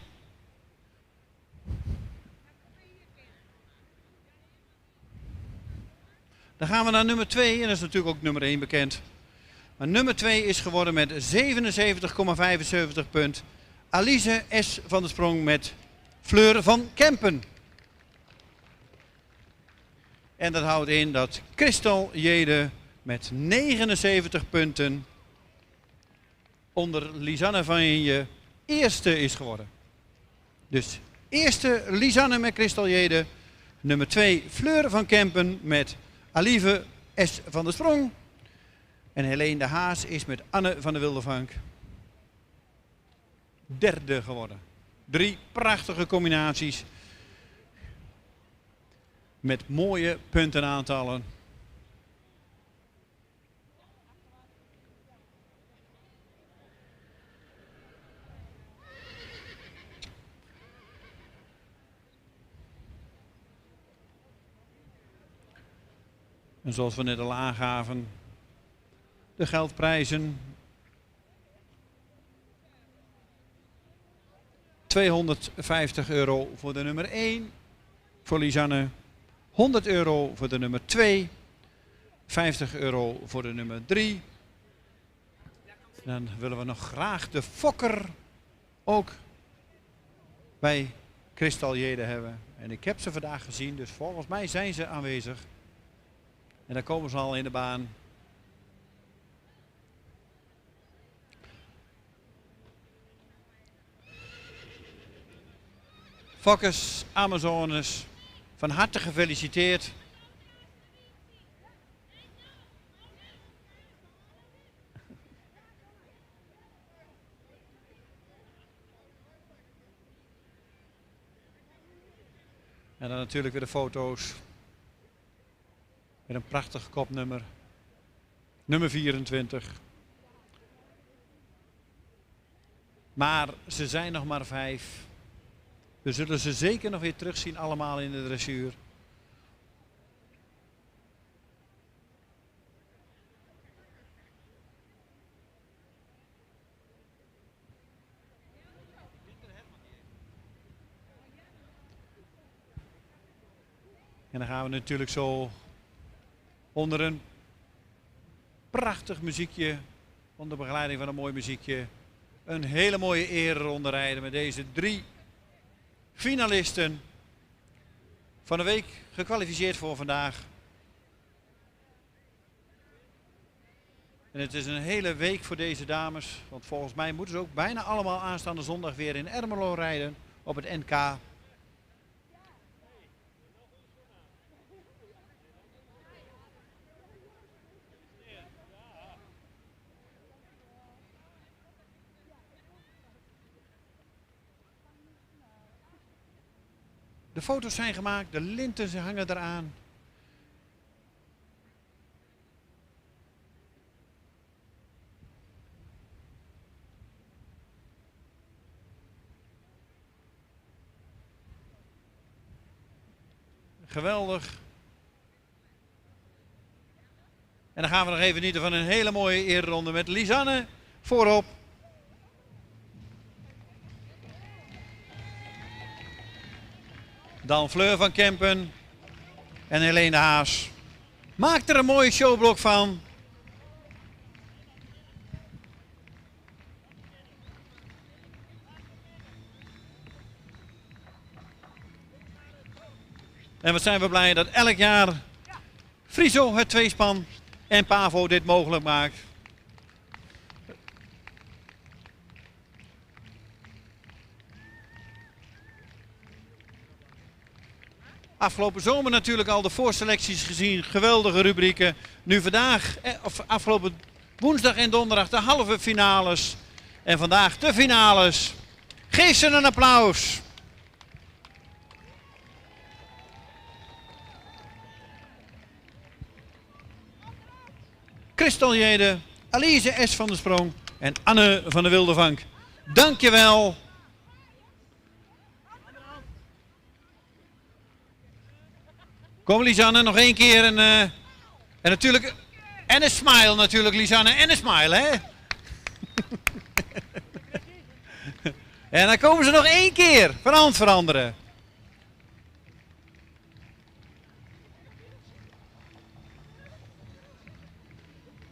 Dan gaan we naar nummer 2 en dat is natuurlijk ook nummer 1 bekend. Maar nummer 2 is geworden met 77,75 punt. Alice S. van der Sprong met Fleur van Kempen. En dat houdt in dat Christel Jede met 79 punten onder Lisanne van Inje eerste is geworden. Dus eerste Lisanne met Christel Jede. Nummer 2 Fleur van Kempen met Alive S. van der Sprong. En Helene de Haas is met Anne van der Wildevank derde geworden. 3 prachtige combinaties. Met mooie puntenaantallen. En zoals we net al aangaven, de geldprijzen. €250 voor de nummer 1 voor Lisanne. €100 voor de nummer 2. €50 voor de nummer 3. Dan willen we nog graag de fokker ook bij Christel Jede hebben. En ik heb ze vandaag gezien, dus volgens mij zijn ze aanwezig. En dan komen ze al in de baan. Fokkers, Amazones, van harte gefeliciteerd. En dan natuurlijk weer de foto's. Met een prachtig kopnummer. Nummer 24. Maar ze zijn nog maar 5. We zullen ze zeker nog weer terugzien allemaal in de dressuur. En dan gaan we natuurlijk zo onder een prachtig muziekje, onder begeleiding van een mooi muziekje, een hele mooie ereronde rijden met deze 3 finalisten van de week gekwalificeerd voor vandaag. En het is een hele week voor deze dames. Want volgens mij moeten ze ook bijna allemaal aanstaande zondag weer in Ermelo rijden op het NK. De foto's zijn gemaakt, de linten ze hangen eraan. Geweldig. En dan gaan we nog even genieten van een hele mooie ereronde met Lisanne voorop. Dan Fleur van Kempen en Helene Haas. Maak er een mooie showblok van. En wat zijn we blij dat elk jaar Friso, het tweespan, en Pavo dit mogelijk maakt. Afgelopen zomer natuurlijk al de voorselecties gezien, geweldige rubrieken. Nu vandaag, of afgelopen woensdag en donderdag de halve finales. En vandaag de finales. Geef ze een applaus. Christel Jede, Alize S. van der Sprong en Anne van der Wildevank. Dankjewel. Kom Lisanne, nog één keer en natuurlijk, en een smile natuurlijk Lisanne, en een smile hè. En dan komen ze nog één keer, van hand veranderen.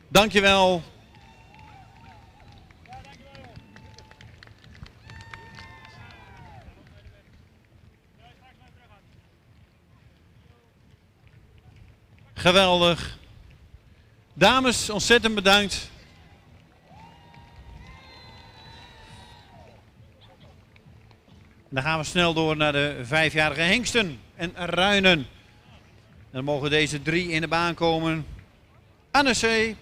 Dankjewel. Geweldig. Dames, ontzettend bedankt. Dan gaan we snel door naar de 5-jarige hengsten en ruinen. Dan mogen deze 3 in de baan komen. Anne C.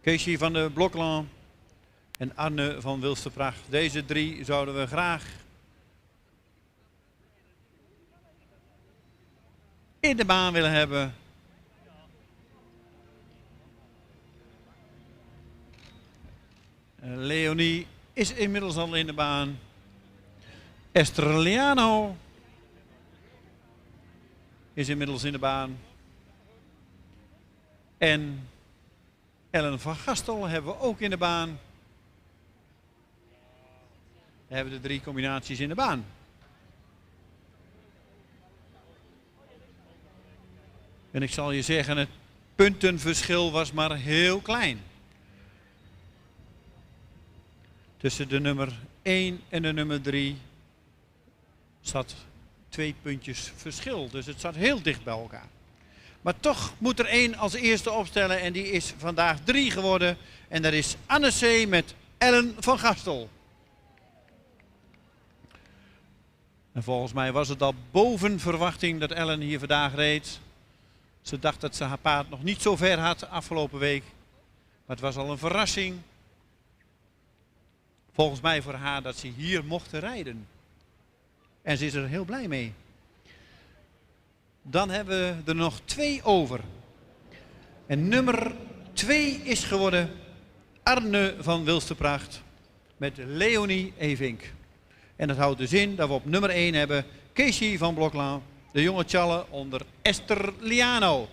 Keesje van de Blokland en Arne van Wilsterpracht. Deze 3 zouden we graag in de baan willen hebben. Leonie is inmiddels al in de baan. Esther Liano is inmiddels in de baan. En Ellen van Gastel hebben we ook in de baan. We hebben de 3 combinaties in de baan. En ik zal je zeggen, het puntenverschil was maar heel klein. Tussen de nummer 1 en de nummer 3 zat 2 puntjes verschil. Dus het zat heel dicht bij elkaar. Maar toch moet er 1 als eerste opstellen en die is vandaag 3 geworden. En dat is Anne C. met Ellen van Gastel. En volgens mij was het al boven verwachting dat Ellen hier vandaag reed. Ze dacht dat ze haar paard nog niet zo ver had afgelopen week. Maar het was al een verrassing. Volgens mij voor haar dat ze hier mocht rijden. En ze is er heel blij mee. Dan hebben we er nog 2 over. En nummer 2 is geworden Arne van Wilsterpracht met Leonie Evink. En dat houdt dus in dat we op nummer 1 hebben Keesje van Blokland, de jonge Tjalle onder Esther Liano.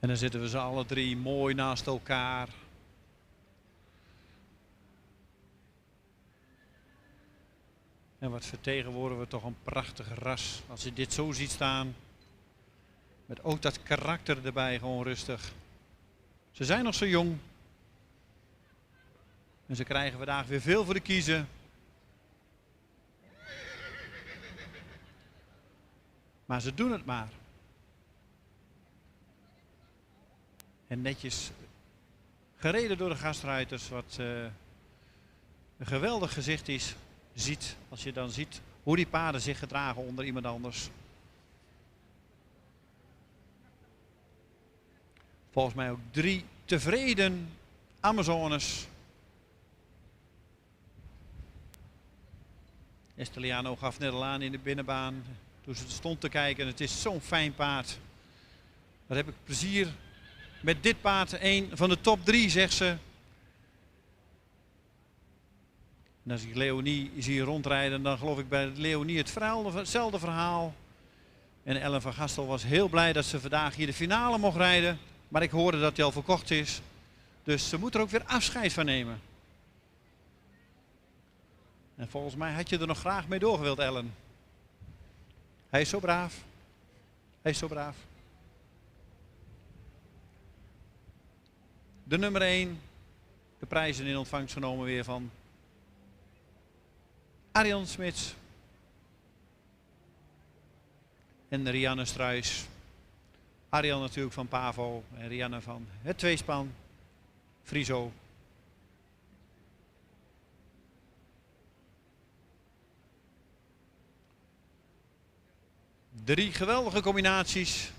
En dan zitten we ze alle 3 mooi naast elkaar. En wat vertegenwoordigen we toch een prachtig ras als je dit zo ziet staan. Met ook dat karakter erbij, gewoon rustig. Ze zijn nog zo jong. En ze krijgen vandaag weer veel voor de kiezen. Maar ze doen het maar. En netjes gereden door de gastruiters, wat een geweldig gezicht is, ziet, als je dan ziet hoe die paarden zich gedragen onder iemand anders. Volgens mij ook 3 tevreden Amazones. Esteliano gaf net al aan in de binnenbaan toen ze stond te kijken. Het is zo'n fijn paard. Wat heb ik plezier met dit paard. Een van de top 3, zegt ze. En als ik Leonie zie rondrijden, dan geloof ik bij Leonie hetzelfde verhaal. En Ellen van Gastel was heel blij dat ze vandaag hier de finale mocht rijden. Maar ik hoorde dat hij al verkocht is. Dus ze moet er ook weer afscheid van nemen. En volgens mij had je er nog graag mee doorgewild, Ellen. Hij is zo braaf. Hij is zo braaf. De nummer 1. De prijzen in ontvangst genomen weer van Arjan Smits. En Rianne Struijs. Arjan natuurlijk van Pavo en Rianne van het tweespan. Friso. Drie geweldige combinaties.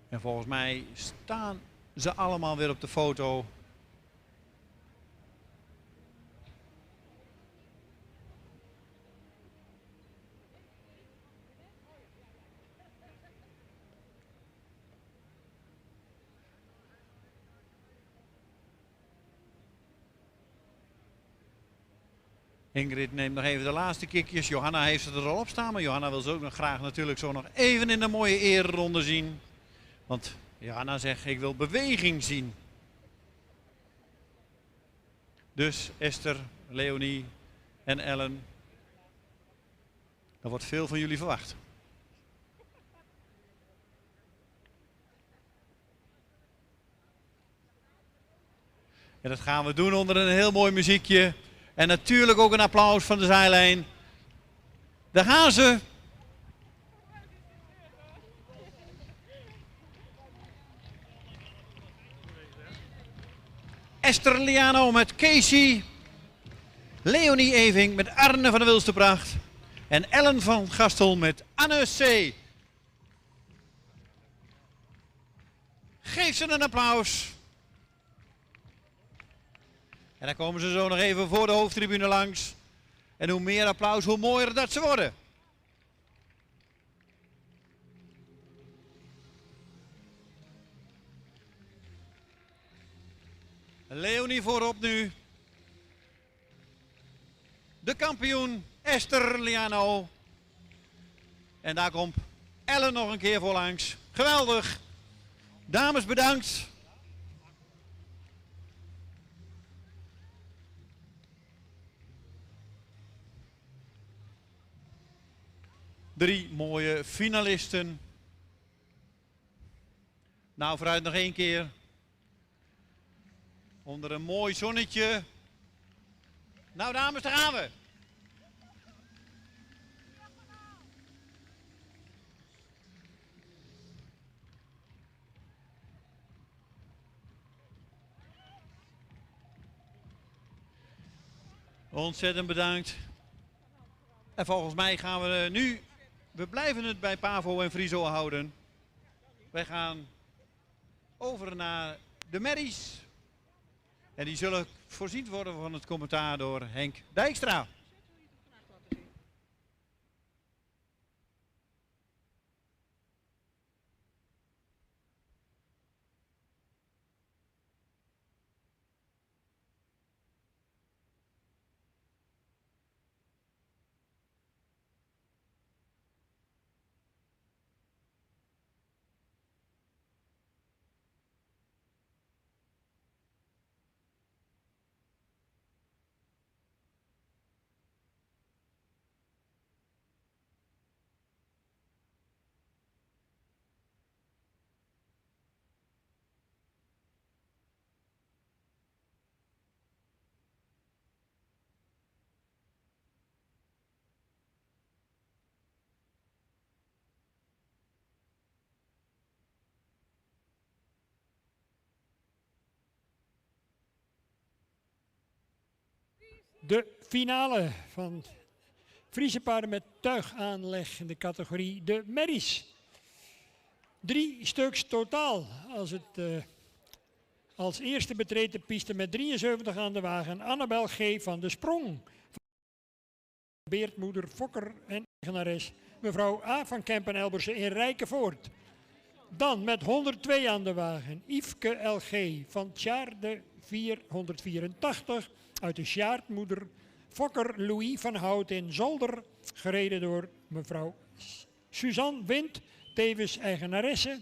En volgens mij staan ze allemaal weer op de foto. Ingrid neemt nog even de laatste kikjes. Johanna heeft ze er al op staan, maar Johanna wil ze ook nog graag natuurlijk zo nog even in de mooie ereronde zien. Want Johanna zegt, ik wil beweging zien. Dus Esther, Leonie en Ellen. Er wordt veel van jullie verwacht. En dat gaan we doen onder een heel mooi muziekje. En natuurlijk ook een applaus van de zijlijn. Daar gaan ze. Esther Liano met Casey. Leonie Eving met Arne van de Wilsterpracht. En Ellen van Gastel met Anne C. Geef ze een applaus. En dan komen ze zo nog even voor de hoofdtribune langs. En hoe meer applaus, hoe mooier dat ze worden. Leonie voorop nu. De kampioen Esther Liano. En daar komt Ellen nog een keer voor langs. Geweldig. Dames, bedankt. Drie mooie finalisten. Nou, vooruit nog één keer. Onder een mooi zonnetje. Nou dames, daar gaan we. Ontzettend bedankt. En volgens mij gaan we nu... We blijven het bij Pavo en Friso houden. Wij gaan over naar de merries. En die zullen voorzien worden van het commentaar door Henk Dijkstra.
De finale van Friese paarden met tuigaanleg in de categorie de merries. 3 stuks totaal. Als eerste betreedt de piste met 73 aan de wagen Annabel G. van de Sprong. Beertmoeder, fokker en eigenares mevrouw A. van Kempen-Elbersen in Rijkenvoort. Dan met 102 aan de wagen Yveske L.G. van Tjaarde 484 uit de Sjaardmoeder. Fokker Louis van Hout in Zolder, gereden door mevrouw Suzanne Wind, tevens eigenaresse.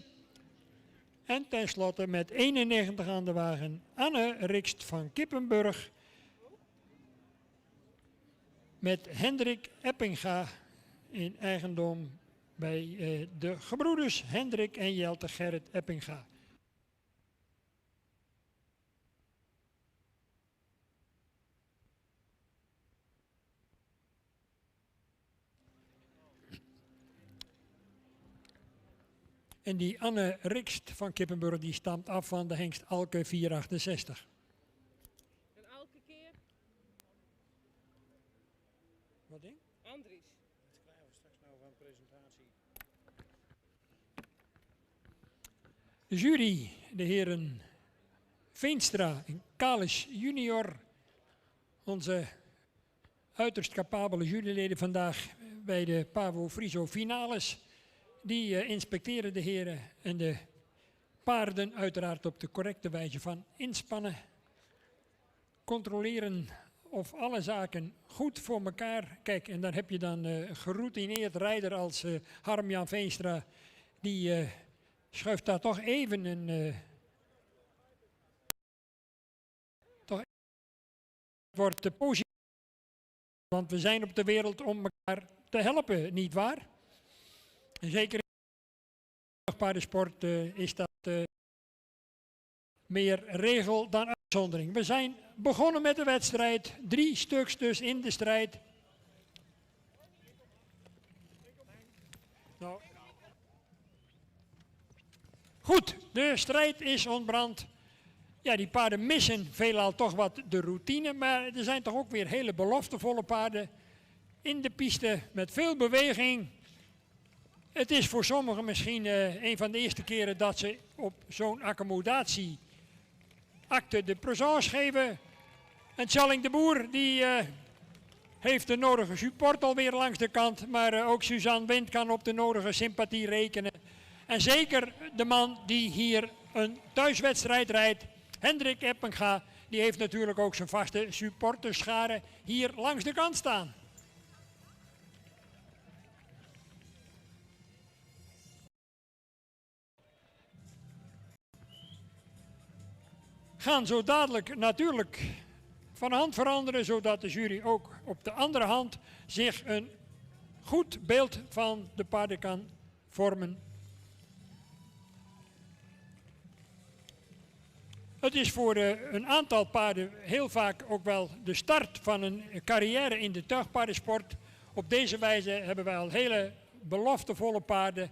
En tenslotte met 91 aan de wagen Anne Rikst van Kippenburg met Hendrik Eppinga in eigendom bij de gebroeders Hendrik en Jelte Gerrit Eppinga. En die Anne Rikst van Kippenburg die stamt af van de hengst Alke 468.
En elke keer?
Wat ding?
Andries.
Dat krijgen we straks nou van presentatie.
De jury, de heren Veenstra en Kalis junior, onze uiterst capabele juryleden vandaag bij de Pavo Friso finales. Die inspecteren de heren en de paarden uiteraard op de correcte wijze van inspannen. Controleren of alle zaken goed voor elkaar. Kijk, en dan heb je dan geroutineerd rijder als Harm-Jan Veenstra. Die schuift daar toch even een... wordt te positief. Want we zijn op de wereld om elkaar te helpen, nietwaar? Zeker in de paardensport is dat meer regel dan uitzondering. We zijn begonnen met de wedstrijd. 3 stuks dus in de strijd. Nou. Goed, de strijd is ontbrand. Ja, die paarden missen veelal toch wat de routine. Maar er zijn toch ook weer hele beloftevolle paarden in de piste met veel beweging. Het is voor sommigen misschien een van de eerste keren dat ze op zo'n accommodatie acte de présence geven. En Tjalling de Boer die heeft de nodige support alweer langs de kant. Maar ook Suzanne Wind kan op de nodige sympathie rekenen. En zeker de man die hier een thuiswedstrijd rijdt, Hendrik Eppinga, die heeft natuurlijk ook zijn vaste supporterschare hier langs de kant staan. Gaan zo dadelijk natuurlijk van hand veranderen, zodat de jury ook op de andere hand zich een goed beeld van de paarden kan vormen. Het is voor een aantal paarden heel vaak ook wel de start van een carrière in de tuigpaardensport. Op deze wijze hebben wij al hele beloftevolle paarden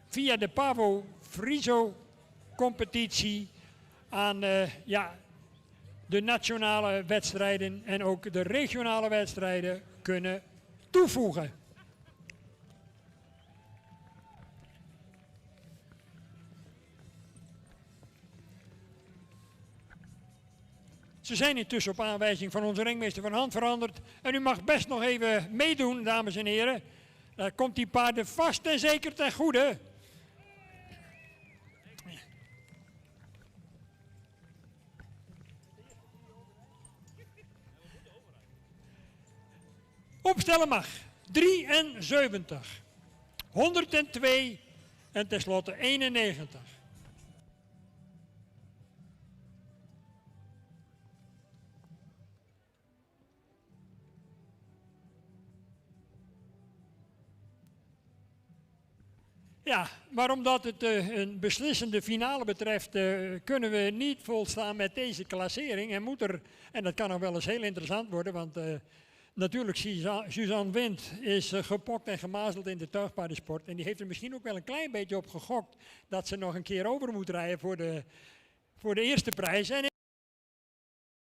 via de Pavo Friso competitie aan de nationale wedstrijden en ook de regionale wedstrijden kunnen toevoegen. Ze zijn intussen op aanwijzing van onze ringmeester van hand veranderd. En u mag best nog even meedoen, dames en heren. Daar komt die paarden vast en zeker ten goede. Opstellen mag. 73, 102 en tenslotte 91. Ja, maar omdat het een beslissende finale betreft, kunnen we niet volstaan met deze klassering. En moet er, en dat kan nog wel eens heel interessant worden, want natuurlijk Suzanne Wind is gepokt en gemazeld in de tuigpaardensport. En die heeft er misschien ook wel een klein beetje op gegokt dat ze nog een keer over moet rijden voor de eerste prijs. En ik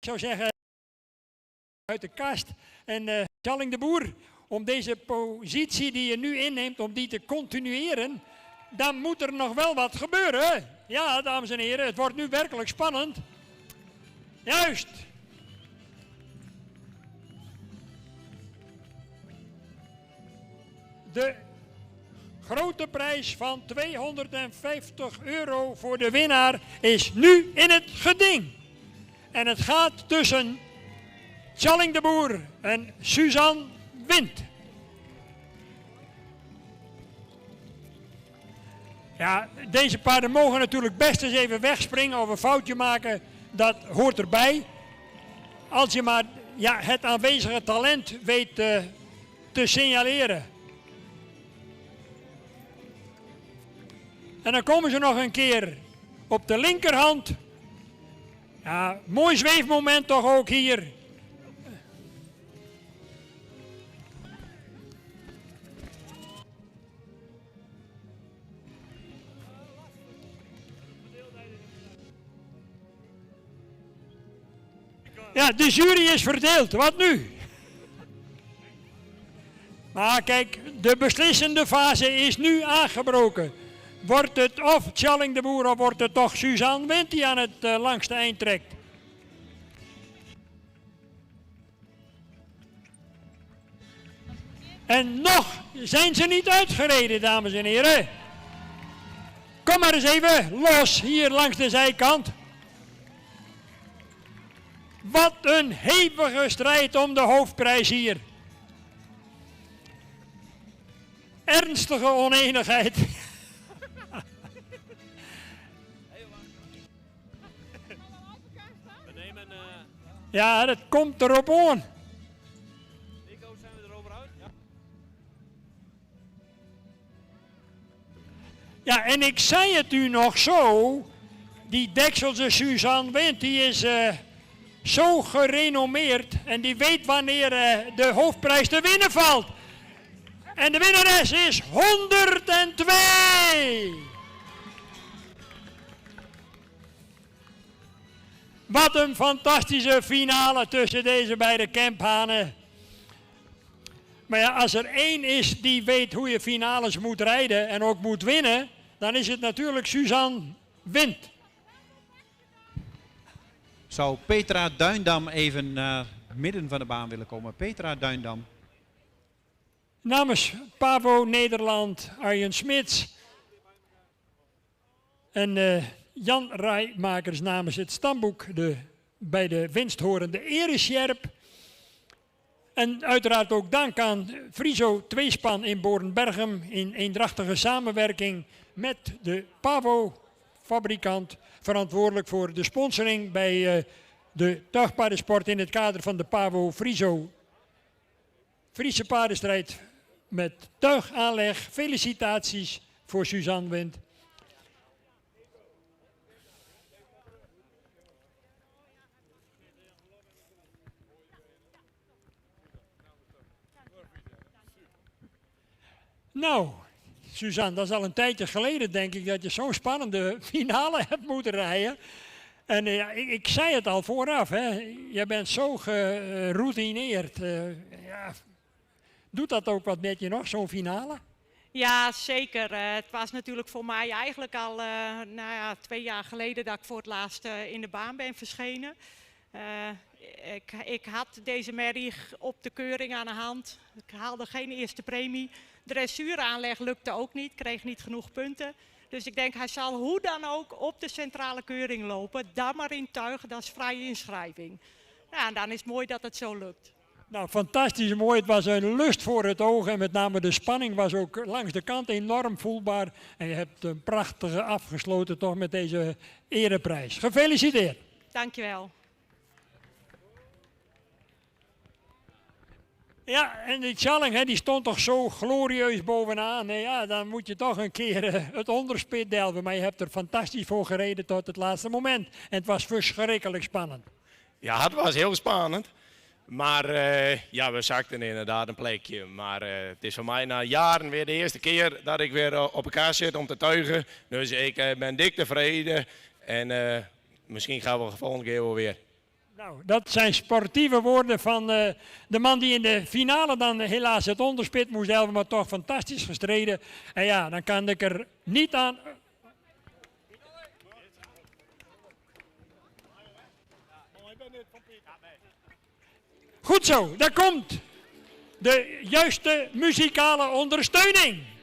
zou zeggen, uit de kast. En Tjalling de Boer, om deze positie die je nu inneemt, om die te continueren, dan moet er nog wel wat gebeuren. Ja, dames en heren, het wordt nu werkelijk spannend. Juist. De grote prijs van €250 voor de winnaar is nu in het geding. En het gaat tussen Tjalling de Boer en Suzanne Wind. Ja, deze paarden mogen natuurlijk best eens even wegspringen of een foutje maken. Dat hoort erbij. Als je maar het aanwezige talent weet te signaleren. En dan komen ze nog een keer op de linkerhand. Ja, mooi zweefmoment toch ook hier. Ja, de jury is verdeeld. Wat nu? Maar kijk, de beslissende fase is nu aangebroken. Wordt het of Tjalling de Boer of wordt het toch Suzanne Wind die aan het langste eind trekt? En nog zijn ze niet uitgereden, dames en heren. Kom maar eens even los hier langs de zijkant. Wat een hevige strijd om de hoofdprijs hier. Ernstige oneenigheid. Ja, dat komt erop aan.
Nico, zijn we erover uit?
Ja, en ik zei het u nog zo. Die Dekselse Suzanne Wind, die is zo gerenommeerd. En die weet wanneer de hoofdprijs te winnen valt. En de winnares is 102. Wat een fantastische finale tussen deze beide kemphanen. Maar ja, als er één is die weet hoe je finales moet rijden en ook moet winnen, dan is het natuurlijk Suzanne Wind.
Zou Petra Duindam even naar het midden van de baan willen komen? Petra Duindam.
Namens Pavo Nederland, Arjen Smits en Jan Rijmakers namens het stamboek bij de winsthorende Eresjerp. En uiteraard ook dank aan Friso Tweespan in Borenberghem in eendrachtige samenwerking met de Pavo-fabrikant, verantwoordelijk voor de sponsoring bij de tuigpaardensport in het kader van de Pavo Friso Friese paardenstrijd met tuigaanleg. Felicitaties voor Suzanne Wind. Nou, Suzanne, dat is al een tijdje geleden denk ik dat je zo'n spannende finale hebt moeten rijden. En ik zei het al vooraf, hè. Je bent zo geroutineerd. Doet dat ook wat met je nog, zo'n finale?
Ja, zeker. Het was natuurlijk voor mij eigenlijk al 2 jaar geleden dat ik voor het laatst in de baan ben verschenen. Ik had deze merrie op de keuring aan de hand. Ik haalde geen eerste premie. De dressuuraanleg lukte ook niet, kreeg niet genoeg punten. Dus ik denk, hij zal hoe dan ook op de centrale keuring lopen. Dan maar in tuig, dat is vrije inschrijving. Ja, en dan is het mooi dat het zo lukt.
Nou, fantastisch mooi. Het was een lust voor het oog en met name de spanning was ook langs de kant enorm voelbaar. En je hebt een prachtige afgesloten toch met deze ereprijs. Gefeliciteerd.
Dankjewel.
Ja, en die Tjalling, die stond toch zo glorieus bovenaan. Ja, dan moet je toch een keer het onderspit delven. Maar je hebt er fantastisch voor gereden tot het laatste moment. En het was verschrikkelijk spannend.
Ja, het was heel spannend. Maar we zakten inderdaad een plekje. Maar het is voor mij na jaren weer de eerste keer dat ik weer op elkaar zit om te tuigen. Dus ik ben dik tevreden. En misschien gaan we de volgende keer wel weer.
Nou, dat zijn sportieve woorden van de man die in de finale dan helaas het onderspit moest helpen, maar toch fantastisch gestreden. En ja, dan kan ik er niet aan... Goed zo, daar komt de juiste muzikale ondersteuning.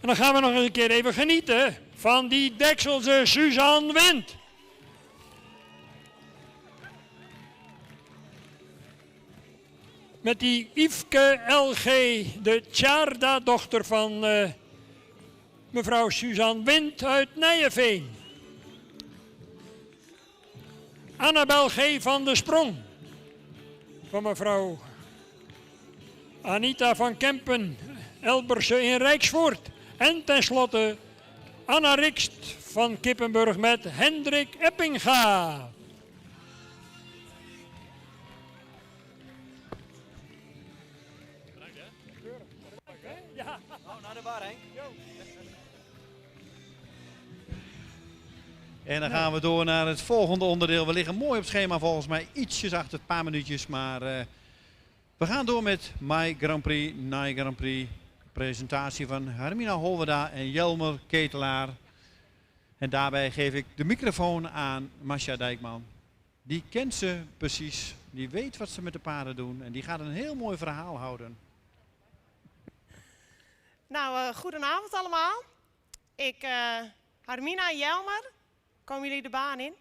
En dan gaan we nog eens een keer even genieten van die Dekselse Suzanne Wind. Met die Yveske LG, de Tjaarda-dochter van mevrouw Suzanne Wind uit Nijenveen. Annabel G. van de Sprong, van mevrouw Anita van Kempen, Elberse in Rijksvoort. En tenslotte Anna Rikst van Kippenburg met Hendrik Eppinga.
Ja. Oh, naar de bar, Henk.
En dan gaan we door naar het volgende onderdeel. We liggen mooi op schema, volgens mij ietsjes achter, een paar minuutjes. Maar we gaan door met My Grand Prix, Nij Grand Prix. Presentatie van Hermina Holverda en Jelmer Ketelaar. En daarbij geef ik de microfoon aan Masja Dijkman. Die kent ze precies, die weet wat ze met de paarden doen en die gaat een heel mooi verhaal houden.
Nou, goedenavond allemaal. Hermina en Jelmer, komen jullie de baan in?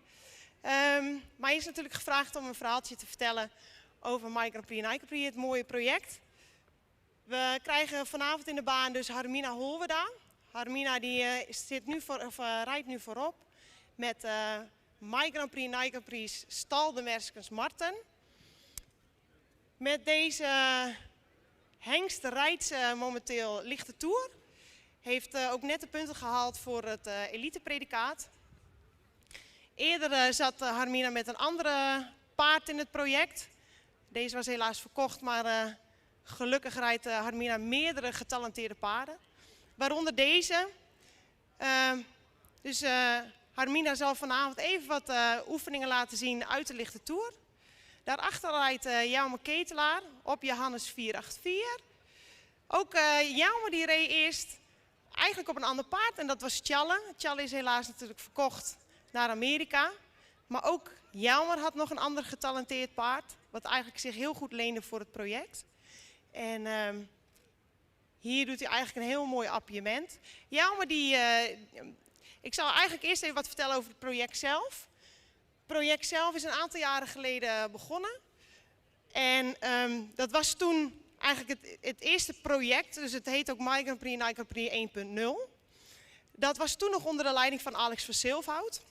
Mij is natuurlijk gevraagd om een verhaaltje te vertellen over My Grand Prix en Nij Grand Prix, het mooie project. We krijgen vanavond in de baan dus Hermina Holverda. Hermina die rijdt nu voorop met My Grand Prix, Nij Grand Prix, Stal de Merskens Marten. Met deze hengst rijdt ze momenteel lichte toer. Heeft ook net de punten gehaald voor het elitepredicaat. Eerder zat Hermina met een andere paard in het project. Deze was helaas verkocht, maar gelukkig rijdt Hermina meerdere getalenteerde paarden. Waaronder deze. Hermina zal vanavond even wat oefeningen laten zien uit de lichte toer. Daarachter rijdt Jelmer Ketelaar op Johannes 484. Ook Jelmer die reed eerst eigenlijk op een ander paard en dat was Tjalle. Tjalle is helaas natuurlijk verkocht naar Amerika. Maar ook Jelmer had nog een ander getalenteerd paard, wat eigenlijk zich heel goed leende voor het project. En hier doet hij eigenlijk een heel mooi appiëment. Jelmer ik zal eigenlijk eerst even wat vertellen over het project zelf. Het project zelf is een aantal jaren geleden begonnen. En dat was toen eigenlijk het eerste project, dus het heet ook My Grand Prix, Nij Grand Prix 1.0. Dat was toen nog onder de leiding van Alex van Silfhout.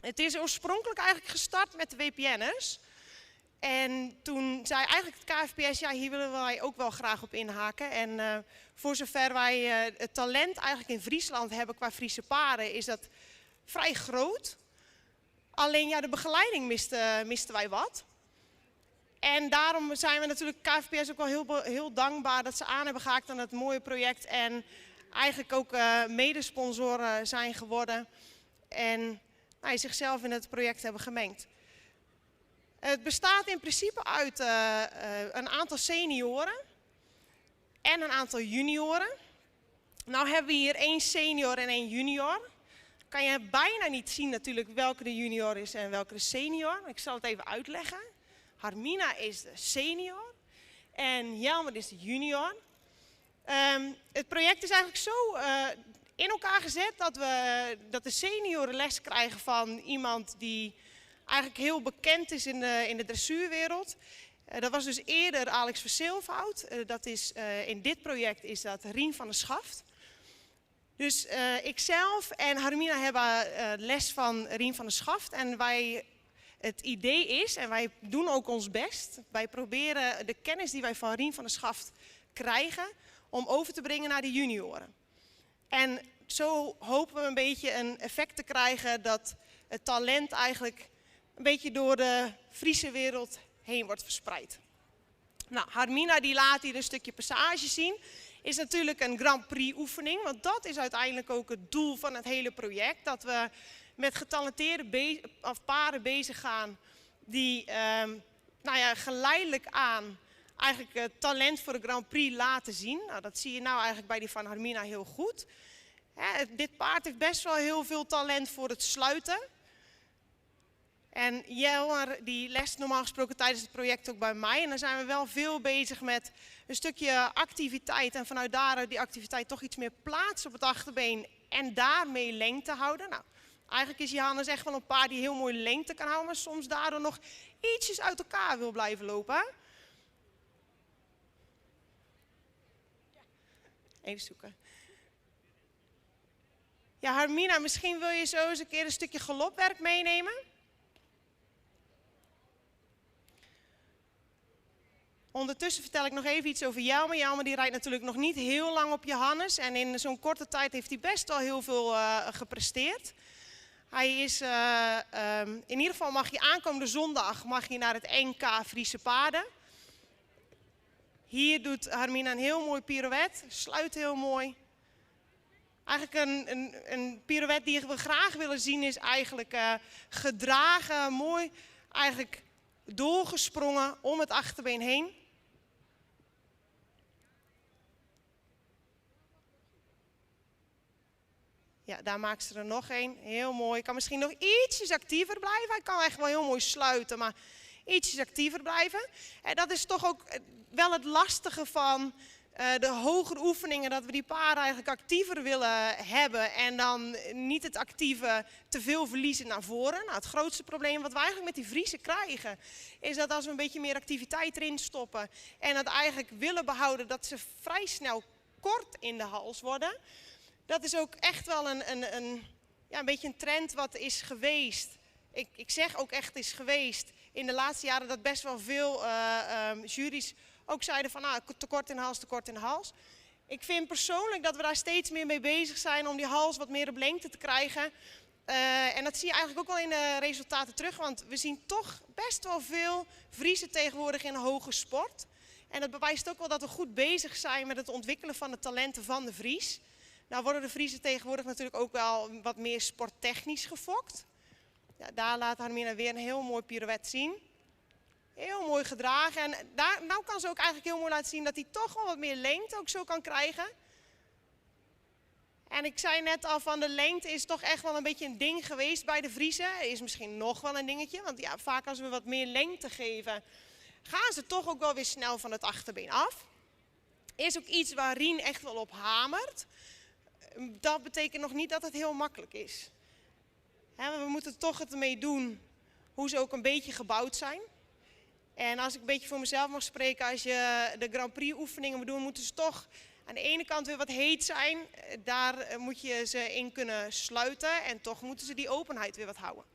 Het is oorspronkelijk eigenlijk gestart met de WPN'ers. En toen zei eigenlijk het KFPS, ja, hier willen wij ook wel graag op inhaken. En voor zover wij het talent eigenlijk in Friesland hebben qua Friese paarden, is dat vrij groot. Alleen ja, de begeleiding misten wij wat. En daarom zijn we natuurlijk KFPS ook wel heel dankbaar dat ze aan hebben gehaakt aan het mooie project. En eigenlijk ook medesponsoren zijn geworden. En zichzelf in het project hebben gemengd. Het bestaat in principe uit een aantal senioren en een aantal junioren. Nou hebben we hier 1 senior en 1 junior. Kan je bijna niet zien natuurlijk welke de junior is en welke de senior. Ik zal het even uitleggen. Hermina is de senior en Jelmer is de junior. Het project is eigenlijk zo in elkaar gezet dat de senioren les krijgen van iemand die eigenlijk heel bekend is in de dressuurwereld. Dat was dus eerder Alex van Silfhout. In dit project is dat Rien van der Schaft. Dus ikzelf en Hermina hebben les van Rien van der Schaft. En het idee is, en wij doen ook ons best, wij proberen de kennis die wij van Rien van der Schaft krijgen, om over te brengen naar de junioren. En zo hopen we een beetje een effect te krijgen dat het talent eigenlijk een beetje door de Friese wereld heen wordt verspreid. Nou, Harmina die laat hier een stukje passage zien. Is natuurlijk een Grand Prix oefening, want dat is uiteindelijk ook het doel van het hele project. Dat we met getalenteerde paren bezig gaan die geleidelijk aan eigenlijk het talent voor de Grand Prix laten zien. Nou, dat zie je nou eigenlijk bij die van Harmina heel goed. Dit paard heeft best wel heel veel talent voor het sluiten. En Jelmer die lest normaal gesproken tijdens het project ook bij mij. En dan zijn we wel veel bezig met een stukje activiteit. En vanuit daaruit die activiteit toch iets meer plaats op het achterbeen. En daarmee lengte houden. Nou, eigenlijk is Johannes echt wel een paard die heel mooi lengte kan houden. Maar soms daardoor nog ietsjes uit elkaar wil blijven lopen. Even zoeken. Ja, Harmina, misschien wil je zo eens een keer een stukje galopwerk meenemen. Ondertussen vertel ik nog even iets over Jelmer. Jelmer die rijdt natuurlijk nog niet heel lang op Johannes. En in zo'n korte tijd heeft hij best wel heel veel gepresteerd. Hij is, in ieder geval mag je aankomende zondag naar het NK Friese Paarden. Hier doet Harmina een heel mooi pirouette, sluit heel mooi. Eigenlijk een pirouette die we graag willen zien is eigenlijk gedragen, mooi, eigenlijk doorgesprongen om het achterbeen heen. Ja, daar maakt ze er nog een. Heel mooi. Kan misschien nog ietsjes actiever blijven. Hij kan echt wel heel mooi sluiten, maar ietsjes actiever blijven. En dat is toch ook wel het lastige van de hogere oefeningen. Dat we die paarden eigenlijk actiever willen hebben. En dan niet het actieve te veel verliezen naar voren. Nou, het grootste probleem wat we eigenlijk met die Friese krijgen. Is dat als we een beetje meer activiteit erin stoppen. En het eigenlijk willen behouden dat ze vrij snel kort in de hals worden. Dat is ook echt wel een beetje een trend wat is geweest. Ik zeg ook echt is geweest in de laatste jaren dat best wel veel juries ook zeiden van te kort in de hals. Ik vind persoonlijk dat we daar steeds meer mee bezig zijn om die hals wat meer op lengte te krijgen. En dat zie je eigenlijk ook wel in de resultaten terug, want we zien toch best wel veel Friese tegenwoordig in de hoge sport. En dat bewijst ook wel dat we goed bezig zijn met het ontwikkelen van de talenten van de Fries. Nou worden de Friese tegenwoordig natuurlijk ook wel wat meer sporttechnisch gefokt. Ja, daar laat Harmina weer een heel mooi pirouette zien. Heel mooi gedragen. En nou kan ze ook eigenlijk heel mooi laten zien dat hij toch wel wat meer lengte ook zo kan krijgen. En ik zei net al van de lengte is toch echt wel een beetje een ding geweest bij de Friese. Is misschien nog wel een dingetje. Want ja, vaak als we wat meer lengte geven, gaan ze toch ook wel weer snel van het achterbeen af. Is ook iets waar Rien echt wel op hamert. Dat betekent nog niet dat het heel makkelijk is. We moeten toch het ermee doen hoe ze ook een beetje gebouwd zijn. En als ik een beetje voor mezelf mag spreken, als je de Grand Prix oefeningen moet doen, moeten ze toch aan de ene kant weer wat heet zijn. Daar moet je ze in kunnen sluiten en toch moeten ze die openheid weer wat houden.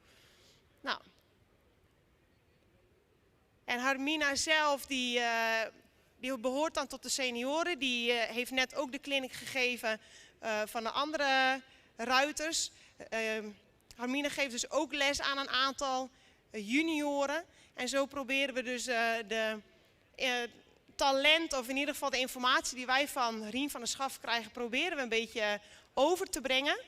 Nou. En Harmina zelf, die behoort dan tot de senioren. Die heeft net ook de clinic gegeven van de andere ruiters. Harmina geeft dus ook les aan een aantal junioren. En zo proberen we dus de talent, of in ieder geval de informatie die wij van Rien van der Schaf krijgen, proberen we een beetje over te brengen.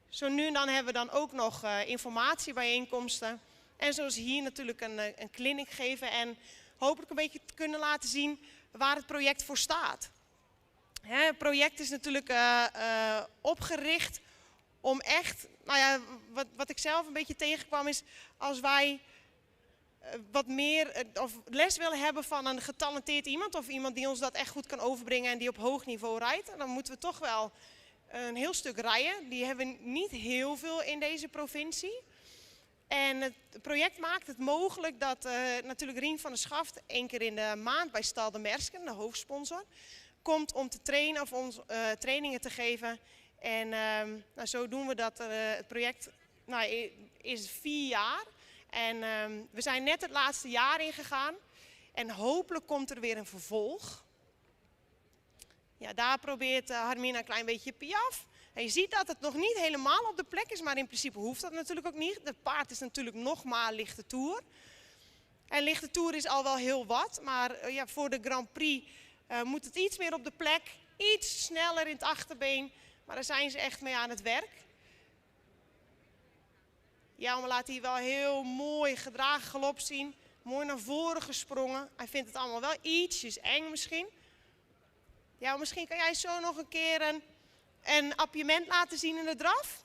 Zo nu en dan hebben we dan ook nog informatiebijeenkomsten. En zoals hier natuurlijk een clinic geven en hopelijk een beetje te kunnen laten zien waar het project voor staat. Het project is natuurlijk opgericht om echt, wat ik zelf een beetje tegenkwam is, als wij wat meer of les willen hebben van een getalenteerd iemand of iemand die ons dat echt goed kan overbrengen en die op hoog niveau rijdt, dan moeten we toch wel een heel stuk rijden. Die hebben we niet heel veel in deze provincie. En het project maakt het mogelijk dat natuurlijk Rien van der Schaf 1 keer in de maand bij Stal de Mersken, de hoofdsponsor, komt om te trainen of ons trainingen te geven. En zo doen we dat. Het project is 4 jaar. En we zijn net het laatste jaar ingegaan. En hopelijk komt er weer een vervolg. Ja, daar probeert Harmina een klein beetje Piaf. En je ziet dat het nog niet helemaal op de plek is, maar in principe hoeft dat natuurlijk ook niet. Het paard is natuurlijk nog maar lichte toer. En lichte toer is al wel heel wat, maar ja, voor de Grand Prix moet het iets meer op de plek. Iets sneller in het achterbeen, maar daar zijn ze echt mee aan het werk. Jelmer laat hier wel heel mooi gedragen galop zien. Mooi naar voren gesprongen. Hij vindt het allemaal wel ietsjes eng misschien. Ja, misschien kan jij zo nog een keer een appiëment laten zien in de draf.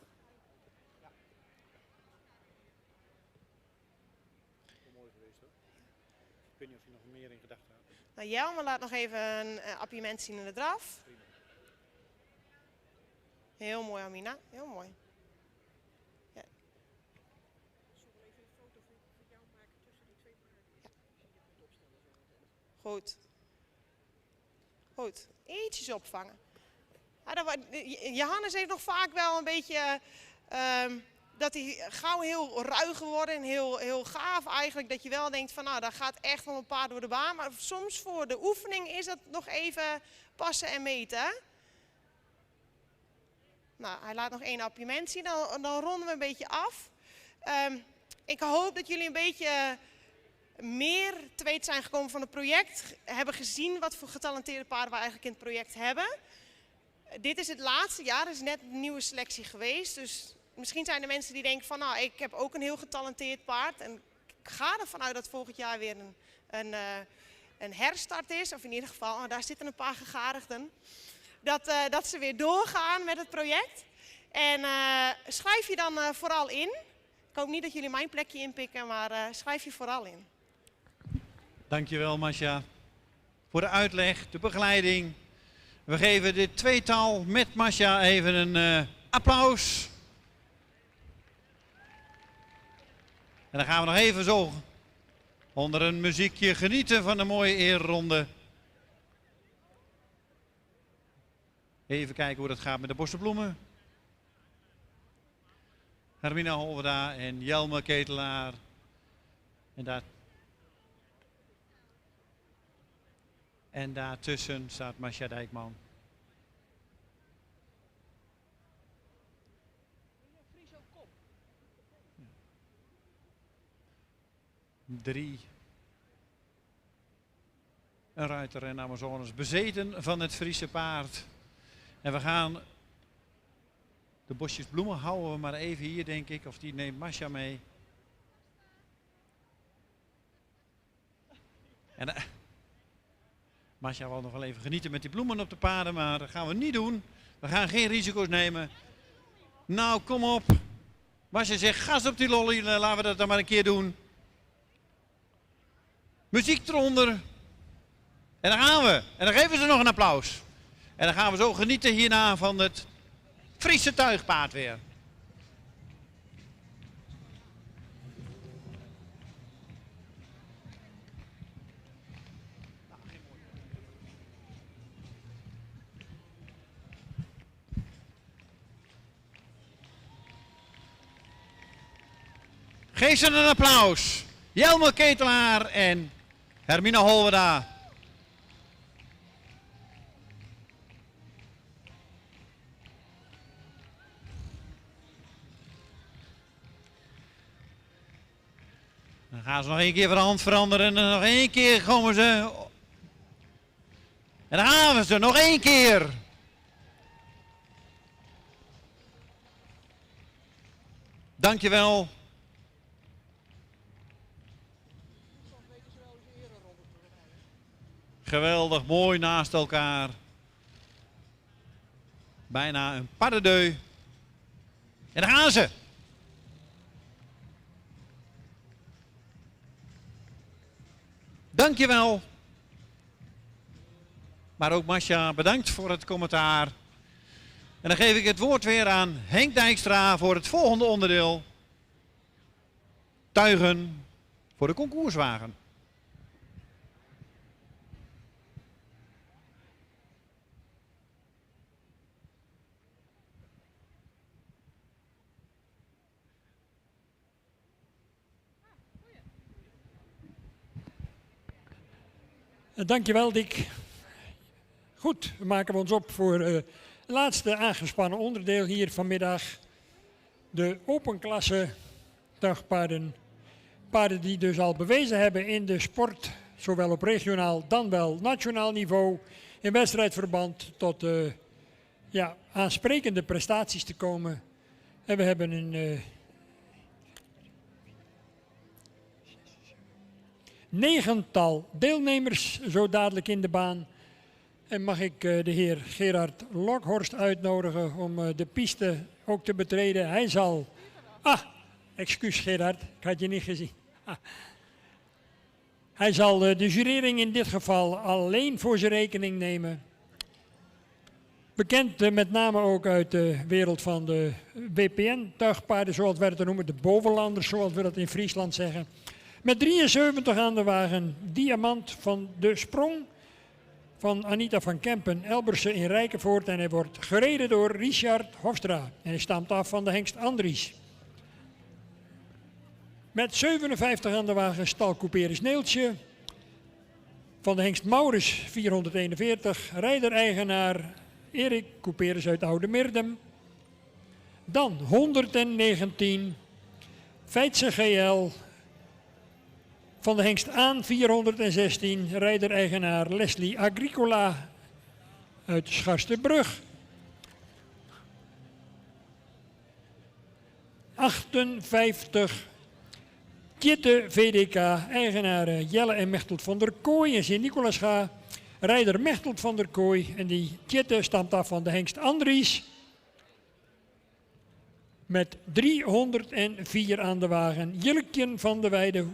Mooi geweest hoor. Ik weet niet of je nog meer in gedachten had.
Nou, Jelmer laat nog even een appiëment zien in de draf. Heel mooi, Amina. Heel mooi. Ja. Goed. Goed. Ietsjes opvangen. Ja, Johannes heeft nog vaak wel een beetje dat hij gauw heel ruig geworden en heel gaaf eigenlijk. Dat je wel denkt van nou, daar gaat echt wel een paard door de baan. Maar soms voor de oefening is dat nog even passen en meten. Hè? Nou, hij laat nog 1 appiëment zien, dan ronden we een beetje af. Ik hoop dat jullie een beetje meer te weten zijn gekomen van het project. Hebben gezien wat voor getalenteerde paarden we eigenlijk in het project hebben. Dit is het laatste jaar, er is net een nieuwe selectie geweest. Dus misschien zijn er mensen die denken van nou, ik heb ook een heel getalenteerd paard. En ik ga ervan uit dat volgend jaar weer een herstart is. Of in ieder geval, daar zitten een paar gegadigden. Dat ze weer doorgaan met het project. En schrijf je dan vooral in. Ik hoop niet dat jullie mijn plekje inpikken, maar schrijf je vooral in.
Dankjewel Masja voor de uitleg, de begeleiding. We geven dit tweetal met Masja even een applaus. En dan gaan we nog even zo onder een muziekje genieten van de mooie eerronde. Even kijken hoe dat gaat met de Bossenbloemen. Hermina Holverda en Jelmer Ketelaar. En daartussen staat Masja Dijkman. Drie. Een ruiter en Amazones bezeten van het Friese paard. En we gaan de bosjes bloemen houden we maar even hier, denk ik. Of die neemt Masja mee. En Masja wil nog wel even genieten met die bloemen op de paden, maar dat gaan we niet doen. We gaan geen risico's nemen. Nou, kom op. Masja zegt, gas op die lolly, laten we dat dan maar een keer doen. Muziek eronder. En dan gaan we. En dan geven ze nog een applaus. En dan gaan we zo genieten hierna van het Friese tuigpaard weer. Geef ze een applaus. Jelmer Ketelaar en Hermina Holverda. Dan gaan ze nog één keer van de hand veranderen en dan nog één keer komen ze. En dan gaan we ze nog één keer. Dankjewel. Geweldig, mooi naast elkaar. Bijna een paardendeu. En daar gaan ze. Dankjewel. Maar ook Masja, bedankt voor het commentaar. En dan geef ik het woord weer aan Henk Dijkstra voor het volgende onderdeel. Tuigen voor de concourswagen.
Dankjewel, Dick. Goed, we maken we ons op voor Laatste aangespannen onderdeel hier vanmiddag. De openklasse tuigpaarden. Paarden die dus al bewezen hebben in de sport, zowel op regionaal dan wel nationaal niveau, in wedstrijdverband tot aansprekende prestaties te komen. En we hebben een negental deelnemers zo dadelijk in de baan. En mag ik de heer Gerard Lokhorst uitnodigen om de piste ook te betreden. Hij zal... excuus Gerard, ik had je niet gezien. Hij zal de jurering in dit geval alleen voor zijn rekening nemen. Bekend met name ook uit de wereld van de BPN-tuigpaarden, zoals wij het noemen, de bovenlanders, zoals we dat in Friesland zeggen. Met 73 aan de wagen, Diamant van de Sprong van Anita van Kempen, Elberse in Rijkenvoort. En hij wordt gereden door Richard Hofstra. En hij stamt af van de hengst Andries. Met 57 aan de wagen stal Couperus Neeltje. Van de hengst Maurus 441, rijder-eigenaar Erik Couperus uit Oude Mirdem. Dan 119, Feitse GL. Van de hengst aan 416, rijder-eigenaar Leslie Agricola uit Scharsterbrug. 58, Tjitte VDK, eigenaar Jelle en Mechtelt van der Kooi in Sint-Nicolasga. Rijder Mechtelt van der Kooi en die Tjitte stamt af van de hengst Andries. Met 304 aan de wagen, Jilkjen van de Weide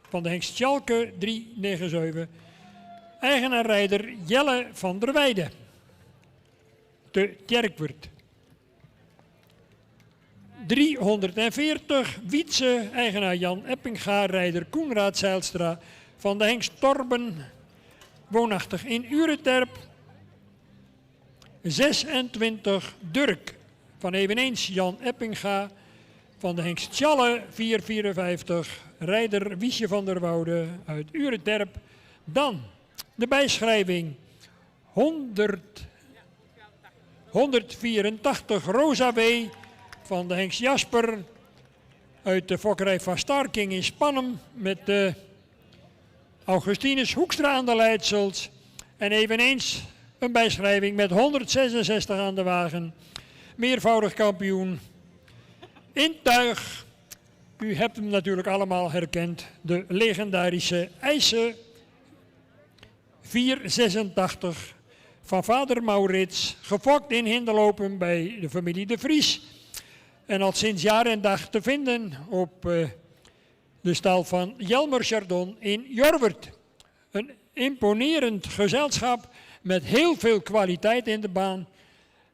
van de hengst Schalke 397. Eigenaar rijder Jelle van der Weide te Tjerkwert. 340, Wietse, eigenaar Jan Eppinga, rijder Koenraad Zijlstra van de hengst Torben, woonachtig in Ureterp. 26, Durk, van eveneens Jan Eppinga, van de hengst Tjalle 454, rijder Wiesje van der Woude uit Ureterp. Dan de bijschrijving 184, Rosa W. van de hengst Jasper uit de fokkerij van Starking in Spannem met Augustinus Hoekstra aan de leidsels. En eveneens een bijschrijving met 166 aan de wagen, meervoudig kampioen in tuig. U hebt hem natuurlijk allemaal herkend, de legendarische IJsse 486 van vader Maurits, gefokt in hinderlopen bij de familie De Vries. En al sinds jaar en dag te vinden op de stal van Jelmer Chardon in Jorwert. Een imponerend gezelschap met heel veel kwaliteit in de baan.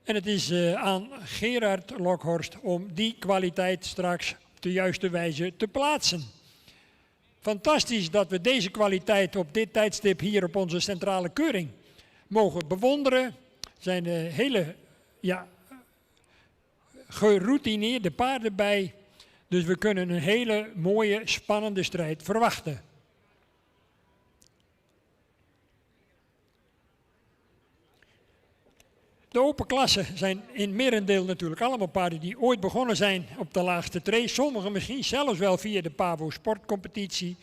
En het is aan Gerard Lokhorst om die kwaliteit straks op de juiste wijze te plaatsen. Fantastisch dat we deze kwaliteit op dit tijdstip hier op onze centrale keuring mogen bewonderen. Er zijn hele geroutineerde paarden bij. Dus we kunnen een hele mooie, spannende strijd verwachten. De open klassen zijn in merendeel natuurlijk allemaal paarden die ooit begonnen zijn op de laagste tree. Sommigen misschien zelfs wel via de Pavo sportcompetitie.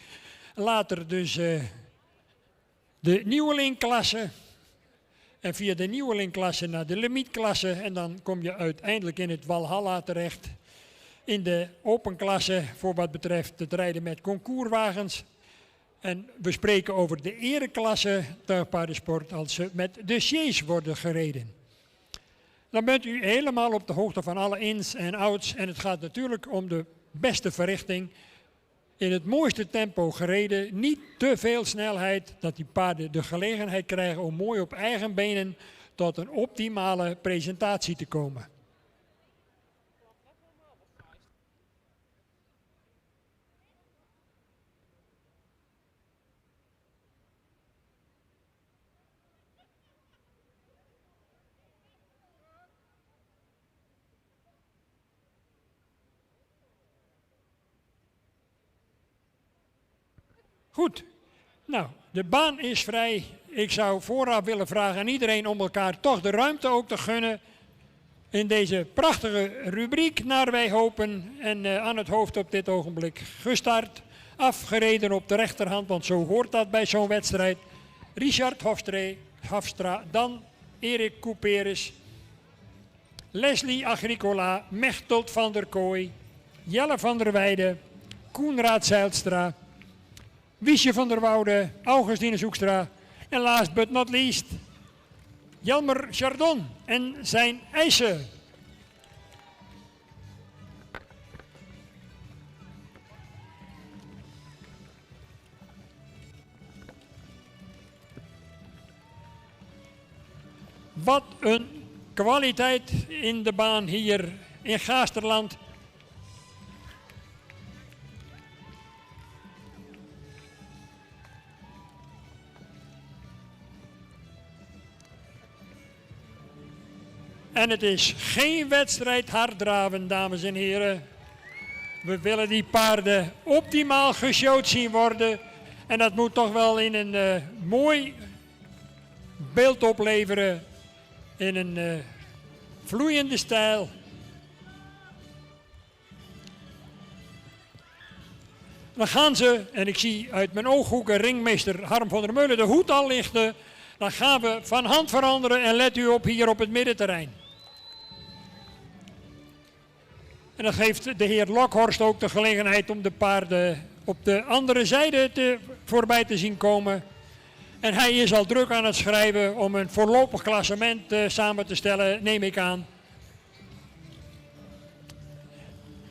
Later dus de nieuwelingklasse. En via de nieuwelingklasse naar de limietklasse. En dan kom je uiteindelijk in het Walhalla terecht. In de open klasse voor wat betreft het rijden met concourswagens. En we spreken over de ereklasse tuigpaardensport als ze met de sjees worden gereden. Dan bent u helemaal op de hoogte van alle ins en outs. En het gaat natuurlijk om de beste verrichting. In het mooiste tempo gereden. Niet te veel snelheid. Dat die paarden de gelegenheid krijgen om mooi op eigen benen tot een optimale presentatie te komen. Goed, nou, de baan is vrij. ik zou vooraf willen vragen aan iedereen om elkaar toch de ruimte ook te gunnen in deze prachtige rubriek naar wij hopen. En aan het hoofd op dit ogenblik gestart, afgereden op de rechterhand, want zo hoort dat bij zo'n wedstrijd. Richard Hofstra, dan Erik Couperus, Leslie Agricola, Mechtelt van der Kooi, Jelle van der Weijden, Koenraad Zijlstra, Wiesje van der Woude, Augustine Zoekstra en last but not least Jelmer Chardon en zijn eisen. Wat een kwaliteit in de baan hier in Gaasterland. En het is geen wedstrijd harddraven, dames en heren. We willen die paarden optimaal geshowd zien worden. En dat moet toch wel in een mooi beeld opleveren. In een vloeiende stijl. Dan gaan ze, en ik zie uit mijn ooghoeken ringmeester Harm van der Meulen de hoed al lichten. Dan gaan we van hand veranderen en let u op hier op het middenterrein. En dan geeft de heer Lokhorst ook de gelegenheid om de paarden op de andere zijde voorbij te zien komen. En hij is al druk aan het schrijven om een voorlopig klassement samen te stellen, neem ik aan.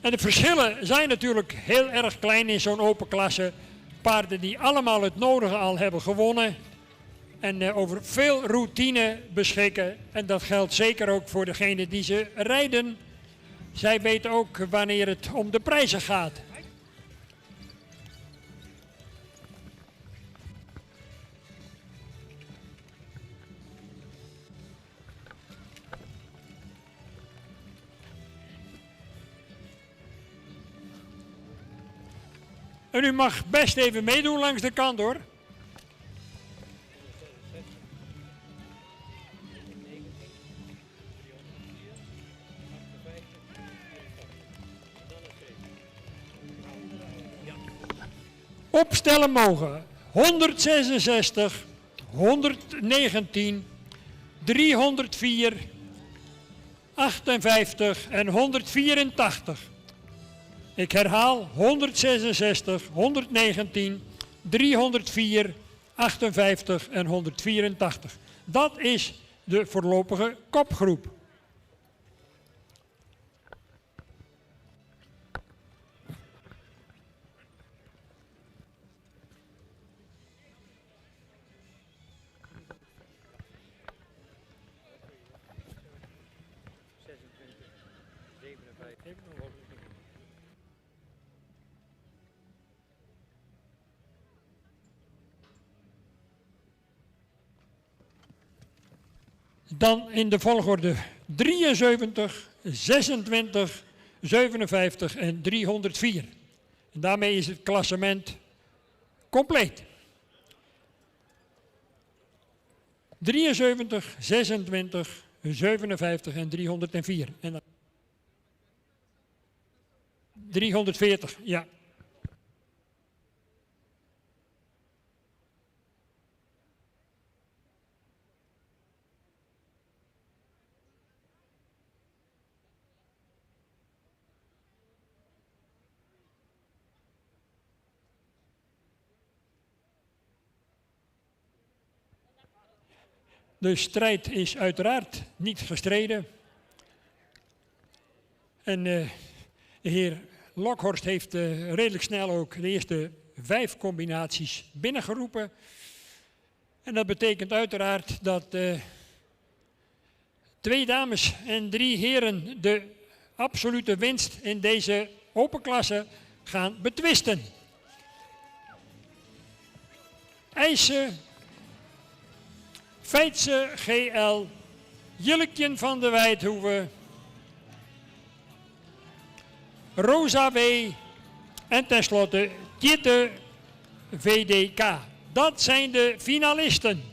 En de verschillen zijn natuurlijk heel erg klein in zo'n open klasse. Paarden die allemaal het nodige al hebben gewonnen. En over veel routine beschikken. En dat geldt zeker ook voor degenen die ze rijden. Zij weten ook wanneer het om de prijzen gaat. En u mag best even meedoen langs de kant hoor. Opstellen mogen 166, 119, 304, 58 en 184. Ik herhaal 166, 119, 304, 58 en 184. Dat is de voorlopige kopgroep. Dan in de volgorde 73, 26, 57 en 304. En daarmee is het klassement compleet. 73, 26, 57 en 304. En dan 340, ja. De strijd is uiteraard niet gestreden. En de heer Lokhorst heeft redelijk snel ook de eerste 5 combinaties binnengeroepen. En dat betekent uiteraard dat 2 dames en 3 heren de absolute winst in deze open klasse gaan betwisten. Eisen, Feitse GL, Jilkjen van de Wijdhoeven, Rosa W. en tenslotte Tjitte VDK. Dat zijn de finalisten.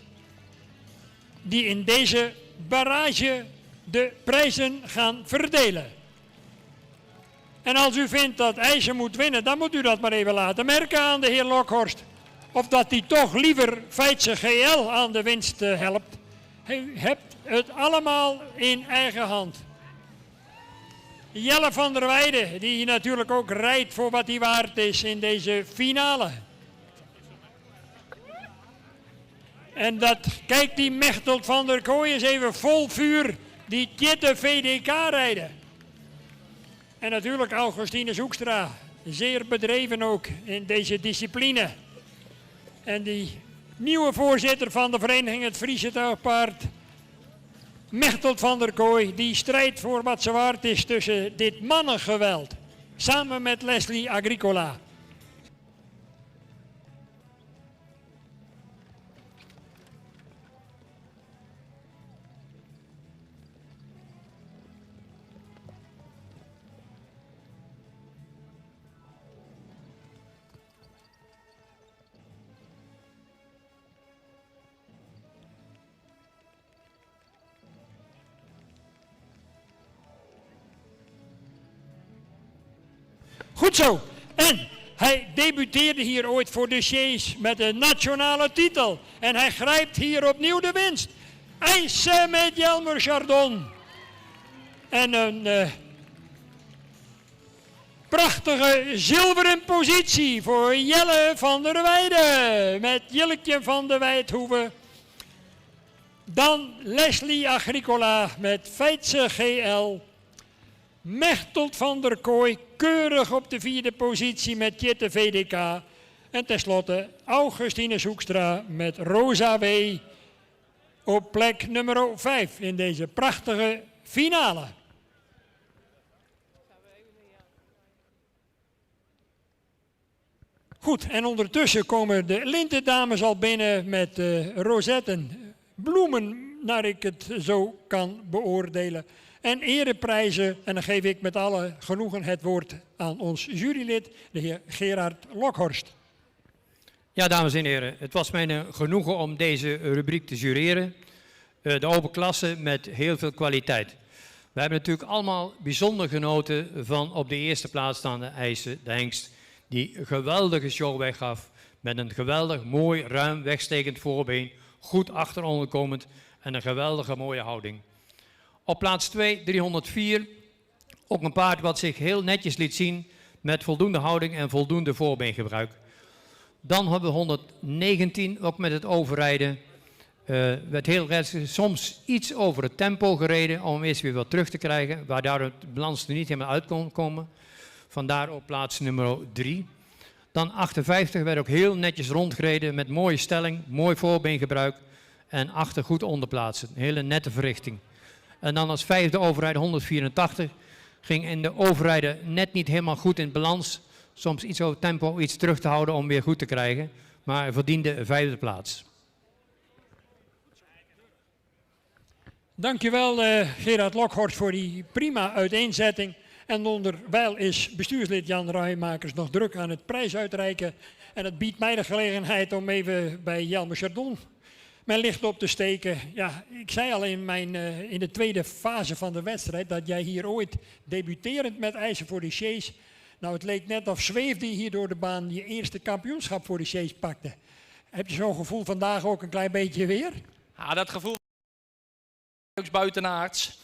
die in deze barrage de prijzen gaan verdelen. En als u vindt dat IJzer moet winnen, dan moet u dat maar even laten merken aan de heer Lokhorst. Of dat hij toch liever Feitse GL aan de winst helpt. U hebt het allemaal in eigen hand. Jelle van der Weijden, die natuurlijk ook rijdt voor wat hij waard is in deze finale. En dat kijkt die Mechtelt van der Kooi eens even vol vuur die Tjette VDK rijden. En natuurlijk Augustine Hoekstra, zeer bedreven ook in deze discipline. En die nieuwe voorzitter van de vereniging Het Friese Tuigpaard, Mechtelt van der Kooi, die strijdt voor wat ze waard is tussen dit mannengeweld. Samen met Leslie Agricola. Goed zo. En hij debuteerde hier ooit voor de Sjees met de nationale titel. En hij grijpt hier opnieuw de winst. IJssen met Jelmer Chardon. En een prachtige zilveren positie voor Jelle van der Weijden. Met Jilletje van de Wijdhoeve. Dan Leslie Agricola met Feitse GL. Mechtelt van der Kooi keurig op de vierde positie met Tjette VDK. En tenslotte Augustine Hoekstra met Rosa W. op plek nummer 5 in deze prachtige finale. Goed, en ondertussen komen de lintendames al binnen met rozetten, bloemen, naar ik het zo kan beoordelen. En ereprijzen, en dan geef ik met alle genoegen het woord aan ons jurylid, de heer Gerard Lokhorst.
Ja, dames en heren, het was mij genoegen om deze rubriek te jureren. De open klasse met heel veel kwaliteit. We hebben natuurlijk allemaal bijzonder genoten van op de eerste plaats staande IJssen, de hengst, die een geweldige show weggaf. Met een geweldig mooi, ruim wegstekend voorbeen, goed achteronderkomend komend en een geweldige mooie houding. Op plaats 2, 304, ook een paard wat zich heel netjes liet zien met voldoende houding en voldoende voorbeengebruik. Dan hebben we 119, ook met het overrijden. Werd heel soms iets over het tempo gereden om eerst weer wat terug te krijgen, waardoor het balans er niet helemaal uit kon komen. Vandaar op plaats nummer 3. Dan 58 werd ook heel netjes rondgereden met mooie stelling, mooi voorbeengebruik en achter goed onderplaatsen. Een hele nette verrichting. En dan als vijfde overrijden 184. Ging in de overrijden net niet helemaal goed in balans. Soms iets over tempo, iets terug te houden om weer goed te krijgen. Maar verdiende vijfde plaats.
Dankjewel Gerard Lokhorst voor die prima uiteenzetting. En onderwijl is bestuurslid Jan Ruijmakers nog druk aan het prijsuitreiken. En het biedt mij de gelegenheid om even bij Jelmer Chardon mijn licht op te steken. Ja, ik zei al in de tweede fase van de wedstrijd dat jij hier ooit debuterend met IJzer voor de Sjees. Nou, het leek net of zweefde je hier door de baan je eerste kampioenschap voor de Sjees pakte. Heb je zo'n gevoel vandaag ook een klein beetje weer?
Ja, dat gevoel is buitenaards.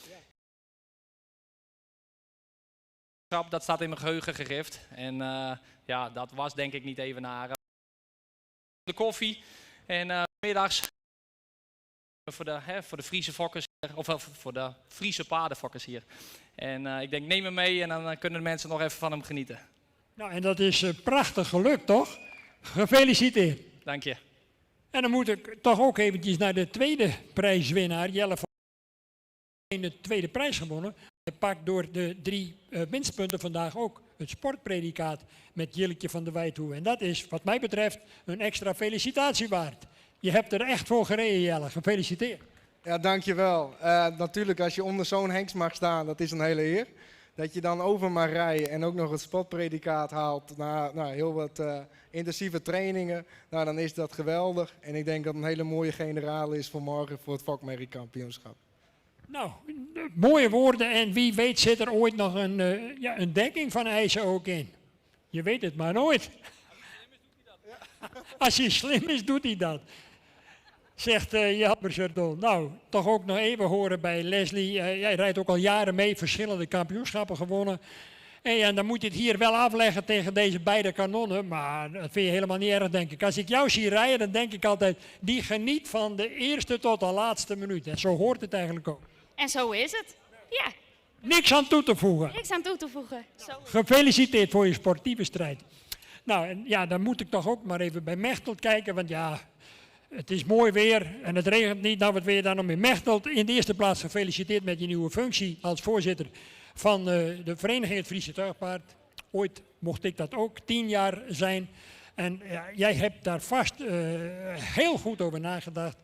Dat staat in mijn geheugen gegrift. En ja, dat was denk ik niet even naar de koffie. En middags voor de Friese fokkers, of voor de Friese paardenfokkers hier. En ik denk, neem hem mee en dan kunnen de mensen nog even van hem genieten.
Nou, en dat is prachtig gelukt, toch? Gefeliciteerd.
Dank je.
En dan moet ik toch ook eventjes naar de tweede prijswinnaar, Jelle van de tweede prijs gewonnen. Hij pakt door de 3 winstpunten vandaag ook het sportpredicaat met Jilletje van de Wijdhoeve. En dat is, wat mij betreft, een extra felicitatie waard. Je hebt er echt voor gereden, Jelle. Gefeliciteerd.
Ja, dankjewel. Natuurlijk, als je onder zo'n hengst mag staan, dat is een hele eer. dat je dan over mag rijden en ook nog het spotpredicaat haalt na heel wat intensieve trainingen, nou, dan is dat geweldig. En ik denk dat het een hele mooie generaal is voor morgen voor het vakmerriekampioenschap.
Nou, mooie woorden en wie weet zit er ooit nog een dekking van eisen ook in. Je weet het maar nooit. Als hij slim is, doet hij dat. Zegt Jelmer Chardon. Nou, toch ook nog even horen bij Leslie. Jij rijdt ook al jaren mee, verschillende kampioenschappen gewonnen. En dan moet je het hier wel afleggen tegen deze beide kanonnen. Maar dat vind je helemaal niet erg, denk ik. Als ik jou zie rijden, dan denk ik altijd, die geniet van de eerste tot de laatste minuut. En zo hoort het eigenlijk ook.
En zo is het. Ja.
Niks aan toe te voegen.
Niks aan toe te voegen. Zo.
Gefeliciteerd voor je sportieve strijd. Nou, en ja, dan moet ik toch ook maar even bij Mechtelt kijken, want ja, het is mooi weer en het regent niet. Nou, wat wil je dan nog meer? Mechtelt, in de eerste plaats gefeliciteerd met je nieuwe functie als voorzitter van de vereniging Het Friese Tuigpaard. Ooit mocht ik dat ook 10 jaar zijn. En ja, jij hebt daar vast heel goed over nagedacht.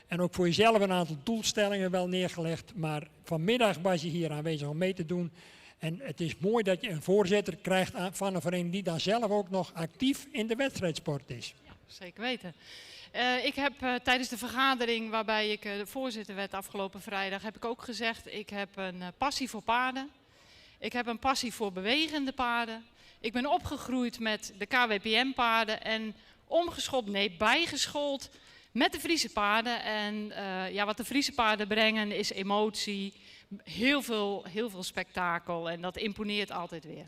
En ook voor jezelf een aantal doelstellingen wel neergelegd. Maar vanmiddag was je hier aanwezig om mee te doen. En het is mooi dat je een voorzitter krijgt van een vereniging die dan zelf ook nog actief in de wedstrijdsport is.
Ja, zeker weten. Ik heb tijdens de vergadering waarbij ik voorzitter werd afgelopen vrijdag, heb ik ook gezegd, ik heb een passie voor paarden. Ik heb een passie voor bewegende paarden. Ik ben opgegroeid met de KWPM-paarden en bijgeschoold met de Friese paarden. En ja, wat de Friese paarden brengen is emotie, heel veel spektakel en dat imponeert altijd weer.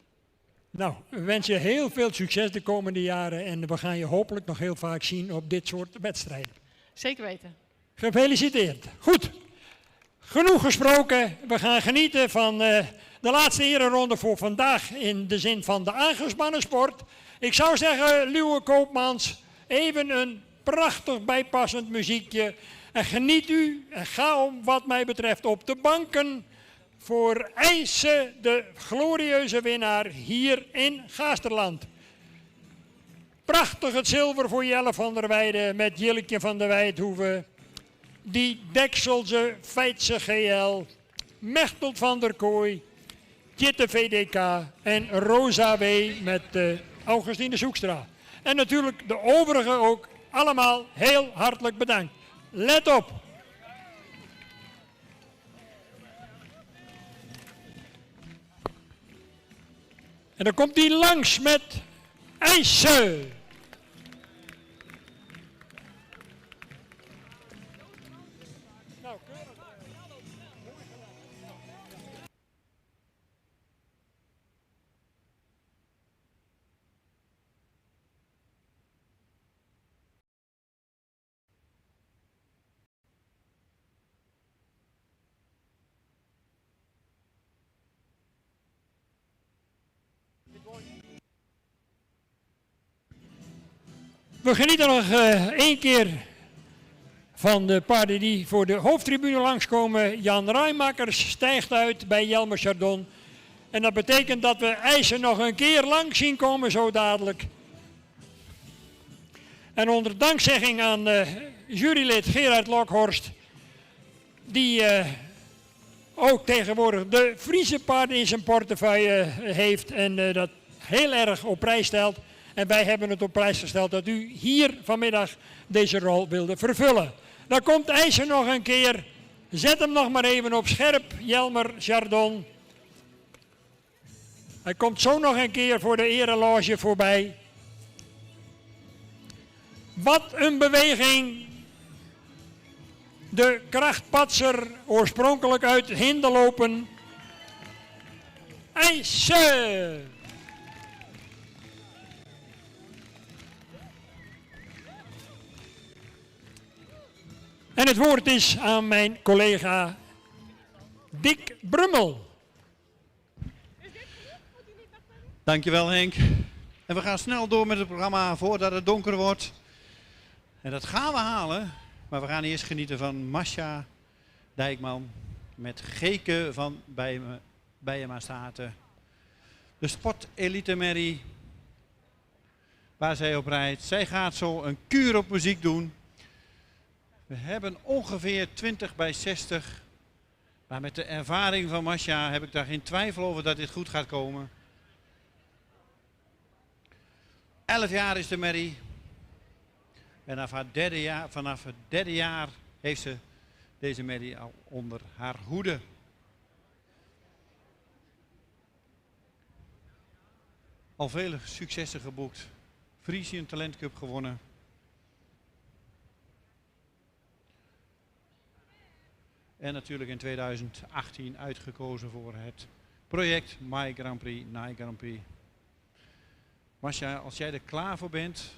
Nou, we wensen je heel veel succes de komende jaren en we gaan je hopelijk nog heel vaak zien op dit soort wedstrijden.
Zeker weten.
Gefeliciteerd. Goed, genoeg gesproken. We gaan genieten van de laatste ereronde voor vandaag in de zin van de aangespannen sport. Ik zou zeggen, Luwe Koopmans, even een prachtig bijpassend muziekje. En geniet u en ga wat mij betreft op de banken voor IJsse, de glorieuze winnaar hier in Gaasterland. Prachtig het zilver voor Jelle van der Weijden met Jilleke van der Weidhoeven. Die Dekselse Feitse GL, Mechtelt van der Kooi, Jitte VDK en Rosa W met Augustine Zoekstra. En natuurlijk de overigen ook allemaal heel hartelijk bedankt. Let op! En dan komt hij langs met IJsse. We genieten nog 1 keer van de paarden die voor de hoofdtribune langskomen. Jan Rijmakers stijgt uit bij Jelmer Chardon. En dat betekent dat we IJsse nog een keer lang zien komen zo dadelijk. En onder dankzegging aan jurylid Gerard Lokhorst, die ook tegenwoordig de Friese paarden in zijn portefeuille heeft en dat heel erg op prijs stelt. En wij hebben het op prijs gesteld dat u hier vanmiddag deze rol wilde vervullen. Dan komt IJsse nog een keer. Zet hem nog maar even op scherp, Jelmer Chardon. Hij komt zo nog een keer voor de ereloge voorbij. Wat een beweging. De krachtpatser, oorspronkelijk uit Hindelopen. IJsse! En het woord is aan mijn collega Dick Brummel.
Dankjewel Henk. En we gaan snel door met het programma voordat het donker wordt. En dat gaan we halen. Maar we gaan eerst genieten van Masha Dijkman met Geke van Bijema-Staten. De Sport Elite Merrie waar zij op rijdt. Zij gaat zo een kuur op muziek doen. We hebben ongeveer 20 bij 60 Maar met de ervaring van Masha heb ik daar geen twijfel over dat dit goed gaat komen. 11 jaar is de merrie. En vanaf het derde jaar heeft ze deze merrie al onder haar hoede. Al vele successen geboekt. Frisian Talent Cup gewonnen. En natuurlijk in 2018 uitgekozen voor het project My Grand Prix, Nai Grand Prix. Masha, als jij er klaar voor bent,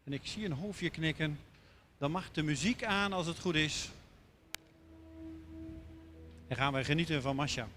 en ik zie een hoofdje knikken, dan mag de muziek aan als het goed is. En gaan wij genieten van Masha.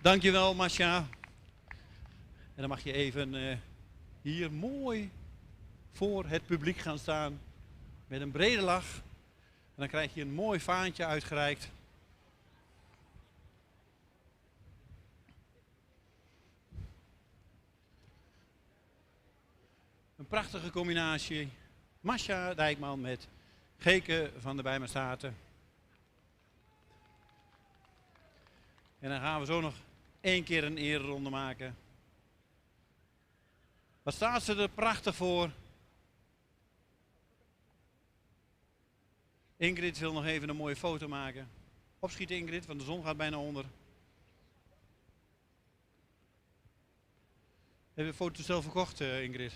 Dankjewel, Masha. En dan mag je even hier mooi voor het publiek gaan staan. Met een brede lach. En dan krijg je een mooi vaantje uitgereikt. Een prachtige combinatie. Masha Dijkman met Geke van de Bijmastaten. En dan gaan we zo nog 1 keer een ereronde maken. Wat staat ze er prachtig voor. Ingrid wil nog even een mooie foto maken. Opschieten Ingrid, want de zon gaat bijna onder. Heb je de fotostel verkocht, Ingrid?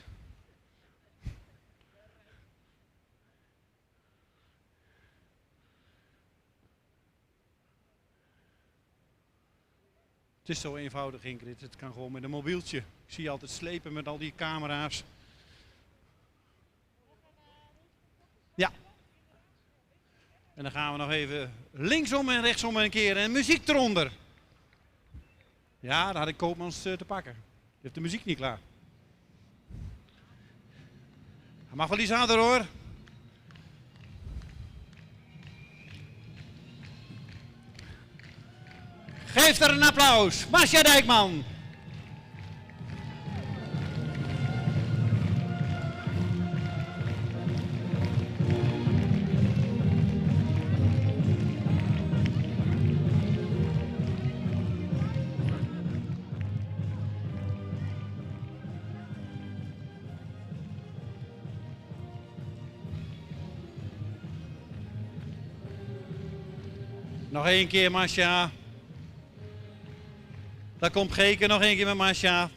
Het is zo eenvoudig, Ingrid. Het kan gewoon met een mobieltje. Ik zie je altijd slepen met al die camera's. Ja. En dan gaan we nog even linksom en rechtsom een keer en muziek eronder. Ja, daar had ik Koopmans te pakken. Die heeft de muziek niet klaar. Hij mag wel iets harder hoor. Geef er een applaus. Masha Dijkman. Nog 1 keer, Masha. Daar komt Geke nog 1 keer met Masha.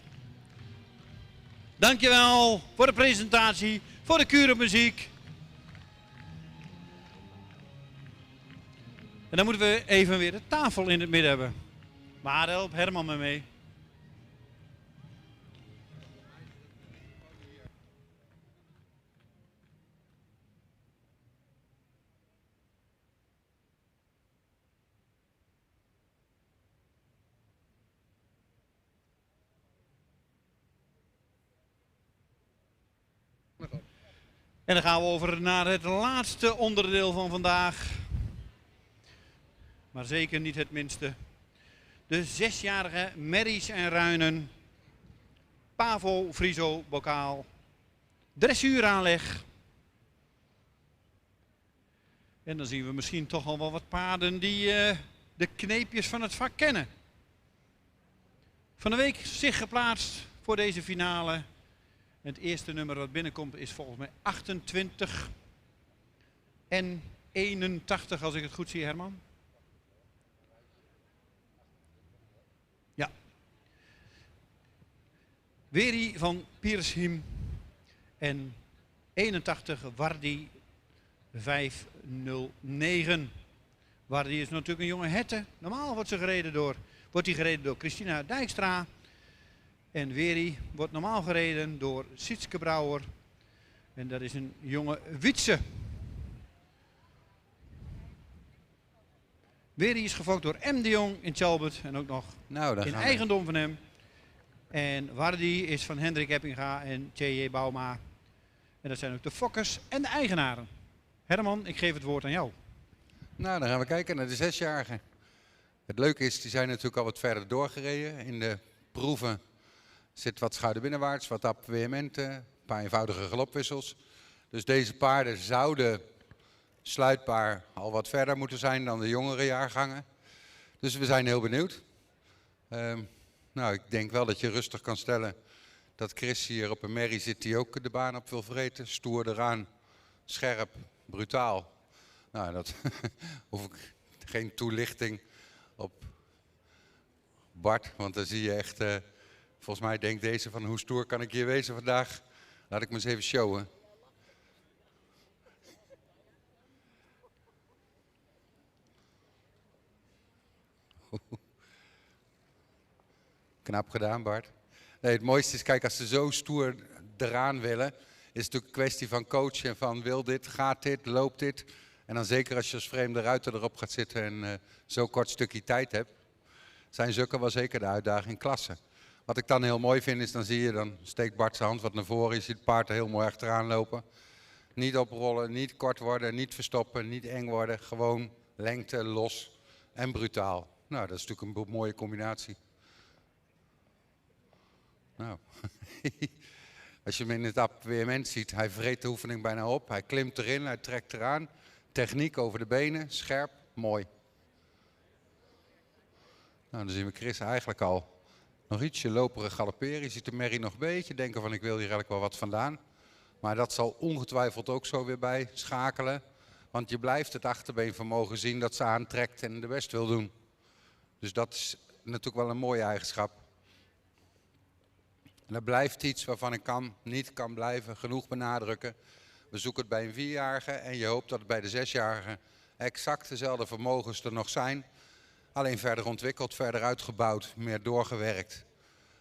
Dankjewel voor de presentatie, voor de Kurenmuziek. En dan moeten we even weer de tafel in het midden hebben. Maar help Herman me mee. En dan gaan we over naar het laatste onderdeel van vandaag. Maar zeker niet het minste. De 6-jarige Merries en Ruinen. Pavo Friso bokaal. Dressuuraanleg. En dan zien we misschien toch al wel wat paarden die de kneepjes van het vak kennen. Van de week zich geplaatst voor deze finale. Het eerste nummer wat binnenkomt is volgens mij 28 en 81 als ik het goed zie, Herman. Ja. Weri van Piershim en 81 Wardi 509. Wardi is natuurlijk een jonge hette. Normaal wordt hij gereden door Christina Dijkstra. En Weri wordt normaal gereden door Sietske Brouwer. En dat is een jonge Wietse. Weri is gefokt door M. de Jong in Chalbert. En ook nog in eigendom van hem. En Wardi is van Hendrik Eppinga en T.J. Bauma. En dat zijn ook de fokkers en de eigenaren. Herman, ik geef het woord aan jou.
Nou, dan gaan we kijken naar de 6-jarigen. Het leuke is, die zijn natuurlijk al wat verder doorgereden. In de proeven zit wat schouder binnenwaarts, wat appuiementen, een paar eenvoudige galopwissels. Dus deze paarden zouden sluitbaar al wat verder moeten zijn dan de jongere jaargangen. Dus we zijn heel benieuwd. Nou, ik denk wel dat je rustig kan stellen dat Chris hier op een merrie zit die ook de baan op wil vreten. Stoer eraan, scherp, brutaal. Nou, dat hoef ik geen toelichting op Bart, want dan zie je echt, volgens mij denkt deze van hoe stoer kan ik hier wezen vandaag. Laat ik me eens even showen. Knap gedaan, Bart. Nee, het mooiste is, kijk, als ze zo stoer eraan willen, is het natuurlijk een kwestie van coachen en van wil dit, gaat dit, loopt dit. En dan zeker als je als vreemde ruiter erop gaat zitten en zo'n kort stukje tijd hebt. zijn zulke wel zeker de uitdaging klasse. Wat ik dan heel mooi vind is, dan steekt Bart zijn hand wat naar voren. Je ziet het paard er heel mooi achteraan lopen. Niet oprollen, niet kort worden, niet verstoppen, niet eng worden. Gewoon lengte, los en brutaal. Nou, dat is natuurlijk een mooie combinatie. Nou, als je hem in het appartement ziet, hij vreet de oefening bijna op. Hij klimt erin, hij trekt eraan. Techniek over de benen, scherp, mooi. Nou, dan zien we Chris eigenlijk al nog ietsje loperen galopperen. Je ziet de merrie nog een beetje denken van ik wil hier eigenlijk wel wat vandaan. Maar dat zal ongetwijfeld ook zo weer bij schakelen. Want je blijft het achterbeen vermogen zien dat ze aantrekt en de best wil doen. Dus dat is natuurlijk wel een mooie eigenschap. En dat blijft iets waarvan ik niet kan blijven genoeg benadrukken. We zoeken het bij een 4-jarige en je hoopt dat het bij de 6-jarige exact dezelfde vermogens er nog zijn. Alleen verder ontwikkeld, verder uitgebouwd, meer doorgewerkt.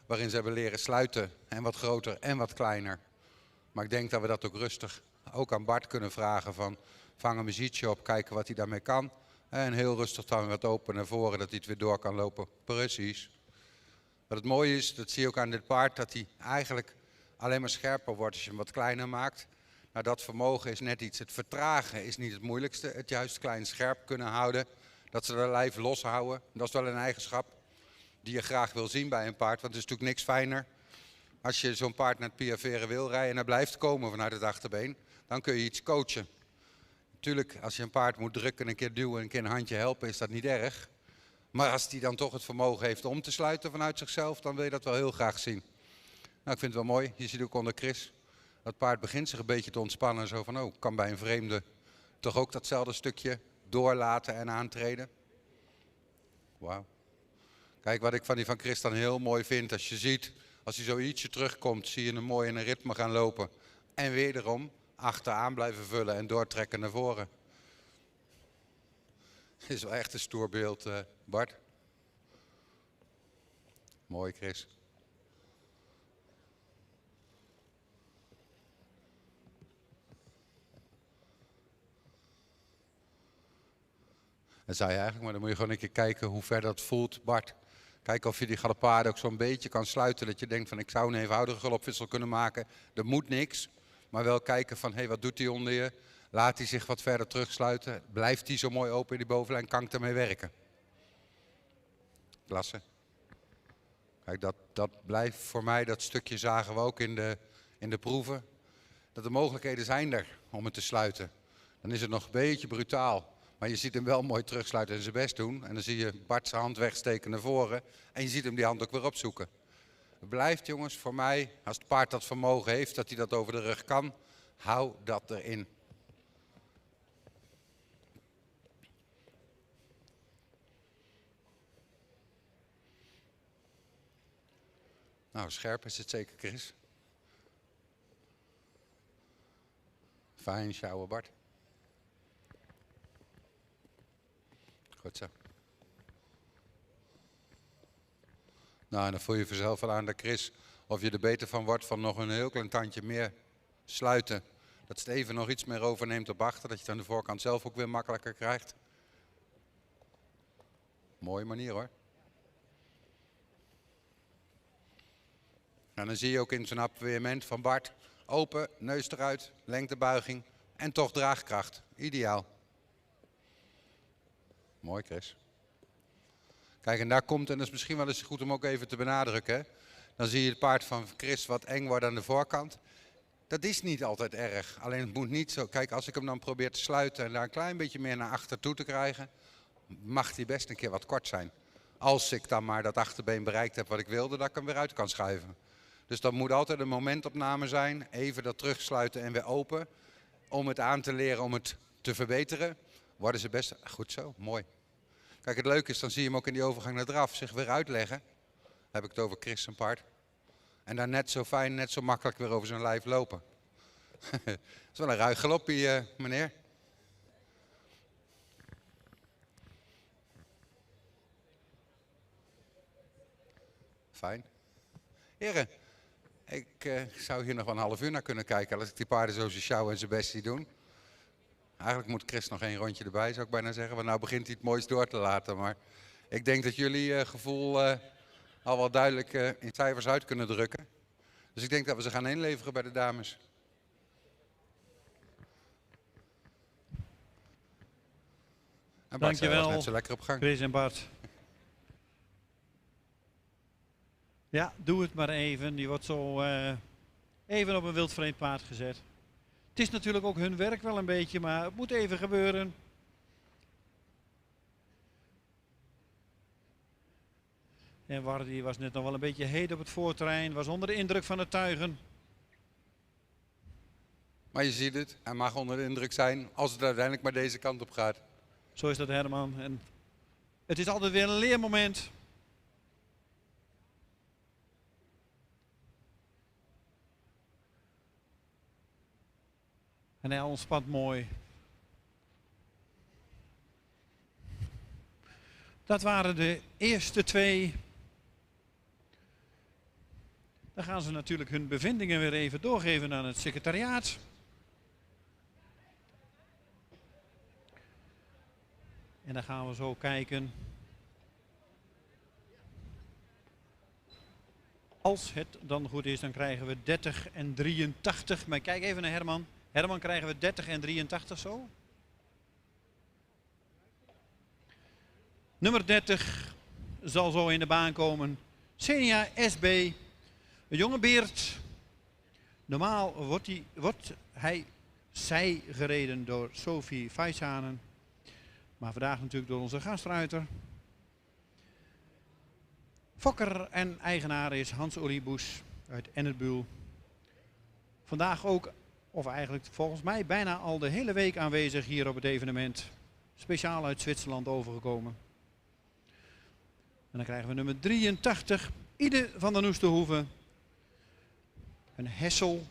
Waarin ze hebben leren sluiten en wat groter en wat kleiner. Maar ik denk dat we dat ook rustig ook aan Bart kunnen vragen van vang een muziekje op, kijken wat hij daarmee kan. En heel rustig dan wat open naar voren dat hij het weer door kan lopen. Precies. Wat het mooie is, dat zie je ook aan dit paard, dat hij eigenlijk alleen maar scherper wordt als je hem wat kleiner maakt. Nou, dat vermogen is net iets. Het vertragen is niet het moeilijkste. Het juist klein scherp kunnen houden. Dat ze de lijf loshouden. Dat is wel een eigenschap die je graag wil zien bij een paard. Want het is natuurlijk niks fijner als je zo'n paard naar het piaferen wil rijden en hij blijft komen vanuit het achterbeen. Dan kun je iets coachen. Natuurlijk, als je een paard moet drukken, een keer duwen, een keer een handje helpen, is dat niet erg. Maar als die dan toch het vermogen heeft om te sluiten vanuit zichzelf, dan wil je dat wel heel graag zien. Nou, ik vind het wel mooi. Je ziet ook onder Chris, dat paard begint zich een beetje te ontspannen. Zo van, oh, kan bij een vreemde toch ook datzelfde stukje doorlaten en aantreden. Wauw. Kijk, wat ik van Chris dan heel mooi vind, als je ziet, als hij zo ietsje terugkomt, zie je hem mooi in een ritme gaan lopen. En wederom achteraan blijven vullen en doortrekken naar voren. Het is wel echt een stoer beeld, Bart. Mooi, Chris. Dat zei je eigenlijk, maar dan moet je gewoon een keer kijken hoe ver dat voelt, Bart. Kijken of je die galoppade ook zo'n beetje kan sluiten. Dat je denkt van ik zou een eenvoudige galopwissel kunnen maken. Er moet niks. Maar wel kijken van hé, wat doet hij onder je? Laat hij zich wat verder terugsluiten? Blijft hij zo mooi open in die bovenlijn? Kan ik ermee werken? Klasse. Kijk, dat blijft voor mij, dat stukje zagen we ook in de proeven. Dat de mogelijkheden zijn er om het te sluiten. Dan is het nog een beetje brutaal. Maar je ziet hem wel mooi terugsluiten en zijn best doen. En dan zie je Bart zijn hand wegsteken naar voren. En je ziet hem die hand ook weer opzoeken. Het blijft jongens voor mij, als het paard dat vermogen heeft, dat hij dat over de rug kan. Hou dat erin. Nou, scherp is het zeker, Chris. Fijn sjouwen, Bart. Goed zo. Nou, en dan voel je vanzelf wel aan dat Chris, of je er beter van wordt van nog een heel klein tandje meer sluiten. Dat Steven nog iets meer overneemt op achter, dat je het aan de voorkant zelf ook weer makkelijker krijgt. Mooie manier hoor. En dan zie je ook in zijn appuiement van Bart, open, neus eruit, lengtebuiging en toch draagkracht. Ideaal. Mooi, Chris. Kijk, en daar komt, en dat is misschien wel eens goed om ook even te benadrukken, hè? Dan zie je het paard van Chris wat eng wordt aan de voorkant. Dat is niet altijd erg, alleen het moet niet zo. Kijk, als ik hem dan probeer te sluiten en daar een klein beetje meer naar achter toe te krijgen, mag hij best een keer wat kort zijn. Als ik dan maar dat achterbeen bereikt heb wat ik wilde, dat ik hem weer uit kan schuiven. Dus dat moet altijd een momentopname zijn, even dat terugsluiten en weer open. Om het aan te leren, om het te verbeteren, worden ze best goed zo, mooi. Kijk, het leuke is, dan zie je hem ook in die overgang naar draf zich weer uitleggen. Dan heb ik het over Chris zijn paard. En dan net zo fijn, net zo makkelijk weer over zijn lijf lopen. Dat is wel een ruig galoppie, meneer. Fijn. Heren, ik zou hier nog wel een half uur naar kunnen kijken als ik die paarden zo zijn sjouw en zijn best zie doen. Eigenlijk moet Chris nog één rondje erbij, zou ik bijna zeggen. Want nou begint hij het mooist door te laten. Maar Ik denk dat jullie gevoel al wel duidelijk in cijfers uit kunnen drukken. Dus ik denk dat we ze gaan inleveren bij de dames. En Bart was
Dankjewel,
net zo lekker op gang.
Chris en Bart. Ja, doe het maar even. Die wordt zo even op een wildvreemd paard gezet. Het is natuurlijk ook hun werk wel een beetje, maar het moet even gebeuren. En Wardy was net nog wel een beetje heet op het voorterrein, was onder de indruk van het tuigen.
Maar je ziet het, hij mag onder de indruk zijn als het uiteindelijk maar deze kant op gaat.
Zo is dat, Herman. En het is altijd weer een leermoment. En hij ontspant mooi. Dat waren de eerste twee. Dan gaan ze natuurlijk hun bevindingen weer even doorgeven aan het secretariaat. En dan gaan we zo kijken. Als het dan goed is, dan krijgen we 30 en 83. Maar kijk even naar Herman. Herman, krijgen we 30 en 83 zo? Nummer 30 zal zo in de baan komen. Xenia SB. Een jonge beert. Normaal wordt zij gereden door Sophie Vijshanen. Maar vandaag natuurlijk door onze gastruiter. Fokker en eigenaar is Hans-Uli Boes uit Ennebuul. Vandaag ook, of eigenlijk volgens mij bijna al de hele week aanwezig hier op het evenement. Speciaal uit Zwitserland overgekomen. En dan krijgen we nummer 83, Ide van der Noesterhoeve. Een Hessel.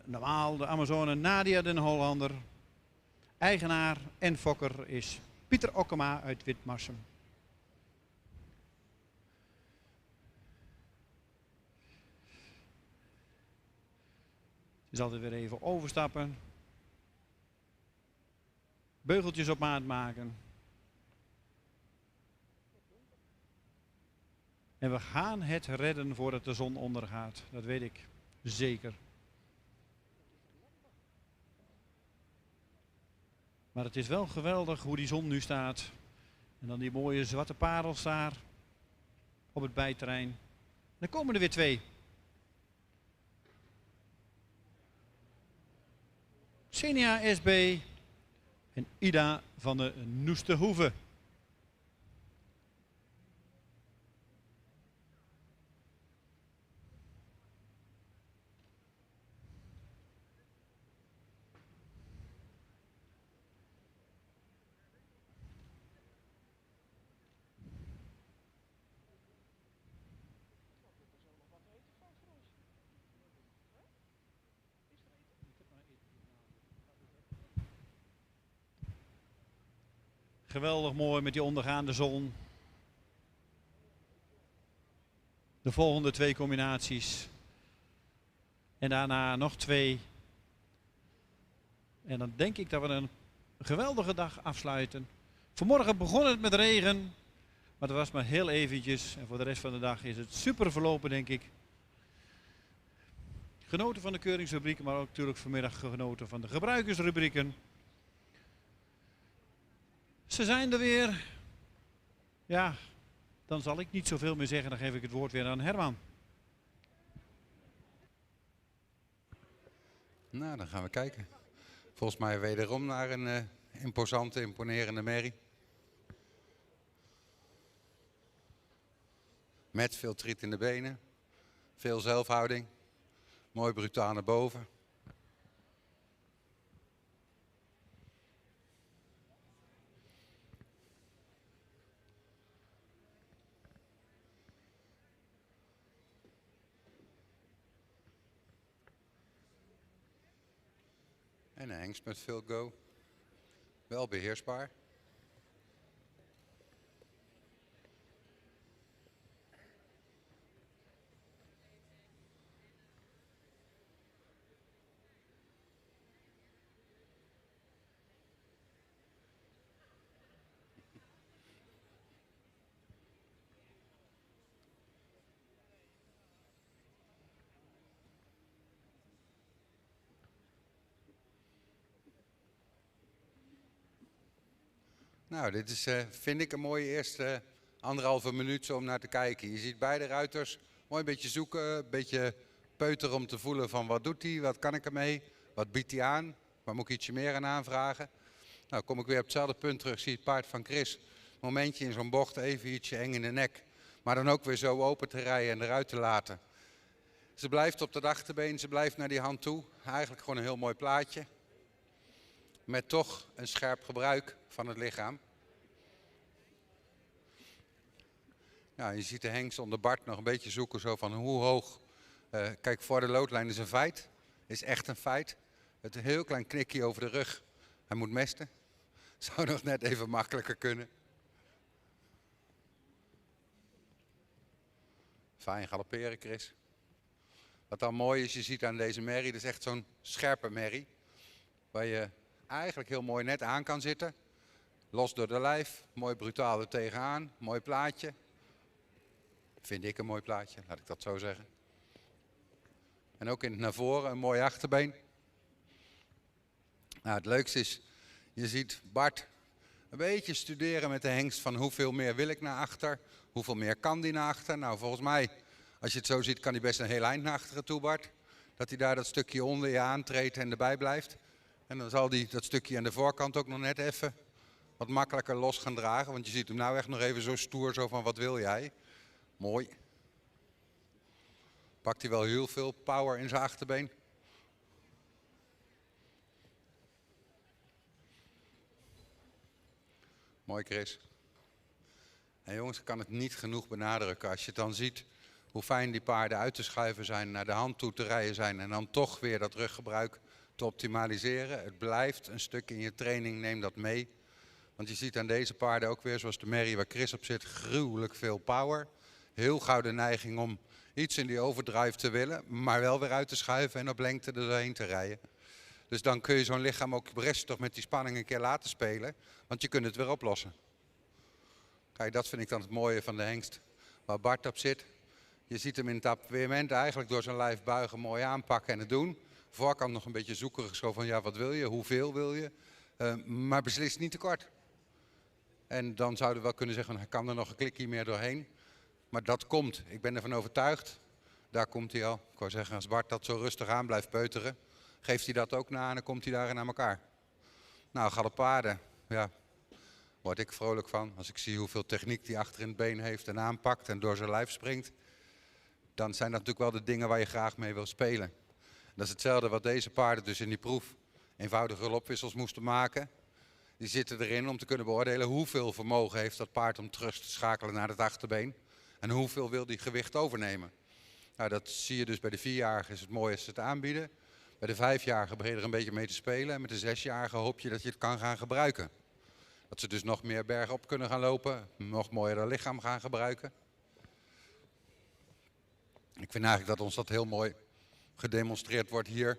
Normaal de Amazone Nadia den Hollander. Eigenaar en fokker is Pieter Okkema uit Witmarsum. Je zal er weer even overstappen. Beugeltjes op maat maken. En we gaan het redden voordat de zon ondergaat. Dat weet ik zeker. Maar het is wel geweldig hoe die zon nu staat. En dan die mooie zwarte parels daar op het bijterrein. Dan komen er weer twee. Xenia SB en Ida van de Noesterhoeve. Geweldig mooi met die ondergaande zon. De volgende twee combinaties. En daarna nog twee. En dan denk ik dat we een geweldige dag afsluiten. Vanmorgen begon het met regen. Maar dat was maar heel eventjes. En voor de rest van de dag is het super verlopen, denk ik. Genoten van de keuringsrubrieken, maar ook natuurlijk vanmiddag genoten van de gebruikersrubrieken. Ze zijn er weer. Ja, dan zal ik niet zoveel meer zeggen. Dan geef ik het woord weer aan Herman.
Nou, dan gaan we kijken. Volgens mij wederom naar een imposante, imponerende merrie. Met veel triet in de benen. Veel zelfhouding. Mooi brutaal naar boven. En een hengst met veel go. Wel beheersbaar. Nou, dit is, vind ik, een mooie eerste 1,5 minuut zo om naar te kijken. Je ziet beide ruiters mooi een beetje zoeken, een beetje peuteren om te voelen van wat doet hij, wat kan ik ermee, wat biedt hij aan, waar moet ik ietsje meer aan aanvragen. Nou, kom ik weer op hetzelfde punt terug, zie het paard van Chris, momentje in zo'n bocht, even ietsje eng in de nek, maar dan ook weer zo open te rijden en eruit te laten. Ze blijft op dat achterbeen, ze blijft naar die hand toe, eigenlijk gewoon een heel mooi plaatje. Met toch een scherp gebruik van het lichaam. Ja, je ziet de hengst onder Bart nog een beetje zoeken zo van hoe hoog. Kijk, voor de loodlijn is een feit. Is echt een feit. Het een heel klein knikje over de rug. Hij moet mesten. Zou nog net even makkelijker kunnen. Fijn galopperen, Chris. Wat dan mooi is, je ziet aan deze merrie, dat is echt zo'n scherpe merrie. Waar je eigenlijk heel mooi net aan kan zitten. Los door de lijf, mooi brutaal er tegenaan, mooi plaatje. Vind ik een mooi plaatje, laat ik dat zo zeggen. En ook in het naar voren, een mooi achterbeen. Nou, het leukste is, je ziet Bart een beetje studeren met de hengst van hoeveel meer wil ik naar achter. Hoeveel meer kan die naar achter. Nou, volgens mij, als je het zo ziet, kan hij best een heel eind naar achteren toe, Bart. Dat hij daar dat stukje onder je aantreedt en erbij blijft. En dan zal hij dat stukje aan de voorkant ook nog net even wat makkelijker los gaan dragen. Want je ziet hem nou echt nog even zo stoer, zo van wat wil jij? Mooi. Pakt hij wel heel veel power in zijn achterbeen. Mooi, Chris. En jongens, ik kan het niet genoeg benadrukken. Als je het dan ziet hoe fijn die paarden uit te schuiven zijn, naar de hand toe te rijden zijn en dan toch weer dat ruggebruik te optimaliseren. Het blijft een stuk in je training, neem dat mee. Want je ziet aan deze paarden ook weer, zoals de merrie waar Chris op zit, gruwelijk veel power. Heel gauw de neiging om iets in die overdrive te willen, maar wel weer uit te schuiven en op lengte er doorheen te rijden. Dus dan kun je zo'n lichaam ook rustig met die spanning een keer laten spelen, want je kunt het weer oplossen. Kijk, dat vind ik dan het mooie van de hengst waar Bart op zit. Je ziet hem in het appartement eigenlijk door zijn lijf buigen mooi aanpakken en het doen. Voorkant nog een beetje zoekerig zo van ja, wat wil je, hoeveel wil je, maar beslist niet te kort. En dan zouden we wel kunnen zeggen, hij kan er nog een klikje meer doorheen. Maar dat komt, ik ben ervan overtuigd, daar komt hij al. Ik wou zeggen, als Bart dat zo rustig aan blijft peuteren, geeft hij dat ook na en dan komt hij daar naar elkaar. Nou, galoppaden, ja, word ik vrolijk van. Als ik zie hoeveel techniek hij achter in het been heeft en aanpakt en door zijn lijf springt. Dan zijn dat natuurlijk wel de dingen waar je graag mee wil spelen. Dat is hetzelfde wat deze paarden dus in die proef eenvoudige galopwissels moesten maken. Die zitten erin om te kunnen beoordelen hoeveel vermogen heeft dat paard om terug te schakelen naar het achterbeen. En hoeveel wil die gewicht overnemen. Nou, dat zie je dus bij de 4-jarigen is het mooi als ze het aanbieden. Bij de 5-jarigen begin je er een beetje mee te spelen. En met de 6-jarigen hoop je dat je het kan gaan gebruiken. Dat ze dus nog meer bergen op kunnen gaan lopen. Nog mooier dat lichaam gaan gebruiken. Ik vind eigenlijk dat ons dat heel mooi gedemonstreerd wordt hier.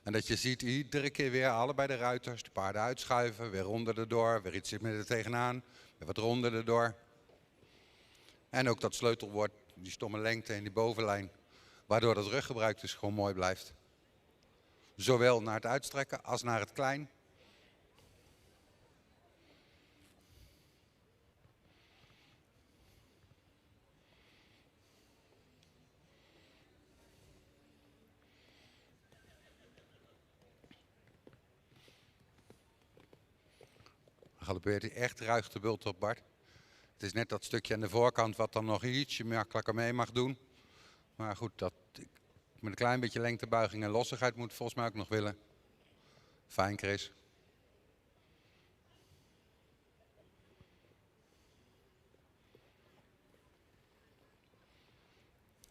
En dat je ziet iedere keer weer allebei de ruiters, de paarden uitschuiven, weer ronder erdoor, weer iets met er tegenaan, weer wat ronder erdoor. En ook dat sleutelwoord, die stomme lengte en die bovenlijn, waardoor dat ruggebruik dus gewoon mooi blijft. Zowel naar het uitstrekken als naar het klein. Galoppeert hij echt ruig de bult op, Bart. Het is net dat stukje aan de voorkant wat dan nog ietsje makkelijker mee mag doen. Maar goed, dat met een klein beetje lengtebuiging en lossigheid moet volgens mij ook nog willen. Fijn, Chris.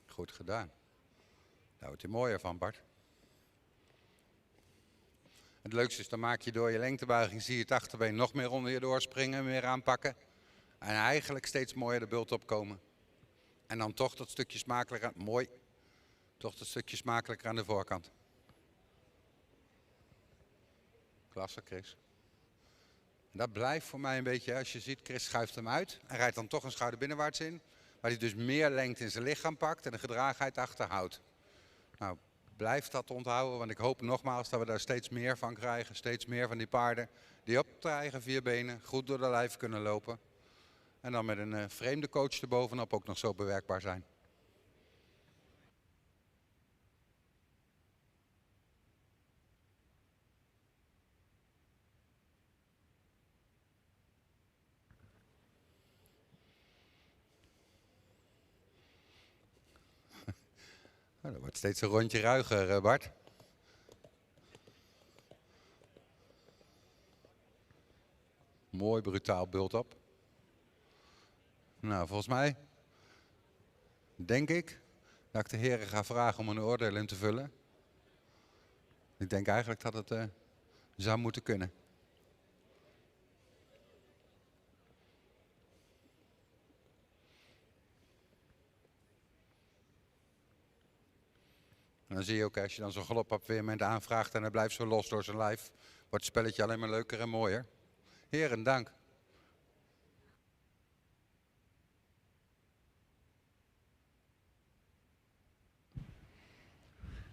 Goed gedaan. Daar wordt hij mooier van, Bart. Het leukste is, dan maak je door je lengtebuiging, zie je het achterbeen nog meer onder je doorspringen, meer aanpakken. En eigenlijk steeds mooier de bult opkomen. En dan toch dat stukje smakelijker, mooi, toch dat stukje smakelijker aan de voorkant. Klasse, Chris. En dat blijft voor mij een beetje, als je ziet, Chris schuift hem uit en rijdt dan toch een schouder binnenwaarts in. Waar hij dus meer lengte in zijn lichaam pakt en de gedragenheid achterhoudt. Nou, Blijf dat onthouden, want ik hoop nogmaals dat we daar steeds meer van krijgen. Steeds meer van die paarden die op de eigen 4 benen goed door de lijf kunnen lopen. En dan met een vreemde coach erbovenop ook nog zo bewerkbaar zijn. Dat wordt steeds een rondje ruiger, Bart. Mooi brutaal bult op. Nou, volgens mij denk ik dat ik de heren ga vragen om een oordeel in te vullen. Ik denk eigenlijk dat het zou moeten kunnen. En dan zie je ook, als je dan zo'n galop op weerment aanvraagt en hij blijft zo los door zijn lijf, wordt het spelletje alleen maar leuker en mooier. Heren, dank.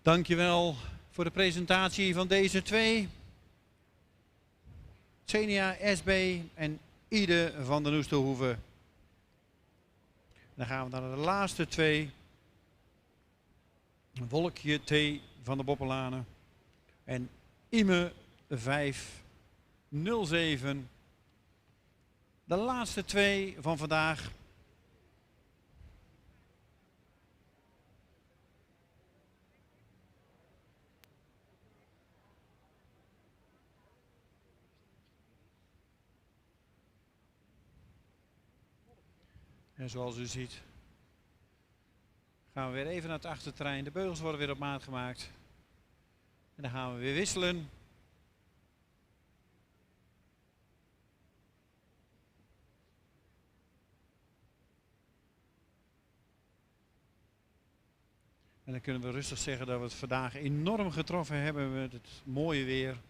Dankjewel voor de presentatie van deze twee. Xenia SB en Ide van den Oesterhoeven. Dan gaan we naar de laatste twee. Wolkje T van de Boppelanen en Ime 507. De laatste twee van vandaag. En zoals u ziet gaan we weer even naar het achterterrein. De beugels worden weer op maat gemaakt. En dan gaan we weer wisselen. En dan kunnen we rustig zeggen dat we het vandaag enorm getroffen hebben met het mooie weer.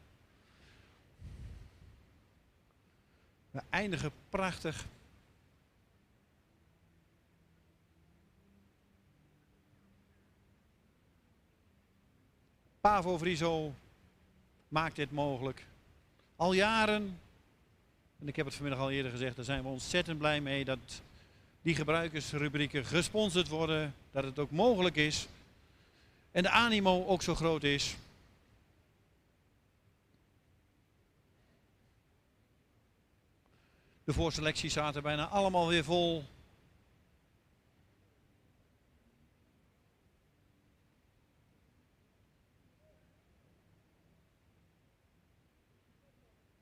We eindigen prachtig. Pavo Friso maakt dit mogelijk. Al jaren, en ik heb het vanmiddag al eerder gezegd, daar zijn we ontzettend blij mee dat die gebruikersrubrieken gesponsord worden. Dat het ook mogelijk is. En de animo ook zo groot is. De voorselecties zaten bijna allemaal weer vol.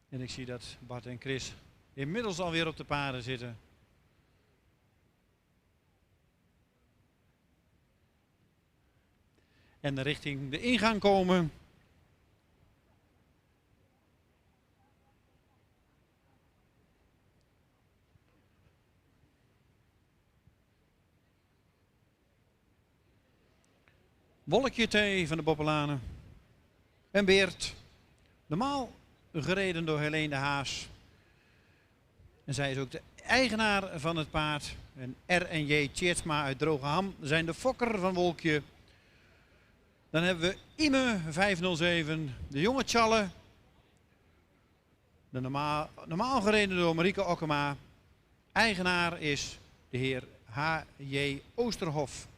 En ik zie dat Bart en Chris inmiddels alweer op de paarden zitten. En richting de ingang komen. Wolkje T van de Boppelanen. En Beert. Normaal gereden door Helene de Haas. En zij is ook de eigenaar van het paard. En R&J Tjeertsma uit Drogeham zijn de fokker van Wolkje. Dan hebben we Ime 507, de jonge Tjalle. De normaal gereden door Marieke Okkema. Eigenaar is de heer H.J. Oosterhof.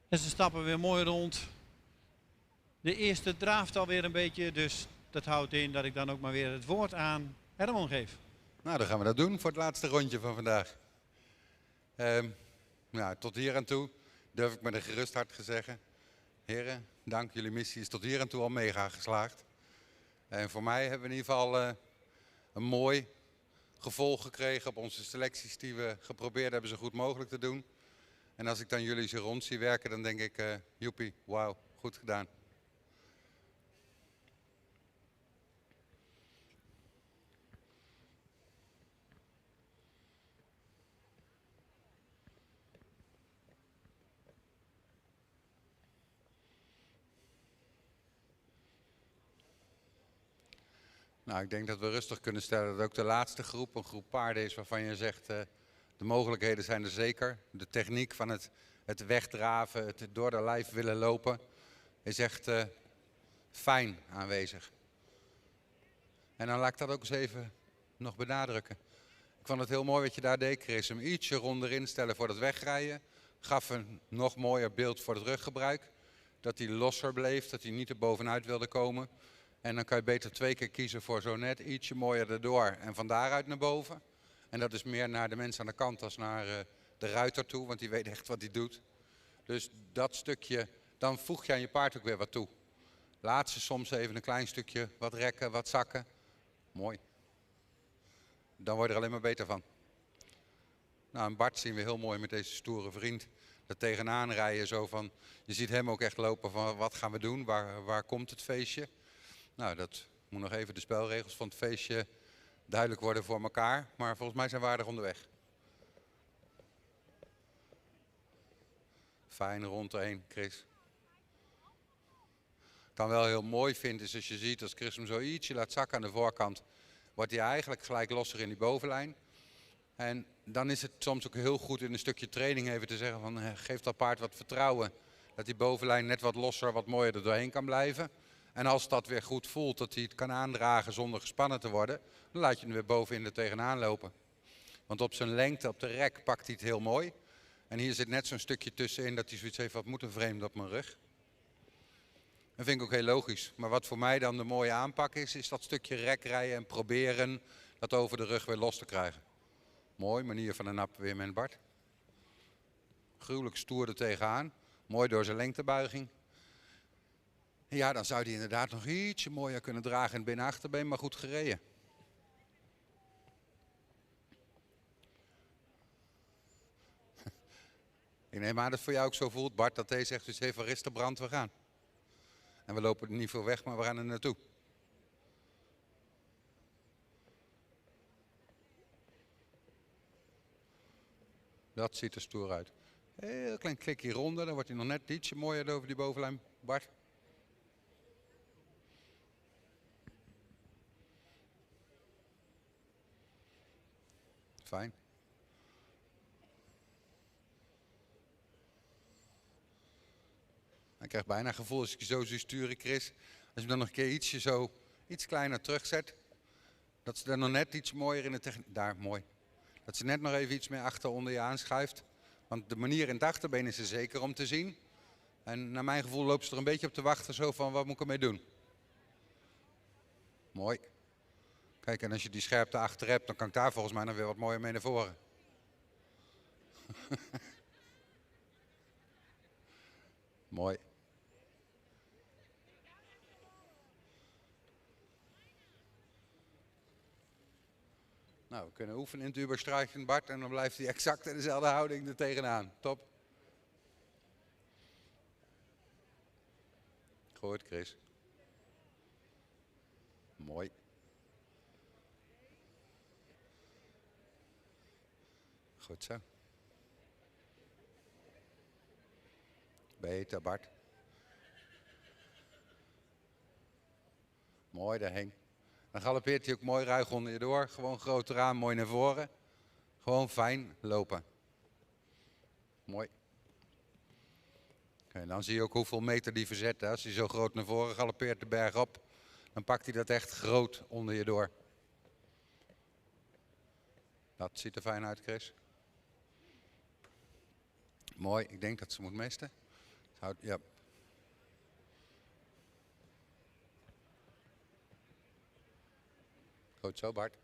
En ze stappen weer mooi rond. De eerste draaft alweer een beetje, dus dat houdt in dat ik dan ook maar weer het woord aan Herman geef.
Nou, dan gaan we dat doen voor het laatste rondje van vandaag. Nou, tot hier aan toe durf ik met een gerust hart te zeggen. Heren, dank, jullie missie is tot hier aan toe al mega geslaagd. En voor mij hebben we in ieder geval een mooi gevolg gekregen op onze selecties die we geprobeerd hebben zo goed mogelijk te doen. En als ik dan jullie zo rond zie werken, dan denk ik, joepie, wauw, goed gedaan. Nou, ik denk dat we rustig kunnen stellen dat ook de laatste groep een groep paarden is waarvan je zegt, De mogelijkheden zijn er zeker. De techniek van het wegdraven, het door de lijf willen lopen, is echt fijn aanwezig. En dan laat ik dat ook eens even nog benadrukken. Ik vond het heel mooi wat je daar deed, Chris. Hem ietsje ronder instellen voor het wegrijden. Gaf een nog mooier beeld voor het ruggebruik. Dat hij losser bleef, dat hij niet er bovenuit wilde komen. En dan kan je beter 2 keer kiezen voor zo net ietsje mooier erdoor en van daaruit naar boven. En dat is meer naar de mensen aan de kant als naar de ruiter toe, want die weet echt wat hij doet. Dus dat stukje, dan voeg je aan je paard ook weer wat toe. Laat ze soms even een klein stukje wat rekken, wat zakken. Mooi. Dan word je er alleen maar beter van. Nou, en Bart zien we heel mooi met deze stoere vriend. Dat tegenaan rijden zo van, je ziet hem ook echt lopen van wat gaan we doen, waar komt het feestje. Nou, dat moet nog even de spelregels van het feestje duidelijk worden voor elkaar. Maar volgens mij zijn we aardig onderweg. Fijn rondheen, Chris. Wat ik dan wel heel mooi vind is als je ziet, als Chris hem zo ietsje laat zakken aan de voorkant, wordt hij eigenlijk gelijk losser in die bovenlijn. En dan is het soms ook heel goed in een stukje training even te zeggen van geef dat paard wat vertrouwen. Dat die bovenlijn net wat losser, wat mooier er doorheen kan blijven. En als dat weer goed voelt, dat hij het kan aandragen zonder gespannen te worden, dan laat je hem weer bovenin er tegenaan lopen. Want op zijn lengte, op de rek, pakt hij het heel mooi. En hier zit net zo'n stukje tussenin dat hij zoiets heeft, wat moet een vreemde op mijn rug. Dat vind ik ook heel logisch. Maar wat voor mij dan de mooie aanpak is dat stukje rekrijden en proberen dat over de rug weer los te krijgen. Mooi, manier van een nap weer met Bart. Gruwelijk stoer er tegenaan. Mooi door zijn lengtebuiging. Ja, dan zou hij inderdaad nog ietsje mooier kunnen dragen in het binnenachterbeen, maar goed gereden. Ik neem aan dat het voor jou ook zo voelt, Bart, dat deze zegt, dus heeft waar is de brand, we gaan. En we lopen er niet veel weg, maar we gaan er naartoe. Dat ziet er stoer uit. Heel klein klikje ronder, dan wordt hij nog net ietsje mooier over die bovenlijn, Bart. Fijn. Ik krijg bijna het gevoel als ik je zo zie sturen, Chris. Als je hem dan nog een keer ietsje zo, iets kleiner terugzet. Dat ze dan nog net iets mooier in de techniek, daar, mooi. Dat ze net nog even iets meer achter onder je aanschuift. Want de manier in het achterbeen is er zeker om te zien. En naar mijn gevoel loopt ze er een beetje op te wachten zo van, wat moet ik ermee doen? Mooi. Kijk, en als je die scherpte achter hebt, dan kan ik daar volgens mij nog weer wat mooier mee naar voren. Mooi. Nou, we kunnen oefenen in het Überstreichen, Bart, en dan blijft hij exact in dezelfde houding er tegenaan. Top. Goed, Chris. Mooi. Goed zo. Beter, Bart. Mooi, daar heen. Dan galopeert hij ook mooi ruig onder je door. Gewoon groot eraan, mooi naar voren. Gewoon fijn lopen. Mooi. En dan zie je ook hoeveel meter die verzet. Hè? Als hij zo groot naar voren galopeert de berg op, dan pakt hij dat echt groot onder je door. Dat ziet er fijn uit, Chris. Mooi, ik denk dat ze moet mesten. Ja. Goed zo, Bart.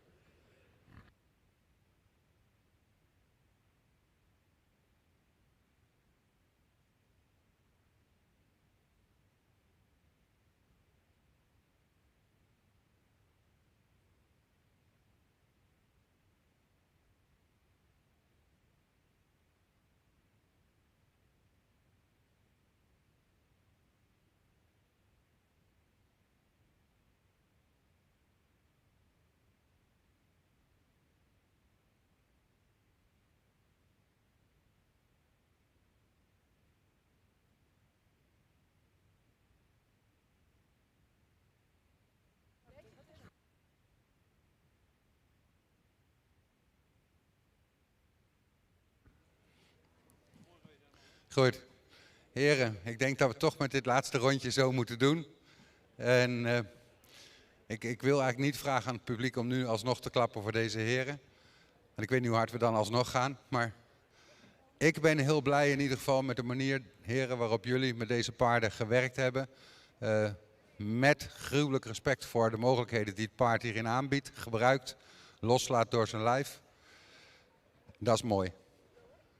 Goed. Heren, ik denk dat we toch met dit laatste rondje zo moeten doen. En ik wil eigenlijk niet vragen aan het publiek om nu alsnog te klappen voor deze heren. Want ik weet niet hoe hard we dan alsnog gaan. Maar ik ben heel blij in ieder geval met de manier, heren, waarop jullie met deze paarden gewerkt hebben. Met gruwelijk respect voor de mogelijkheden die het paard hierin aanbiedt, gebruikt, loslaat door zijn lijf. Dat is mooi.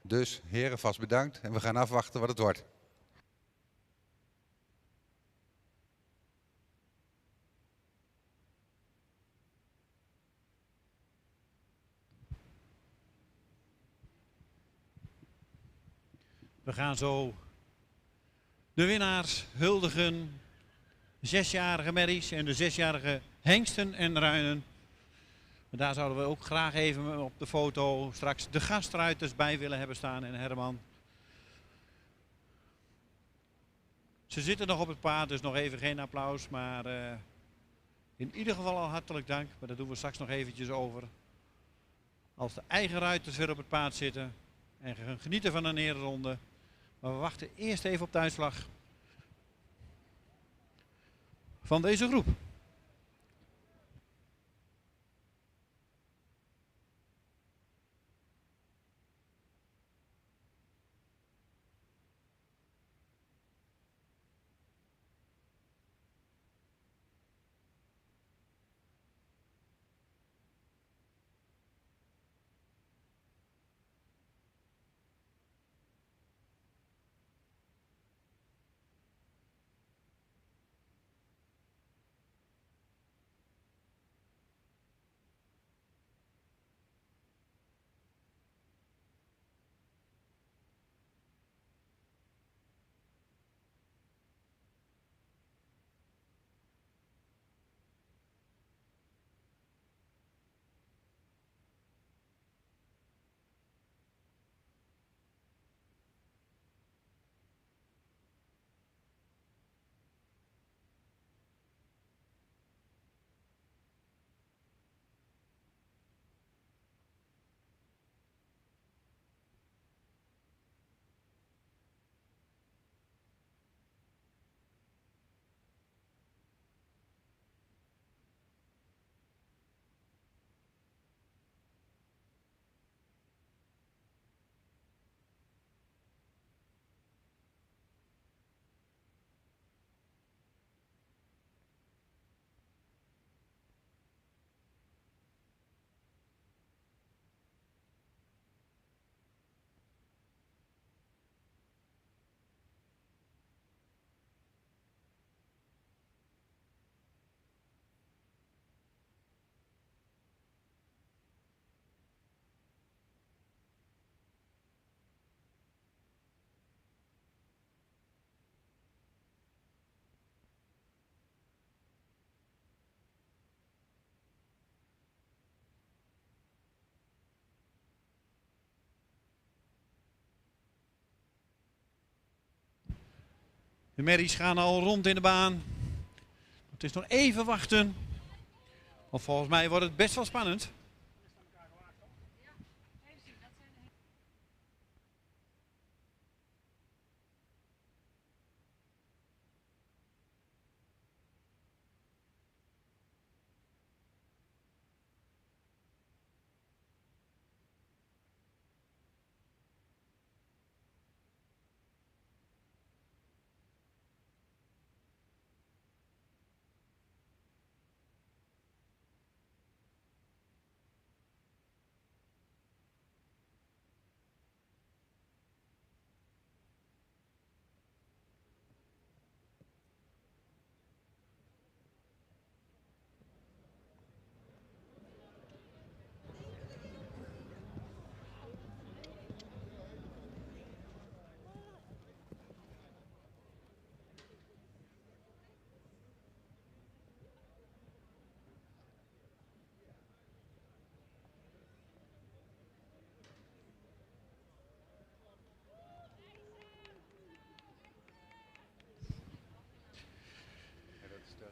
Dus heren, vast bedankt en we gaan afwachten wat het wordt.
We gaan zo de winnaars huldigen. De 6-jarige merries en de 6-jarige hengsten en ruinen. Maar daar zouden we ook graag even op de foto straks de gastruiters bij willen hebben staan en Herman. Ze zitten nog op het paard, dus nog even geen applaus. Maar in ieder geval al hartelijk dank. Maar daar doen we straks nog eventjes over. Als de eigen ruiters weer op het paard zitten en gaan genieten van een ereronde. Maar we wachten eerst even op de uitslag van deze groep. De merries gaan al rond in de baan. Het is nog even wachten. Want volgens mij wordt het best wel spannend.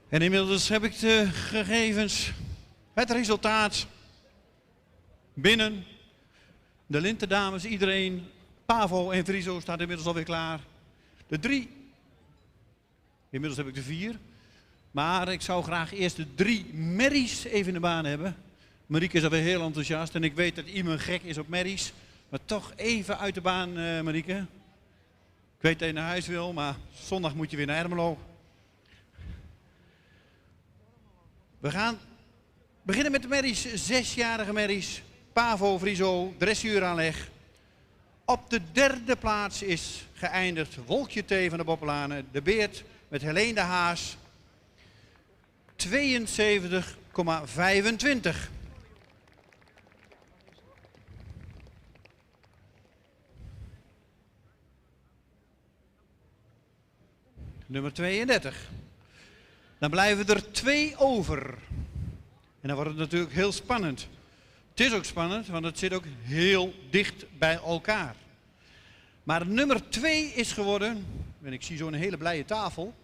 En inmiddels heb ik de gegevens, het resultaat binnen. De Lintendames, iedereen Pavo en Friso staat inmiddels alweer klaar. De 3. Inmiddels heb ik de 4. Maar ik zou graag eerst de 3 merries even in de baan hebben. Marieke is alweer heel enthousiast en ik weet dat iemand gek is op merries. Maar toch even uit de baan, Marieke. Ik weet dat je naar huis wil, maar zondag moet je weer naar Ermelo. We gaan beginnen met de merries, 6-jarige merries. Pavo, Friso, dressuuraanleg. Op de 3e plaats is geëindigd Wolkje T van de Boppelanen. De Beert met Helene de Haas. 72,25. Nummer 32. Dan blijven er 2 over. En dan wordt het natuurlijk heel spannend. Het is ook spannend, want het zit ook heel dicht bij elkaar. Maar nummer 2 is geworden, en ik zie zo'n hele blije tafel,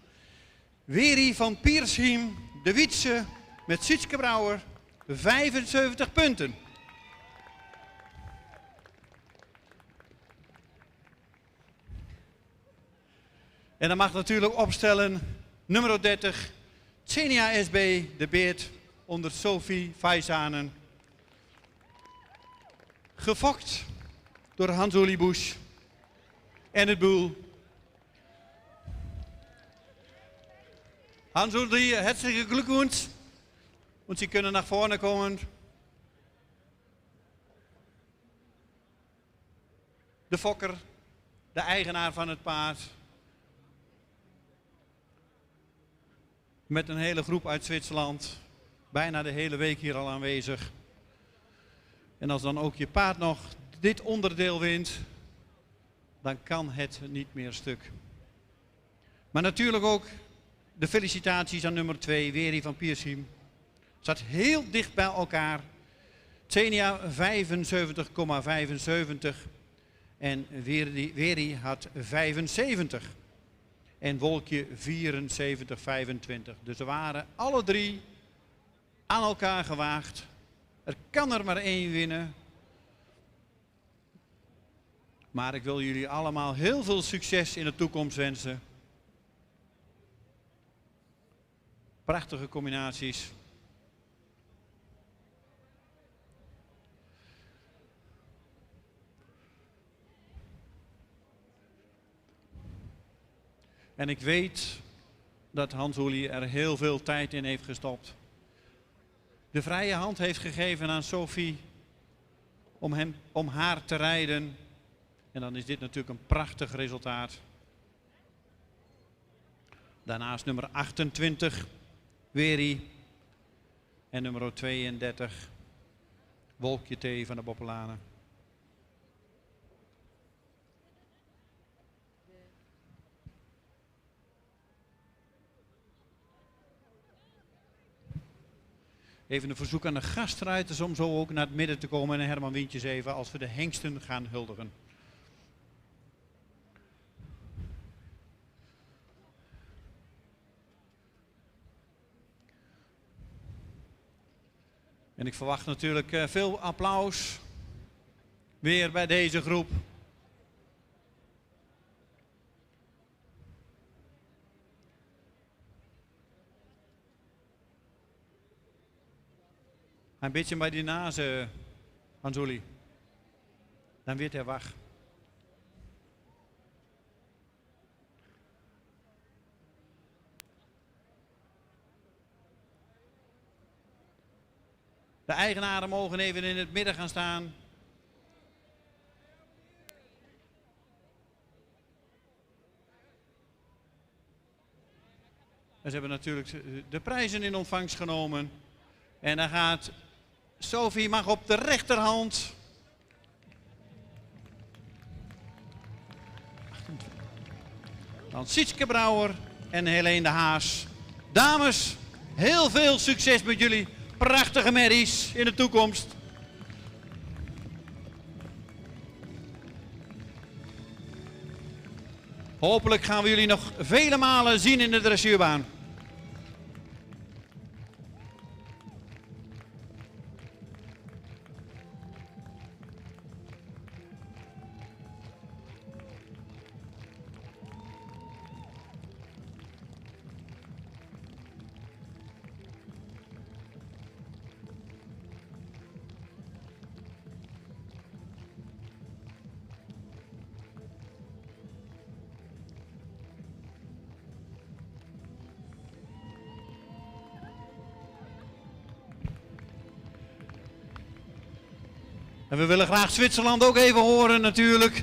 Weri van Piersheim, de Wietse, met Sietske Brouwer, 75 punten. En dan mag natuurlijk opstellen nummer 30, Xenia SB, de Beert, onder Sophie Faisanen. Gefokt door Hans-Uli Busch en het boel. Hans-Uli, herzlichen Glückwunsch. Und Sie können nach vorne kommen. De fokker, de eigenaar van het paard. Met een hele groep uit Zwitserland. Bijna de hele week hier al aanwezig. En als dan ook je paard nog dit onderdeel wint, dan kan het niet meer stuk. Maar natuurlijk ook de felicitaties aan nummer 2, Weri van Piersheim. Staat heel dicht bij elkaar. Xenia 75,75 en Weri had 75. En Wolkje 74,25. Dus ze waren alle 3 aan elkaar gewaagd. Er kan er maar 1 winnen. Maar ik wil jullie allemaal heel veel succes in de toekomst wensen. Prachtige combinaties. En ik weet dat Hans-Uli er heel veel tijd in heeft gestopt. De vrije hand heeft gegeven aan Sophie om haar te rijden. En dan is dit natuurlijk een prachtig resultaat. Daarnaast nummer 28, Weri. En nummer 32, Wolkje T van de Boppelanen. Even een verzoek aan de gastruiters om zo ook naar het midden te komen. En Herman Wientjes even als we de hengsten gaan huldigen. En ik verwacht natuurlijk veel applaus weer bij deze groep. Een beetje bij die nase, Hans-Uli. Dan wordt hij wacht. De eigenaren mogen even in het midden gaan staan. En ze hebben natuurlijk de prijzen in ontvangst genomen. En dan gaat Sophie mag op de rechterhand. Dan Sietske Brouwer en Helene de Haas. Dames, heel veel succes met jullie prachtige merries in de toekomst. Hopelijk gaan we jullie nog vele malen zien in de dressuurbaan. En we willen graag Zwitserland ook even horen natuurlijk.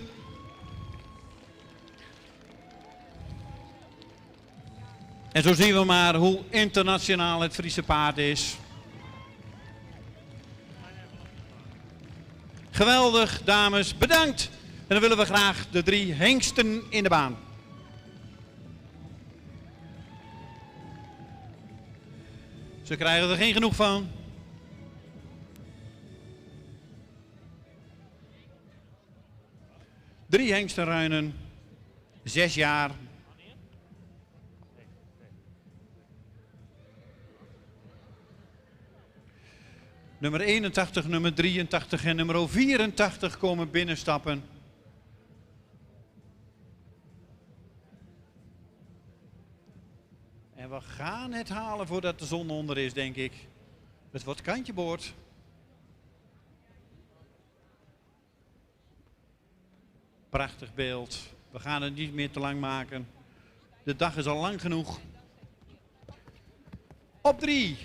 En zo zien we maar hoe internationaal het Friese paard is. Geweldig, dames, bedankt. En dan willen we graag de 3 hengsten in de baan. Ze krijgen er geen genoeg van. Drie hengstenruinen, 6 jaar. Nummer 81, nummer 83 en nummer 84 komen binnenstappen. En we gaan het halen voordat de zon onder is, denk ik. Het wordt kantjeboord. Prachtig beeld. We gaan het niet meer te lang maken. De dag is al lang genoeg. Op 3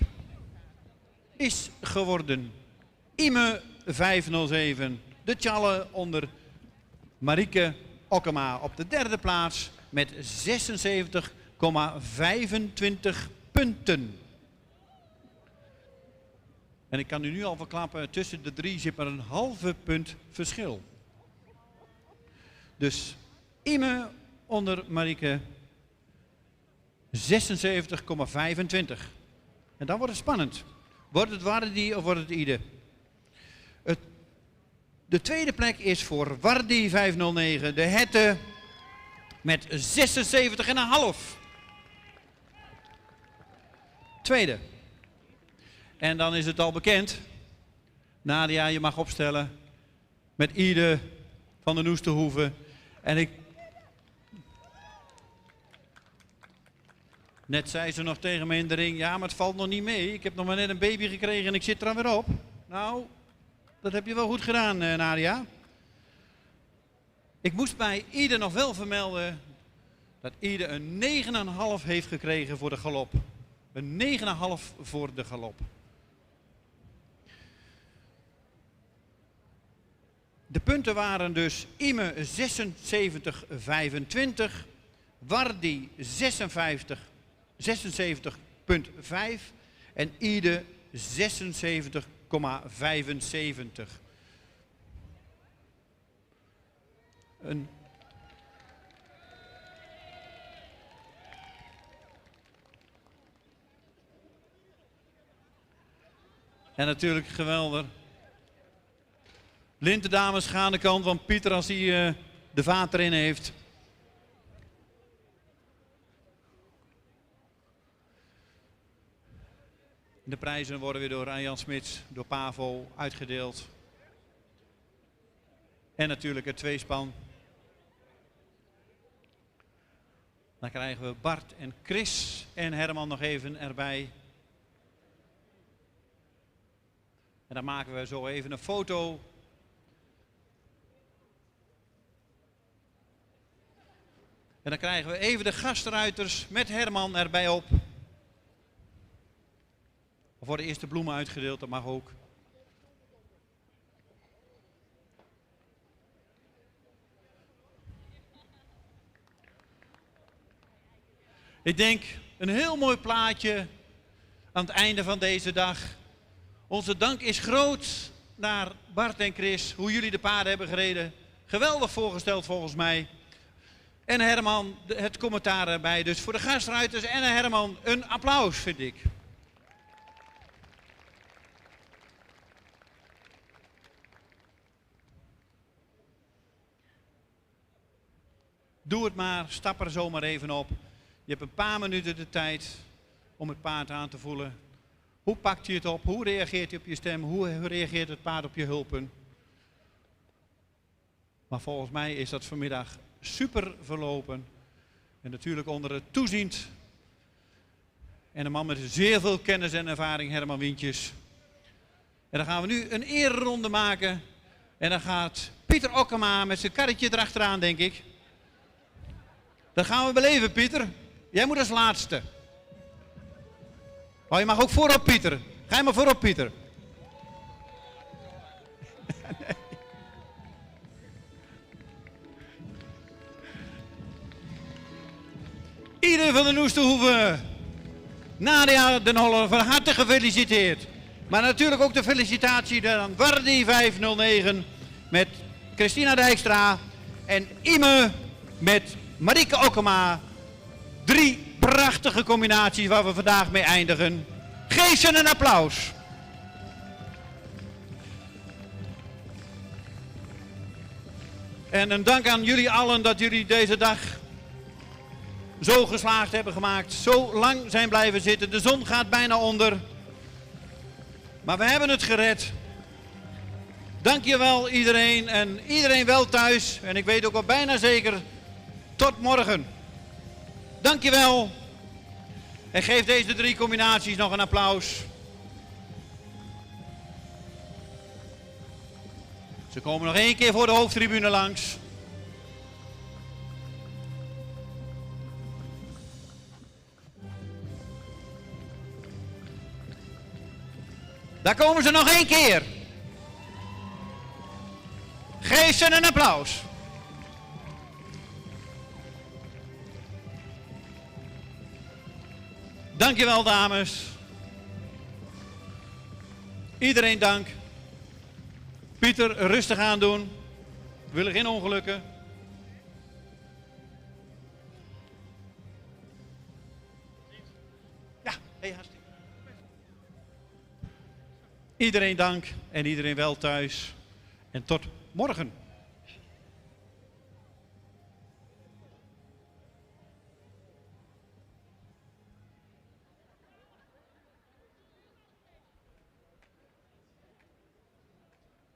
is geworden Ime 507. De Tjalle onder Marieke Okkema op de 3e plaats met 76,25 punten. En ik kan u nu al verklappen, tussen de 3 zit maar een halve punt verschil. Dus Ime onder Marieke 76,25. En dan wordt het spannend. Wordt het Wardi of wordt het Ide? De tweede plek is voor Wardi 509. De Hette met 76,5. Tweede. En dan is het al bekend. Nadia, je mag opstellen. Met Ide van de Noesterhoeve. En net zei ze nog tegen me in de ring, ja, maar het valt nog niet mee. Ik heb nog maar net een baby gekregen en ik zit er dan weer op. Nou, dat heb je wel goed gedaan, Nadia. Ik moest bij Ide nog wel vermelden dat Ide een 9,5 heeft gekregen voor de galop. Een 9,5 voor de galop. De punten waren dus Ime 76,25, Wardi 76,5 en Ide 76,75. En natuurlijk geweldig. Lintendames gaan aan de kant van Pieter als hij de vaat erin heeft. De prijzen worden weer door Arjan Smits, door Pavo uitgedeeld. En natuurlijk het tweespan. Dan krijgen we Bart en Chris en Herman nog even erbij. En dan maken we zo even een foto. En dan krijgen we even de gastruiters met Herman erbij op. Of worden eerst de bloemen uitgedeeld, dat mag ook. Ik denk een heel mooi plaatje aan het einde van deze dag. Onze dank is groot naar Bart en Chris, hoe jullie de paarden hebben gereden. Geweldig voorgesteld volgens mij. En Herman, het commentaar erbij. Dus voor de gastruiters en Herman een applaus, vind ik. Doe het maar, stap er zomaar even op. Je hebt een paar minuten de tijd om het paard aan te voelen. Hoe pakt hij het op? Hoe reageert hij op je stem? Hoe reageert het paard op je hulpen? Maar volgens mij is dat vanmiddag super verlopen. En natuurlijk onder het toeziend. En een man met zeer veel kennis en ervaring, Herman Wientjes. En dan gaan we nu een ereronde maken. En dan gaat Pieter Okkema met zijn karretje erachteraan, denk ik. Dat gaan we beleven, Pieter. Jij moet als laatste. Oh, je mag ook voorop, Pieter. Ga je maar voorop, Pieter. Ieder van de Oesterhoeven. Nadia den Holler, van harte gefeliciteerd. Maar natuurlijk ook de felicitatie aan Wardi 509 met Christina Dijkstra en Ime met Marieke Okkema. 3 prachtige combinaties waar we vandaag mee eindigen. Geef ze een applaus. En een dank aan jullie allen dat jullie deze dag zo geslaagd hebben gemaakt. Zo lang zijn blijven zitten. De zon gaat bijna onder. Maar we hebben het gered. Dankjewel iedereen en iedereen wel thuis. En ik weet ook al bijna zeker tot morgen. Dankjewel. En geef deze 3 combinaties nog een applaus. Ze komen nog 1 keer voor de hoofdtribune langs. Daar komen ze nog 1 keer. Geef ze een applaus. Dankjewel dames. Iedereen dank. Pieter, rustig aan doen. We willen geen ongelukken. Ja, hartstikke. Iedereen dank en iedereen wel thuis. En tot morgen.